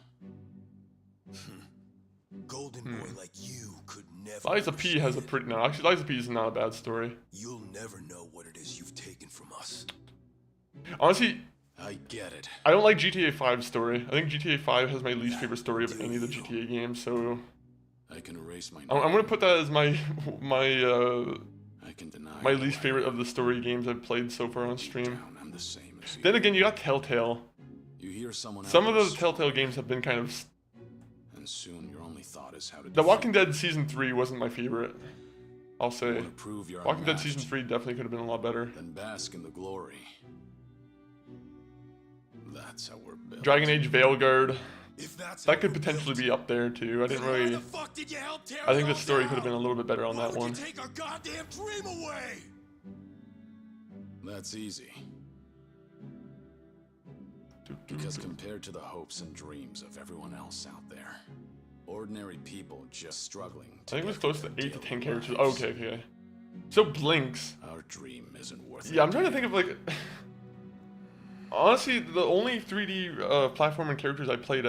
Golden boy like you could never. Liza P has a pretty no. Actually, Liza P is not a bad story. You'll never know what it is you've taken from us. Honestly, I get it. I don't like GTA 5's story. I think GTA 5 has my least favorite story of any of the GTA games. So I can erase my. I'm gonna put that as my I can deny my least favorite of the story games I've played so far on stream. I'm the same as you. Then again, you got Telltale. You hear someone Some of else, the Telltale games have been kind of. and soon your only thought is how to. The Walking Dead Season 3 wasn't my favorite. I'll say. Want to prove you're Walking Dead unmatched, Season 3 definitely could have been a lot better. Then bask in the glory. That's how we're built. Dragon Age Veilguard. If that's That could potentially be up there too. I didn't really. fuck did you help tear I think it the all story down? could have been a little bit better on Why that would one. you take our goddamn dream away? That's easy. Because compared to the hopes and dreams of everyone else out there, ordinary people just struggling. I think it was get close to through 8 to their 10 daily characters. lives. Okay. So Blinks. Our dream isn't worth it. Yeah, I'm trying to think of like. Honestly, the only 3D platforming characters I played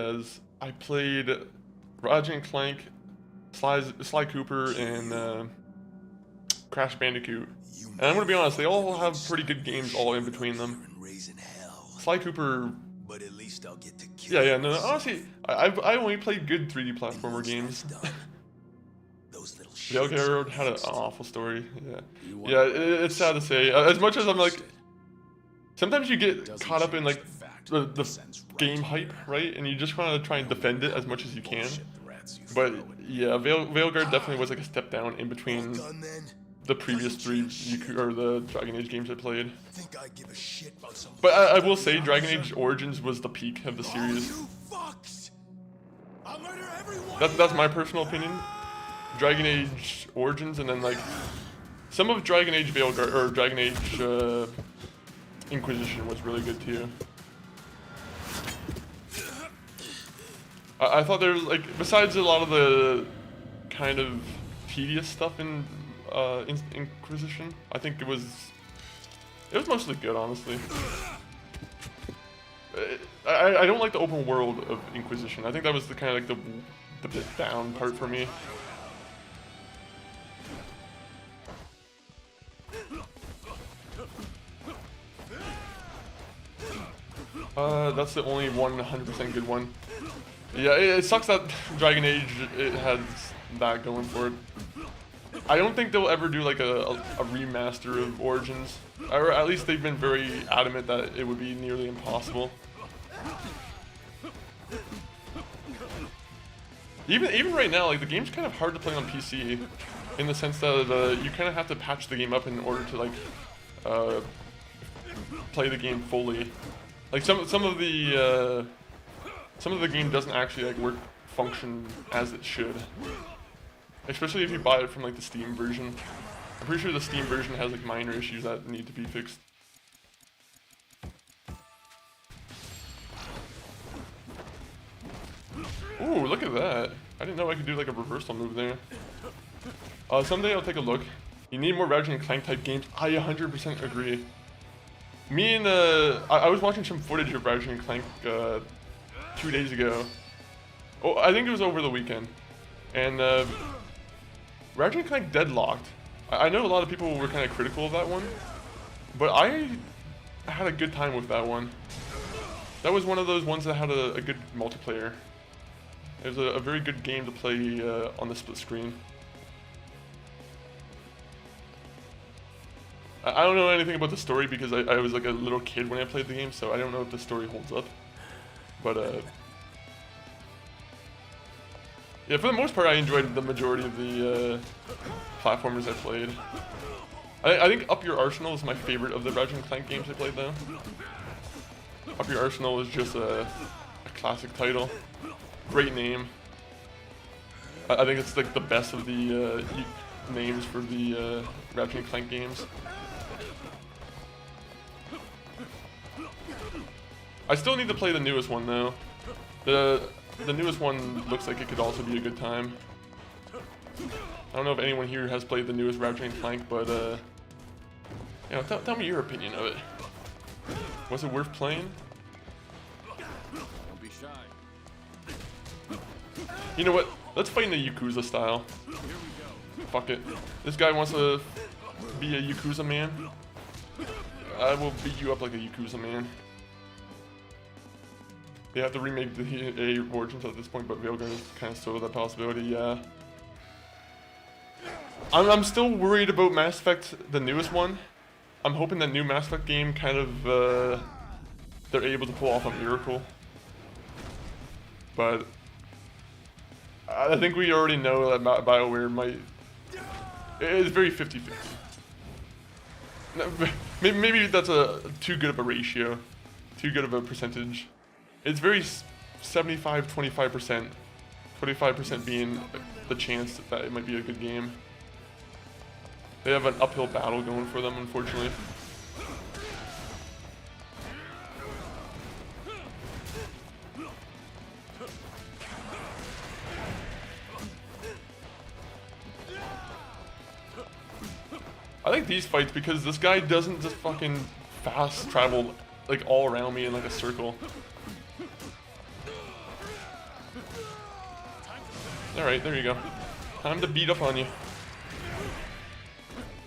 Ratchet and Clank, Sly Cooper, and Crash Bandicoot. And I'm gonna be honest, they all have pretty good games all in between them. Sly Cooper. But at least I'll get to kill Yeah. No. Honestly, I only played good 3D platformer games. those little Veilguard had an awful story. Yeah. It's sad to say. As much as I'm like, sometimes you get caught up in like the game hype, right? And you just want to try and defend it as much as you can. But yeah, Veilguard definitely was like a step down in between the previous 3 or the Dragon Age games I played. But I will say Dragon Age Origins was the peak of the series. That's my personal opinion. Dragon Age Origins, and then like some of Dragon Age Veilguard or Dragon Age Inquisition was really good too. I thought there was like, besides a lot of the kind of tedious stuff in Inquisition, I think it was mostly good, honestly. I don't like the open world of Inquisition. I think that was the kind of like the bit down part for me. That's the only 100% good one. Yeah, it sucks that Dragon Age, it has that going for it. I don't think they'll ever do like a remaster of Origins, or at least they've been very adamant that it would be nearly impossible. Even right now, like the game's kind of hard to play on PC, in the sense that you kind of have to patch the game up in order to like play the game fully. Like some of the game doesn't actually like function as it should. Especially if you buy it from like the Steam version. I'm pretty sure the Steam version has like minor issues that need to be fixed. Ooh, look at that. I didn't know I could do like a reversal move there. Someday I'll take a look. You need more Ratchet and Clank type games. I 100% agree. Me and I was watching some footage of Ratchet and Clank 2 days ago. Oh, I think it was over the weekend. And Ratchet and Clank Deadlocked. I know a lot of people were kind of critical of that one, but I had a good time with that one. That was one of those ones that had a good multiplayer. It was a very good game to play on the split screen. I don't know anything about the story because I was like a little kid when I played the game, so I don't know if the story holds up. But yeah, for the most part, I enjoyed the majority of the platformers I played. I think Up Your Arsenal is my favorite of the Ratchet and Clank games I played, though. Up Your Arsenal is just a classic title. Great name. I think it's like the best of the names for the Ratchet and Clank games. I still need to play the newest one, though. The newest one looks like it could also be a good time. I don't know if anyone here has played the newest Ratchet and Clank, but You know, tell me your opinion of it. Was it worth playing? Don't be shy. You know what? Let's fight in the Yakuza style. Here we go. Fuck it. This guy wants to be a Yakuza man. I will beat you up like a Yakuza man. They have to remake the Origins at this point, but Veilguard is kind of still that possibility, yeah. I'm still worried about Mass Effect, the newest one. I'm hoping that new Mass Effect game kind of, they're able to pull off a miracle. But I think we already know that BioWare might... It's very 50-50. Maybe that's too good of a ratio. Too good of a percentage. It's very 75-25%. 25% being the chance that it might be a good game. They have an uphill battle going for them, unfortunately. I like these fights because this guy doesn't just fucking fast travel like all around me in like a circle. Alright, there you go. Time to beat up on you.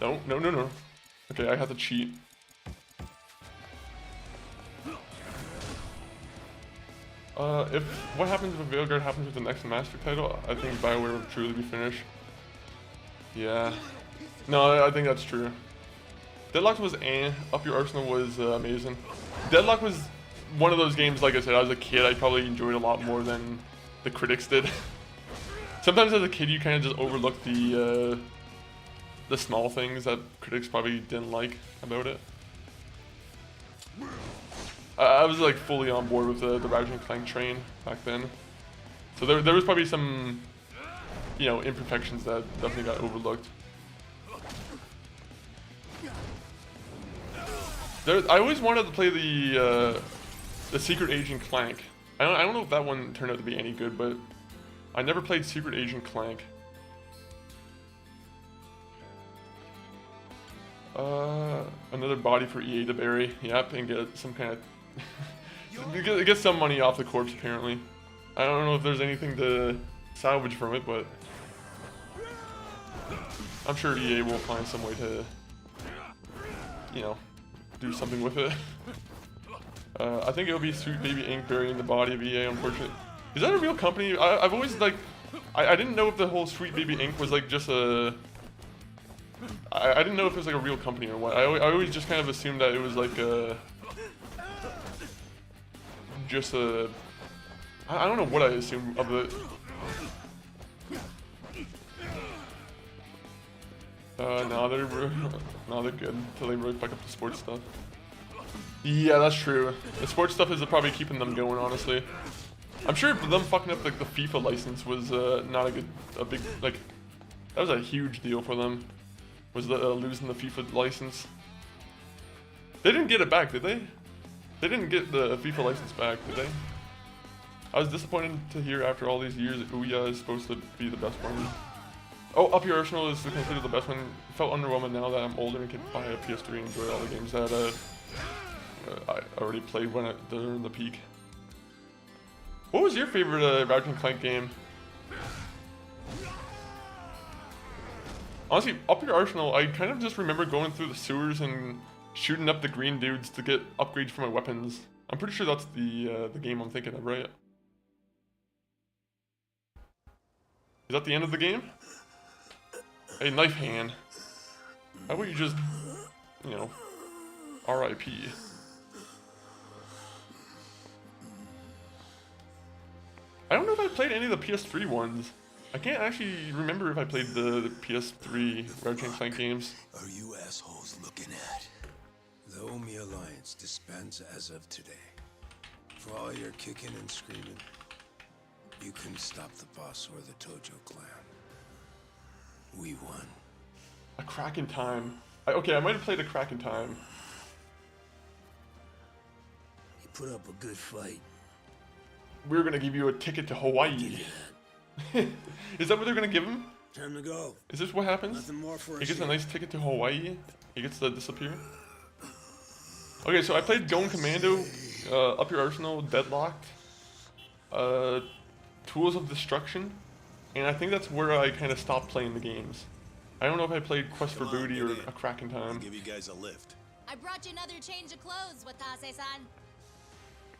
No. Okay, I have to cheat. If what happens with Veilguard happens with the next Mass Effect title, I think BioWare will truly be finished. Yeah. No, I think that's true. Deadlock was Up Your Arsenal was amazing. Deadlock was one of those games, like I said, as a kid, I probably enjoyed a lot more than the critics did. Sometimes as a kid, you kind of just overlook the small things that critics probably didn't like about it. I was like fully on board with the Ratchet and Clank train back then. So there was probably some, you know, imperfections that definitely got overlooked. I always wanted to play the Secret Agent Clank. I don't know if that one turned out to be any good, but I never played Secret Agent Clank. Another body for EA to bury. Yep, and get some kind of get some money off the corpse. Apparently, I don't know if there's anything to salvage from it, but I'm sure EA will find some way to, you know, do something with it. I think it'll be Sweet Baby Inc. burying the body of EA, unfortunately. Is that a real company? I've always, like... I didn't know if the whole Sweet Baby Inc. was, like, just a... I didn't know if it was, like, a real company or what. I always just kind of assumed that it was, like, a... Just a... I don't know what I assumed of it. No, they're good until they really fuck up the sports stuff. Yeah, that's true. The sports stuff is probably keeping them going, honestly. I'm sure them fucking up like the FIFA license was not a big, like, that was a huge deal for them. Was losing the FIFA license. They didn't get it back, did they? They didn't get the FIFA license back, did they? I was disappointed to hear after all these years that Ouya is supposed to be the best one. Oh, Up Your Arsenal is considered the best one. It felt underwhelming now that I'm older and can buy a PS3 and enjoy all the games that I already played when during the peak. What was your favorite Ratchet and Clank game? Honestly, Up Your Arsenal, I kind of just remember going through the sewers and shooting up the green dudes to get upgrades for my weapons. I'm pretty sure that's the game I'm thinking of, right? Is that the end of the game? Hey, knife hand. How about you just, you know, R.I.P. I don't know if I played any of the PS3 ones. I can't actually remember if I played the PS3 Ratchet and Clank games. Are you assholes looking at? The Omi Alliance disbands as of today. For all your kicking and screaming, you couldn't stop the boss or the Tojo clan. We won. A Crack in Time. Okay, I might have played A Crack in Time. You put up a good fight. We're gonna give you a ticket to Hawaii. Is that what they're gonna give him? Time to go. Is this what happens? Nothing more for He us gets a here. nice ticket to Hawaii. He gets to disappear. Okay, so I played Going Commando, Up Your Arsenal, Deadlocked, Tools of Destruction, and I think that's where I kind of stopped playing the games. I don't know if I played Quest for Booty or A Crack in Time. Give you guys a lift. I brought you another change of clothes, Watase-san.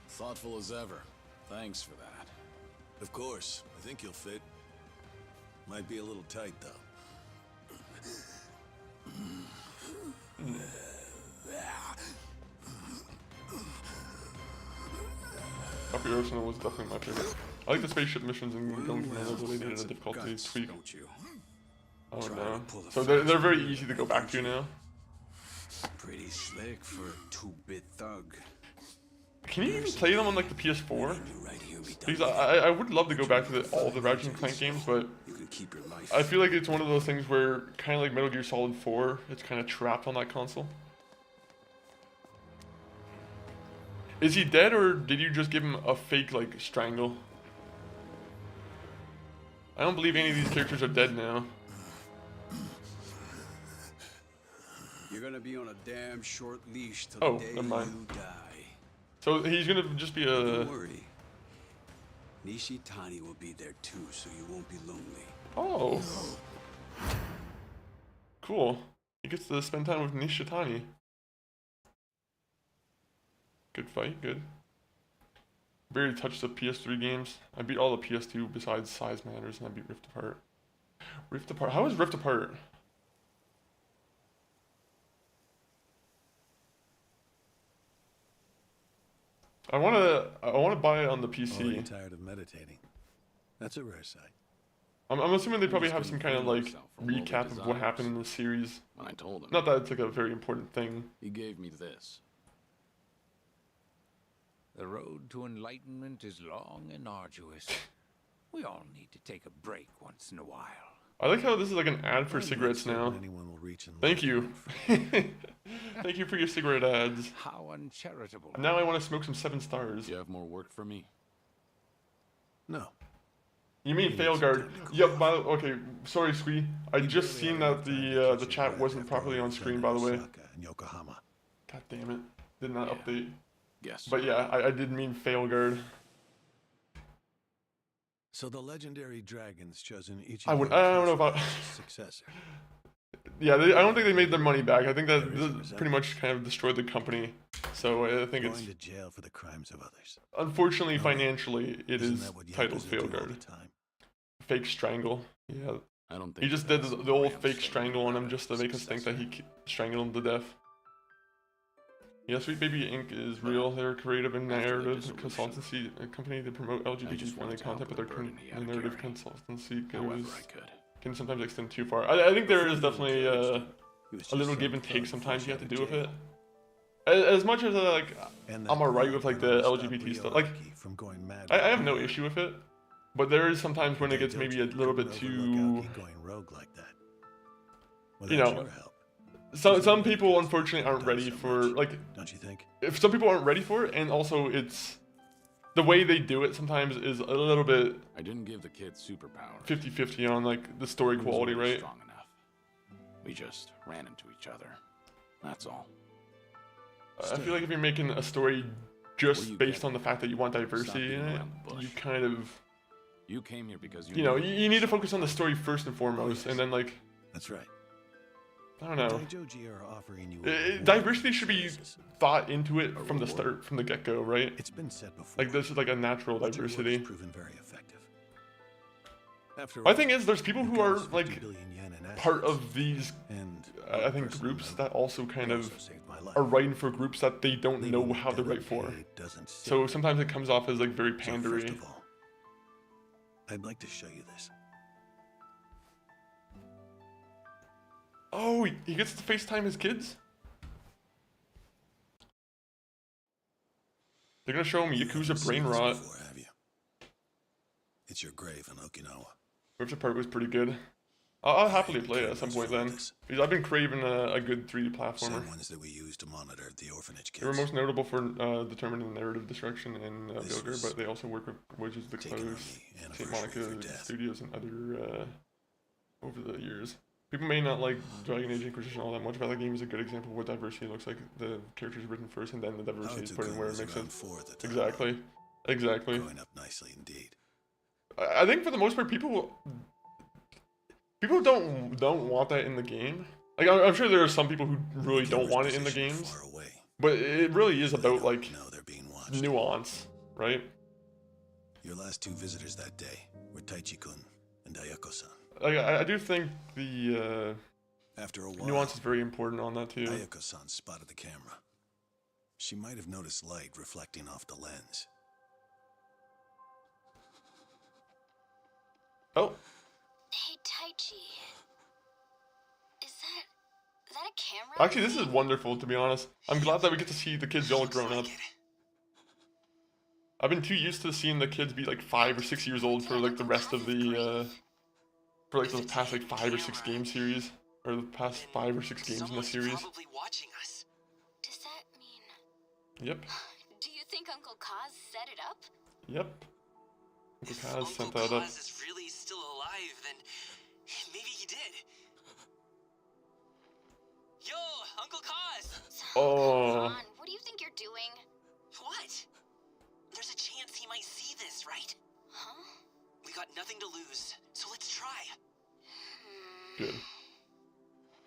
Thoughtful as ever. Thanks for that. Of course. I think you'll fit. Might be a little tight, though. Up Your Arsenal was definitely my favorite. I like the spaceship missions in Going Commando, but they needed a difficulty tweak. Don't you? Oh no. So they're very easy to go back to now. Pretty slick for a two-bit thug. Can you even play them on like the PS4? Because I would love to go back to all the Ratchet and Clank games, but I feel like it's one of those things where, kind of like Metal Gear Solid 4, it's kind of trapped on that console. Is he dead, or did you just give him a fake, like, strangle? I don't believe any of these characters are dead now. You're gonna be on a damn short leash till the day never mind. you die. So he's gonna just be a... Don't worry. Nishitani will be there too, so you won't be lonely. Oh. Cool. He gets to spend time with Nishitani. Good fight, good. Barely touched the PS3 games. I beat all the PS2 besides Size Matters, and I beat Rift Apart. Rift Apart? How is Rift Apart? I wanna buy it on the PC. Already tired of meditating. That's a rare sight. I'm assuming they probably have some kind of like recap of what happened in the series. When I told him. Not that it's like a very important thing. He gave me this. The road to enlightenment is long and arduous. We all need to take a break once in a while. I like how this is like an ad for cigarettes now. Thank you. Thank you for your cigarette ads. How uncharitable. Now I want to smoke some 7 stars. You have more work for me? No. You mean Failguard? Yep. Okay. Sorry, Squee. I just seen that the chat wasn't properly on screen. By the way. Yokohama. God damn it! Did not update. Yes. But yeah, I did mean Failguard. So the legendary dragons chosen each. I don't know about successor. Yeah, I don't think they made their money back. I think that this pretty much kind of destroyed the company. So I think it's going to jail for the crimes of others. Unfortunately, financially, it is titled Failguard. Fake strangle. Yeah. I don't think he just did the old fake strangle on him just to make us think that he strangled him to death. Yeah, Sweet Baby Inc. is real. They're a creative and narrative consultancy company. They promote LGBT-friendly content, but their narrative consultancy can sometimes extend too far. I think there is definitely a little give and take sometimes you have to do with it. As much as like I'm alright with like the LGBT stuff, like I have no issue with it, but there is sometimes when it gets maybe a little bit too, you know. Some people unfortunately aren't ready for like. Don't you think? If some people aren't ready for it, and also it's the way they do it sometimes is a little bit. I didn't give the kids superpowers. 50-50 on like the story quality, right? Strong enough. We just ran into each other. That's all. I feel like if you're making a story just based on the fact that you want diversity in it, you kind of. You came here because you know you need to focus on the story first and foremost, and then like. That's right. I don't know. Diversity should be thought into it from the start, from the get-go, right? It's been said before. Like this is like a natural diversity. Proven very effective. My thing is, there's people who are like part of these, I think, groups that also kind of are writing for groups that they don't know how to write for. So sometimes it comes off as like very pandery. I'd like to show you this. Oh, he gets to FaceTime his kids? They're gonna show him Yakuza brain rot. It's your grave in Okinawa. Rift Apart was pretty good. I'll happily play it at some point then. Because I've been craving a good 3D platformer. Ones that we use to monitor the orphanage kids. They were most notable for determining the narrative destruction in Failguard, but they also work with Wizards of the Coast, St. Monica Studios, and other over the years. People may not like Dragon Age Inquisition all that much, but that game is a good example of what diversity looks like. The characters written first, and then the diversity is put in where it makes sense. Exactly. Exactly. Growing up nicely indeed. I think for the most part, people don't want that in the game. Like I'm sure there are some people who really don't want it in the games, but it really is about like nuance, right? Your last two visitors that day were Taichi-kun and Ayako-san. Like I do think the After a while, nuance is very important on that too. Ayako-san spotted the camera. She might have noticed light reflecting off the lens. Oh. Hey, Taichi. Is that a camera? Actually, this is wonderful, to be honest. I'm glad that we get to see the kids all grown up. I've been too used to seeing the kids be like 5 or 6 years old for like the rest of the, for like the past like 5 or 6 game series. Or the past 5 or 6 games in the series. Probably watching us. Does that mean... Yep. Do you think Uncle Kaz set it up? Yep. Uncle Kaz sent Uncle that up. Kaz is really still alive, then maybe he did. Yo, Uncle Kaz! Oh. Come on, what do you think you're doing? What? There's a chance he might see this, right? Huh? We got nothing to lose, so let's try. Good.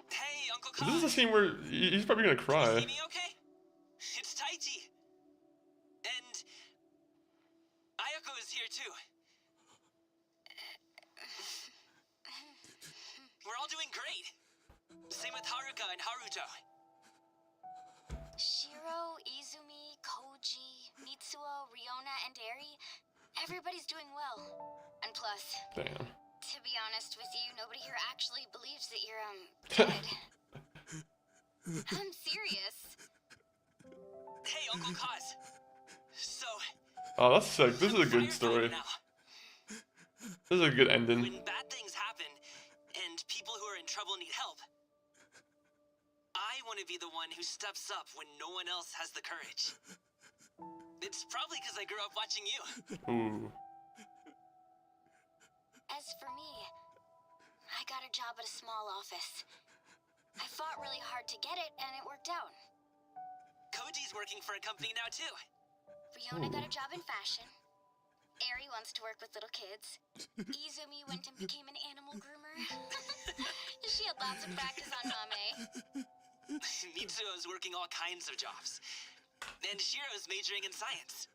Hey, Uncle So Kaz! this is the scene where he's probably gonna cry. See me okay? It's Taichi. And Ayako is here too. We're all doing great. Same with Haruka and Haruto. Shiro, Izumi, Koji, Mitsuo, Riona, and Eri, everybody's doing well. And plus, Damn. to be honest with you, nobody here actually believes that you're, dead. I'm serious. Hey, Uncle Kaz. So... Oh, that's sick. This is a good story. This is a good ending. When bad things happen, and people who are in trouble need help, I want to be the one who steps up when no one else has the courage. It's probably because I grew up watching you. Ooh. As for me, I got a job at a small office. I fought really hard to get it, and it worked out. Koji's working for a company now, too. Riona got a job in fashion. Eri wants to work with little kids. Izumi went and became an animal groomer. She had lots of practice on Mame. Mitsuo's working all kinds of jobs. And Shiro's majoring in science.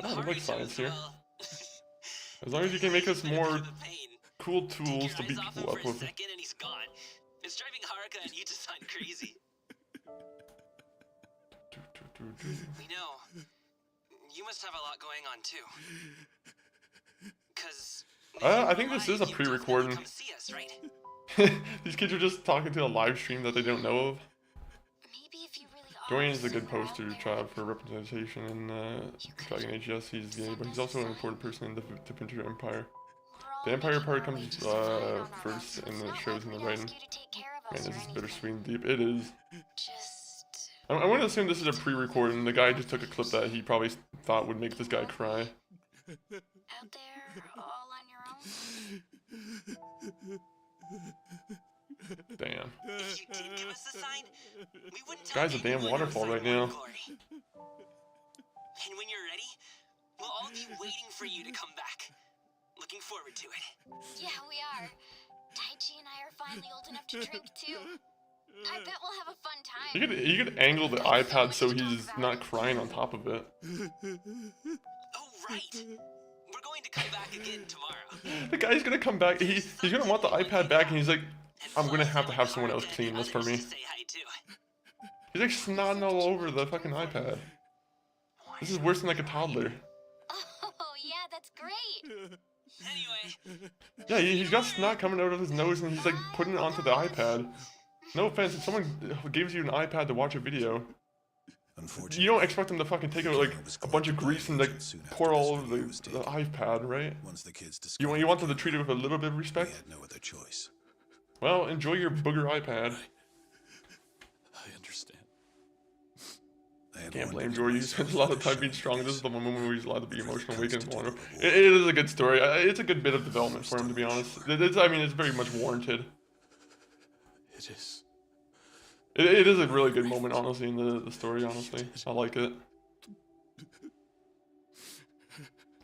I don't like science here. As long as you can make us more cool tools to beat people up with. Second and he's gone. It's driving Haruka and Yuta-san crazy. We know. You must have a lot going on too. Cause I think this is a pre-recording. come see us, right? These kids are just talking to a live stream that they don't know of. Dorian is a good poster child for representation in Dragon Age. Yes, he's gay, but he's also an important person in the Pinter Empire. The Empire part comes first, and it shows in the writing. Man, this is bittersweet and deep. It is. I'm going to assume this is a pre-recording. The guy just took a clip that he probably thought would make this guy cry. Out there, all on your own? Damn. If you did give us a sign, we wouldn't tell Guy's a damn waterfall right now. And when you're ready, we'll all be waiting for you to come back. Looking forward to it. Yeah, we are. Taichi and I are finally old enough to drink too. I bet we'll have a fun time. You could angle the iPad so he's not crying on top of it. Oh, right. We're going to come back again tomorrow. The guy's gonna come back. He's gonna want the iPad back, and he's like, I'm gonna have to have someone else clean this for me. He's like snotting all over the fucking iPad. This is worse than like a toddler. Oh, yeah, that's great. Anyway. Yeah, he's got snot coming out of his nose, and he's like putting it onto the iPad. No offense, if someone gives you an iPad to watch a video, you don't expect them to fucking take out like a bunch of grease and like pour all over the iPad, right? You want them to treat it with a little bit of respect? No other choice. Well, enjoy your booger iPad. I understand. Can't blame Jordy. He spends a lot of time being strong. This is the one moment where he's allowed to be emotional, weak, and vulnerable. It is a good story. It's a good bit of development for him, to be honest. I mean, it's very much warranted. It is. It is a really good moment, honestly, in the story, honestly. I like it.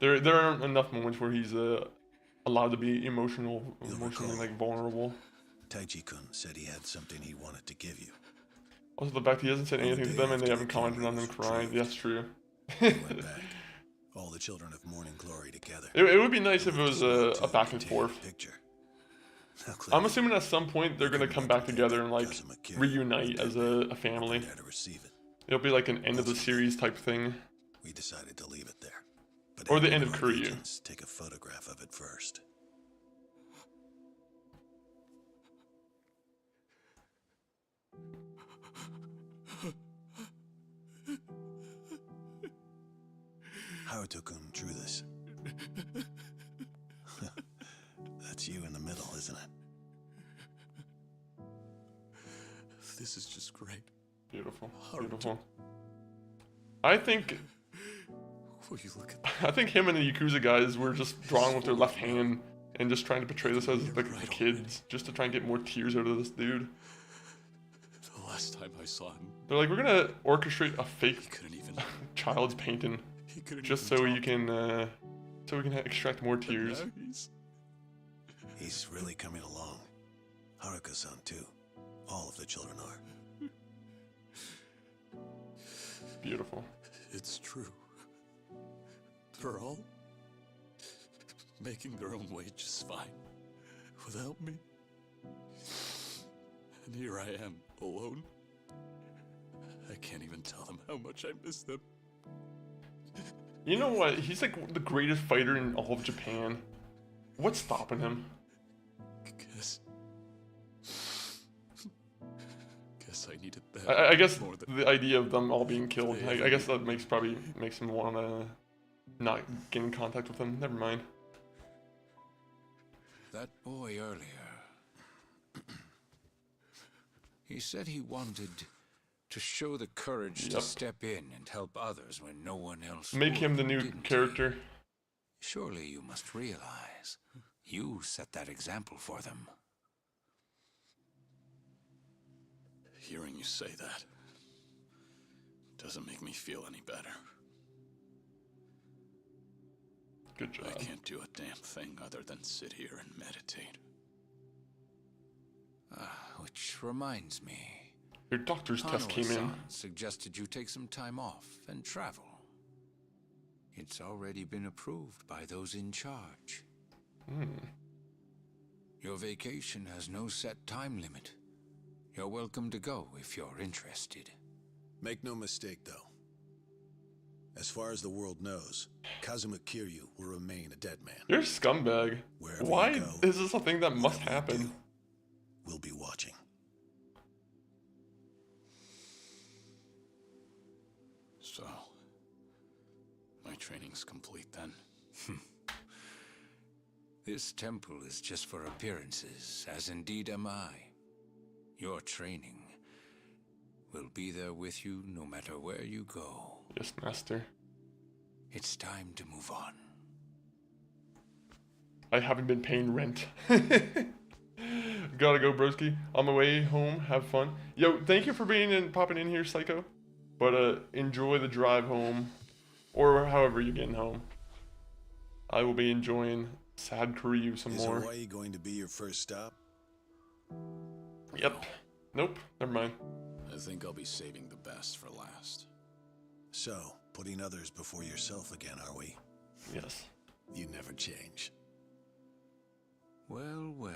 There aren't enough moments where he's allowed to be emotionally like vulnerable. Taichi-kun said he had something he wanted to give you. Also, the fact he hasn't said anything to them and they haven't commented on them crying. That's true. Went back. All the children of Morning Glory together. It would be nice if it was a back and forth. Picture. I'm assuming at some point they're gonna come back together and like reunite as a family. It'll be like an end of the series type thing. We decided to leave it there. But or the end of Kuryu. Take a photograph of it first. Haruto-kun drew this. That's you in the middle, isn't it? This is just great. Beautiful. Beautiful. I think I think him and the Yakuza guys were just drawing with their left hand and just trying to portray this as the kids, just to try and get more tears out of this dude. The last time I saw him, they're like, we're gonna orchestrate a fake child's painting, just so you can, we can extract more tears. He's really coming along. Haruka-san too. All of the children are. Beautiful. It's true. They're all making their own way just fine without me. And here I am, alone. I can't even tell them how much I miss them. You know what? He's like the greatest fighter in all of Japan. What's stopping him? Guess I needed that. I guess the idea of them all being killed, I guess that probably makes him want to not get in contact with them. Never mind. That boy earlier, he said he wanted to show the courage to step in and help others when no one else Make him the new character. Surely you must realize you set that example for them. Hearing you say that doesn't make me feel any better. Good job. I can't do a damn thing other than sit here and meditate. Which reminds me. Your doctor's test came in. Hano-san suggested you take some time off and travel. It's already been approved by those in charge. Your vacation has no set time limit. You're welcome to go if you're interested. Make no mistake, though. As far as the world knows, Kazuma Kiryu will remain a dead man. You're a scumbag. Why is this a thing that must happen? We'll be watching. So, my training's complete then. This temple is just for appearances, as indeed am I. Your training will be there with you no matter where you go. Yes, master. It's time to move on. I haven't been paying rent. Gotta go, broski. On my way home, have fun. Yo, thank you for popping in here, Psycho. But enjoy the drive home, or however you're getting home. I will be enjoying Sad Kuryu some more. Is Hawaii going to be your first stop? Yep. Nope. Never mind. I think I'll be saving the best for last. So, putting others before yourself again, are we? Yes. You never change. Well, well.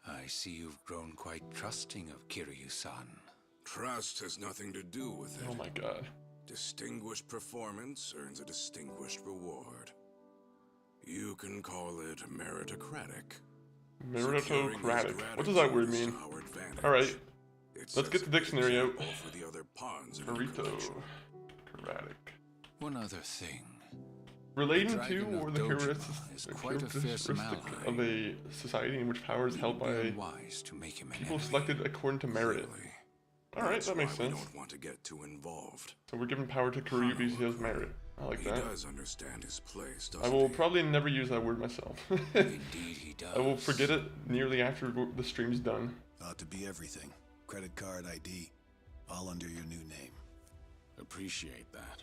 I see you've grown quite trusting of Kiryu-san. Trust has nothing to do with it. Oh my god. Distinguished performance earns a distinguished reward. You can call it meritocratic. Meritocratic. What does that word mean? Alright. Let's get the dictionary out. Meritocratic. One other thing. Relating to or the characteristic of a society in which power is held by people selected according to merit. Alright, That's that makes why we sense. don't want to get too involved. So we're giving power to Kiryu because he has merit. I like He that. does understand his place, doesn't I will he? probably never use that word myself. Indeed he does. I will forget it nearly after the stream's done. Ought to be everything. Credit card, ID, all under your new name. Appreciate that.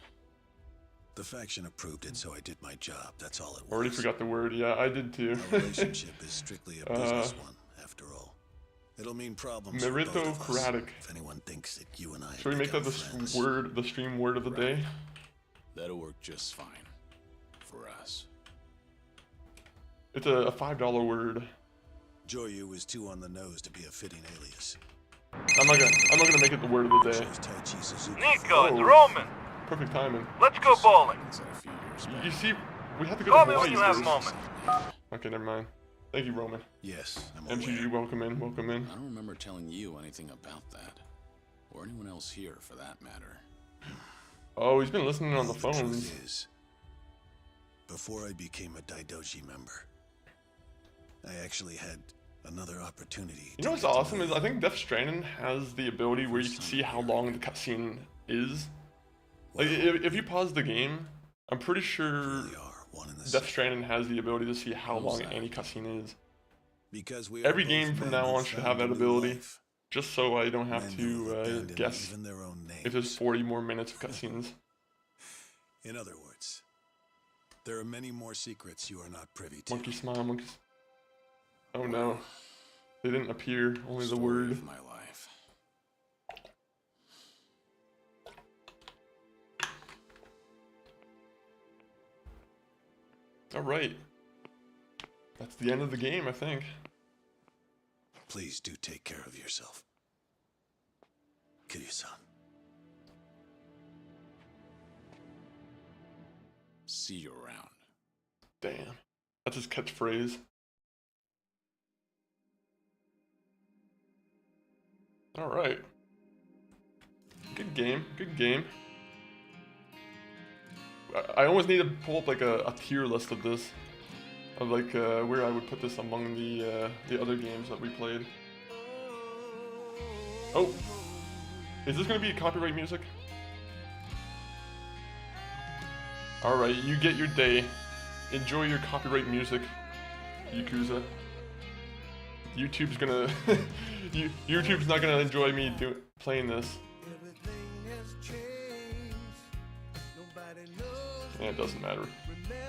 The faction approved it, so I did my job. That's all it was. Already forgot the word. Yeah, I did too. Our relationship is strictly a business one, after all. It'll mean problems for both of us Meritocratic. if anyone thinks that you and I Should we make that the stream word of the day? That'll work just fine. For us. It's a $5 word. Joyu is too on the nose to be a fitting alias. I'm not gonna make it the word of the day. Nico, it's Roman. Perfect timing. Let's go bowling. You see, we have to go Call to me when Hawaii you have a first. moment. Okay, never mind. Thank you, Roman. Yes, I'm MTG, welcome in, welcome in. I don't remember telling you anything about that. Or anyone else here, for that matter. Oh, he's been listening on the The truth phones. is, before I became a Daidoji member, I actually had another opportunity. You know what's awesome is I think Death Stranding has the ability where you can see how long the cutscene is. Like if you pause the game, I'm pretty sure Death Stranding has the ability to see how long any cutscene is. Because we Every game from now on should have that ability, just so I don't have to guess even their own if there's 40 more minutes of cutscenes. In other words, there are many more secrets you are not privy to. Monkey smile, monkeys. Oh no, they didn't appear. Only the Story word. of my life. All right, that's the end of the game, I think. Please do take care of yourself. Kiryu-san. See you around. Damn, that's his catchphrase. All right. Good game. Good game. I almost need to pull up like a tier list of this, of like where I would put this among the other games that we played. Oh, is this gonna be copyright music? All right, you get your day. Enjoy your copyright music, Yakuza. YouTube's gonna YouTube's not gonna enjoy me playing this. Yeah, it doesn't matter.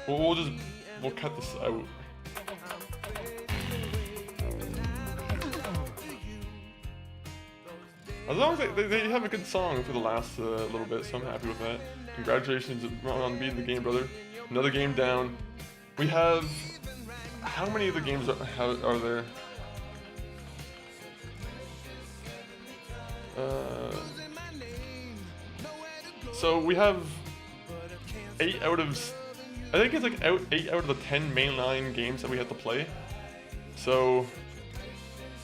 We'll cut this out. As long as they have a good song for the last little bit, so I'm happy with that. Congratulations on beating the game, brother. Another game down. We have... How many of the games are there? So we have 8 out of... I think it's like 8 out of the 10 mainline games that we have to play. So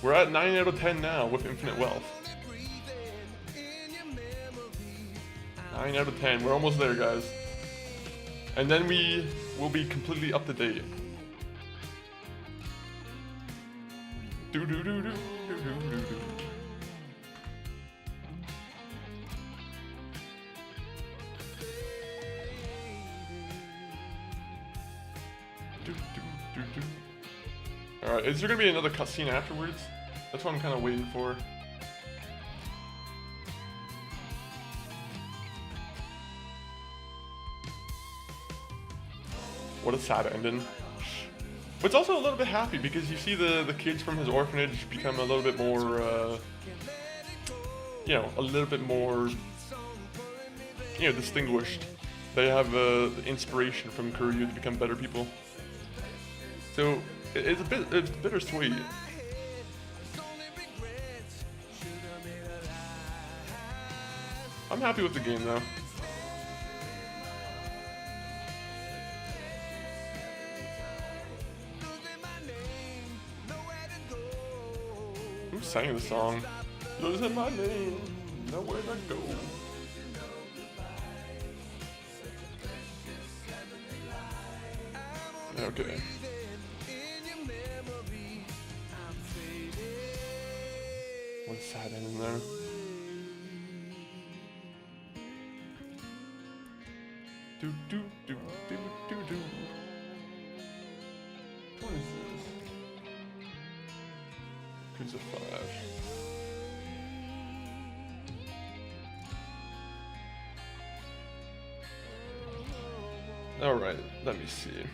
we're at 9 out of 10 now with Infinite Wealth. 9 out of 10. We're almost there, guys. And then we will be completely up to date. Do do do do do do do do. Alright, is there gonna be another cutscene afterwards? That's what I'm kind of waiting for. What a sad ending. But it's also a little bit happy because you see the kids from his orphanage become a little bit more, you know, a little bit more, you know, distinguished. They have inspiration from Kiryu to become better people. So it's bittersweet. I'm happy with the game though. Who sang the song? Losing my name, nowhere to go. Okay. What a sad ending there. do do do do do do. What is this? Yakuza 5. Alright, let me see.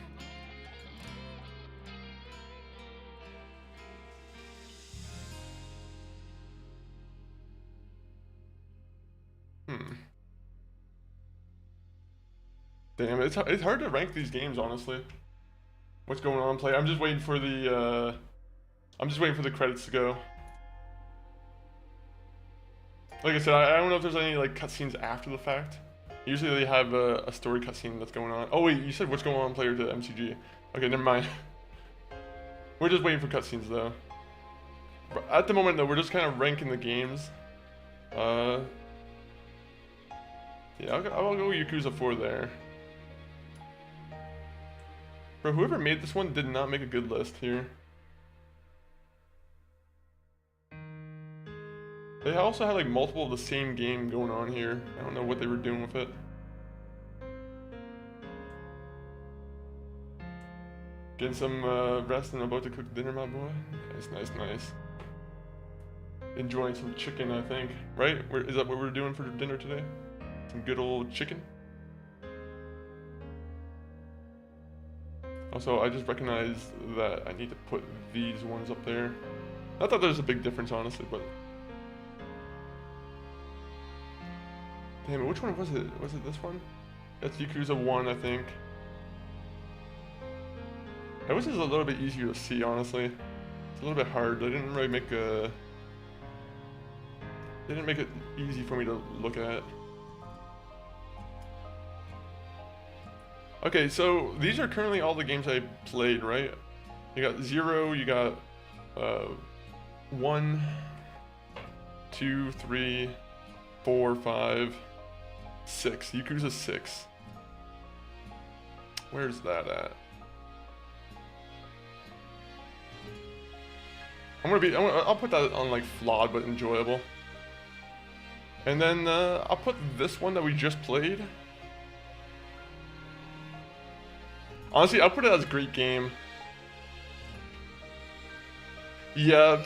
Damn, it's hard to rank these games, honestly. What's going on, play? I'm just waiting for the credits to go. Like I said, I don't know if there's any like cutscenes after the fact. Usually they have a story cutscene that's going on. Oh wait, you said what's going on, player to MCG. Okay, never mind. We're just waiting for cutscenes though. But at the moment though, we're just kind of ranking the games. Yeah, I'll go Yakuza 4 there. Bro, whoever made this one did not make a good list here. They also had like multiple of the same game going on here. I don't know what they were doing with it. Getting some rest and about to cook dinner, my boy. Nice. Enjoying some chicken, I think. Right? Is that what we're doing for dinner today? Some good old chicken. Also, I just recognized that I need to put these ones up there. Not that there's a big difference, honestly, but... Damn it, which one was it? Was it this one? That's Yakuza 1, I think. That was just a little bit easier to see, honestly. It's a little bit hard. They didn't really make a... They didn't make it easy for me to look at. Okay, so these are currently all the games I played, right? You got 0, you got 1, 2, 3, 4, 5, 6. Yakuza 6. Where's that at? I'll put that on like flawed but enjoyable. And then I'll put this one that we just played. Honestly, I'll put it as a great game. Yeah,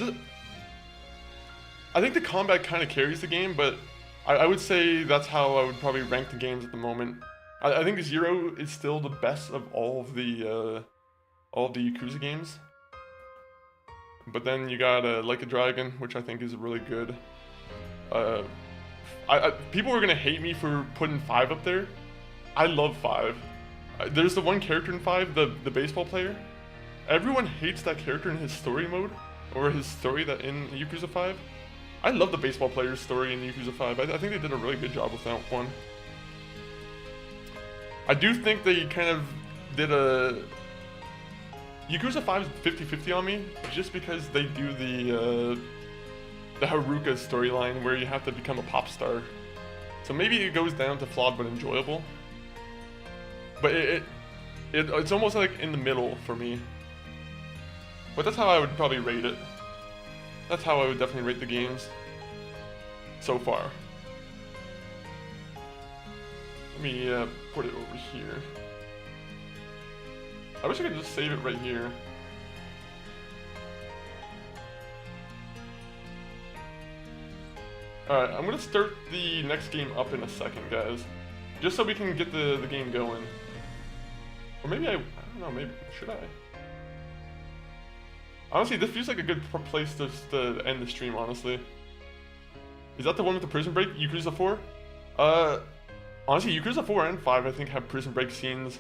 I think the combat kind of carries the game, but I would say that's how I would probably rank the games at the moment. I think 0 is still the best of all of the Yakuza games. But then you got Like a Dragon, which I think is really good. People are gonna hate me for putting 5 up there. I love 5. There's the one character in 5, the baseball player. Everyone hates that character in his story mode, or his story that in Yakuza 5. I love the baseball player's story in Yakuza 5. I think they did a really good job with that one. I do think they kind of did a... Yakuza 5 is 50-50 on me, just because they do the Haruka storyline where you have to become a pop star. So maybe it goes down to flawed but enjoyable. But it's almost like in the middle for me. But that's how I would probably rate it. That's how I would definitely rate the games so far. Let me put it over here. I wish I could just save it right here. Alright, I'm gonna start the next game up in a second, guys. Just so we can get the game going. Or maybe I don't know, maybe, should I? Honestly, this feels like a good place to end the stream, honestly. Is that the one with the prison break? Yakuza 4? Honestly, Yakuza 4 and 5 I think have prison break scenes.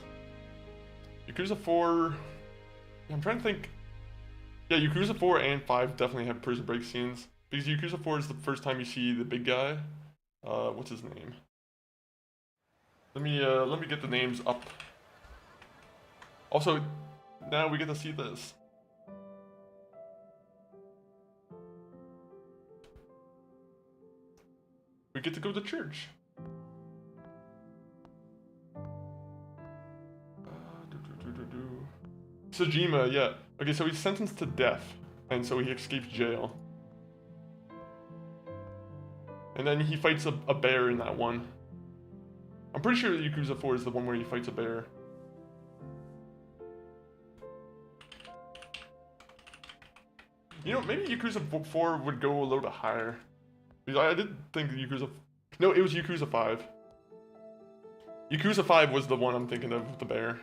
Yakuza 4... I'm trying to think... Yeah, Yakuza 4 and 5 definitely have prison break scenes. Because Yakuza 4 is the first time you see the big guy. What's his name? Let me get the names up. Also, now we get to see this. We get to go to church. Sejima, yeah. Okay, so he's sentenced to death, and so he escapes jail. And then he fights a bear in that one. I'm pretty sure Yakuza 4 is the one where he fights a bear. You know, maybe Yakuza 4 would go a little bit higher. Because I did think Yakuza... No, it was Yakuza 5. Yakuza 5 was the one I'm thinking of with the bear.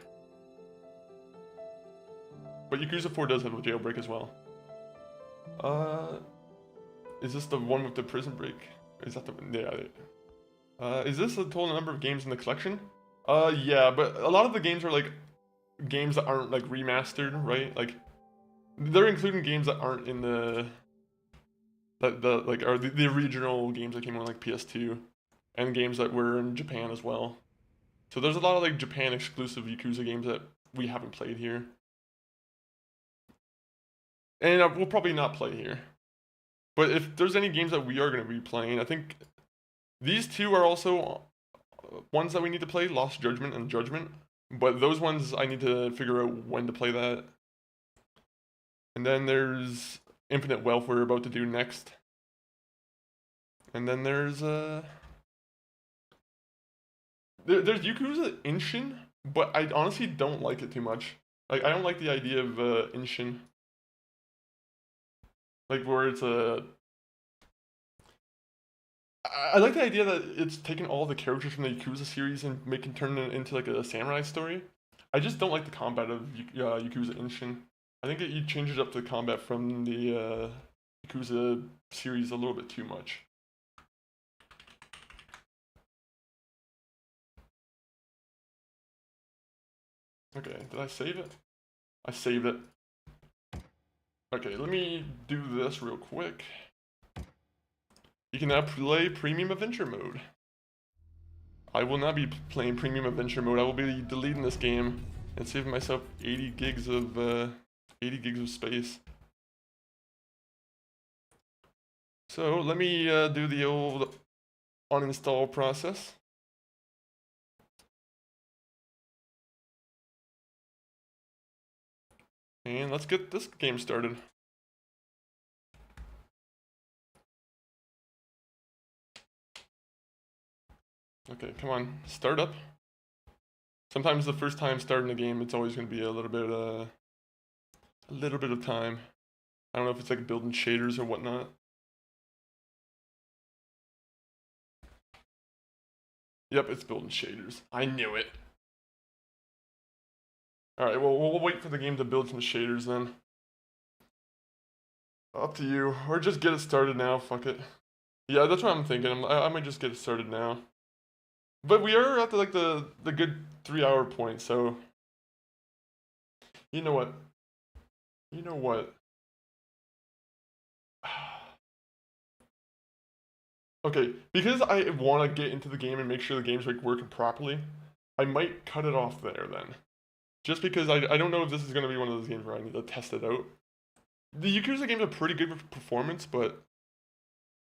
But Yakuza 4 does have a jailbreak as well. Is this the one with the prison break? Is that the... Yeah. Is this the total number of games in the collection? Yeah, but a lot of the games are like... games that aren't like remastered, right? Like... They're including games that aren't in the original games that came on like PS2, and games that were in Japan as well. So there's a lot of like Japan exclusive Yakuza games that we haven't played here, and we'll probably not play here. But if there's any games that we are going to be playing, I think these two are also ones that we need to play: Lost Judgment and Judgment. But those ones I need to figure out when to play that. And then there's Infinite Wealth we're about to do next. And then there's there's Yakuza Inshin, but I honestly don't like it too much. Like I don't like the idea of Inshin. Like where it's I like the idea that it's taking all the characters from the Yakuza series and turn it into like a samurai story. I just don't like the combat of Yakuza Inshin. I think it changes up the combat from the Yakuza series a little bit too much. Okay, did I save it? I saved it. Okay, let me do this real quick. You can now play Premium Adventure Mode. I will not be playing Premium Adventure Mode. I will be deleting this game and saving myself 80 gigs of space. So let me do the old uninstall process. And let's get this game started. Okay, come on, start up. Sometimes the first time starting a game, it's always going to be a little bit of time. I don't know if it's like building shaders or whatnot. Yep, it's building shaders. I knew it. Alright, well, we'll wait for the game to build some shaders then. Up to you. Or just get it started now, fuck it. Yeah, that's what I'm thinking. I might just get it started now. But we are at the good 3-hour point, so... You know what? You know what? Okay, because I want to get into the game and make sure the game's like working properly, I might cut it off there then. Just because I don't know if this is going to be one of those games where I need to test it out. The Yakuza games are pretty good with performance, but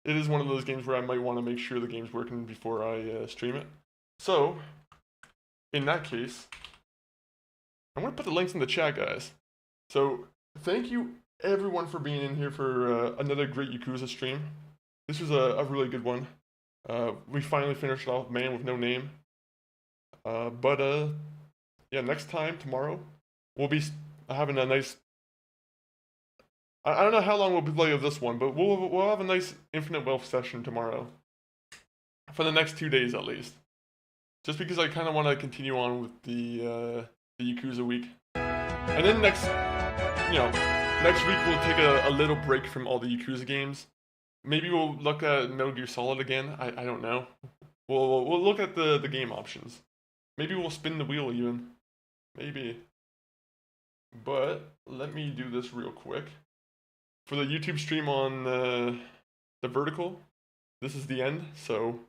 it is one of those games where I might want to make sure the game's working before I stream it. So, in that case, I'm going to put the links in the chat, guys. So, thank you everyone for being in here for another great Yakuza stream. This was a really good one. We finally finished off Man with No Name. Yeah, next time, tomorrow, we'll be having a nice... I don't know how long we'll play of this one, but we'll have a nice Infinite Wealth session tomorrow. For the next 2 days, at least. Just because I kind of want to continue on with the Yakuza week. And then next week we'll take a little break from all the Yakuza games. Maybe we'll look at Metal Gear Solid again. I don't know. We'll look at the game options. Maybe we'll spin the wheel even. Maybe. But let me do this real quick. For the YouTube stream on the vertical, this is the end, so...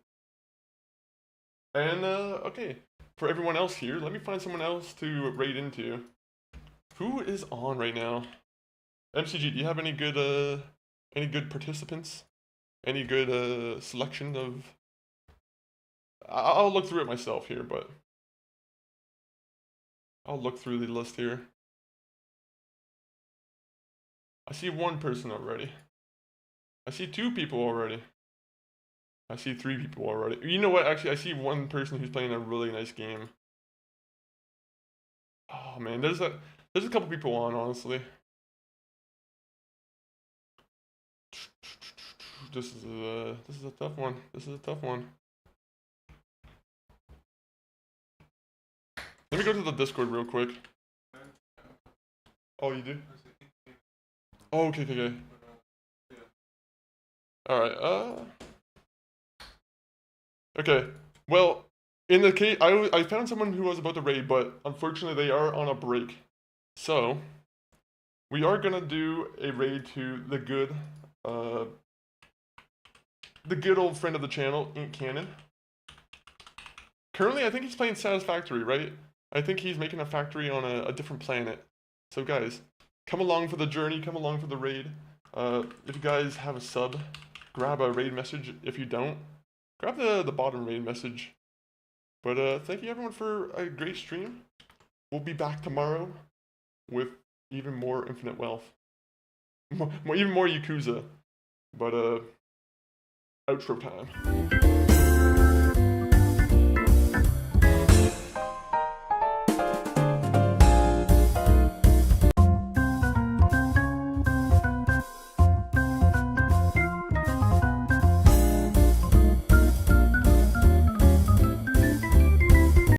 And, okay. For everyone else here, let me find someone else to raid into. Who is on right now? MCG, do you have any good participants? Any good selection of... I'll look through it myself here, but... I'll look through the list here. I see one person already. I see 2 people already. I see 3 people already. You know what? Actually, I see one person who's playing a really nice game. Oh man, there's a couple people on, honestly. This is a tough one. This is a tough one. Let me go to the Discord real quick. Oh, you do? Oh, okay. Alright, okay. Well, in the case, I found someone who was about to raid, but unfortunately they are on a break. So, we are gonna do a raid to the good old friend of the channel, Ink Cannon. Currently, I think he's playing Satisfactory, right? I think he's making a factory on a different planet. So guys, come along for the journey, come along for the raid. If you guys have a sub, grab a raid message. If you don't, grab the bottom raid message. But thank you everyone for a great stream. We'll be back tomorrow with even more Infinite Wealth. Even more Yakuza. But outro time.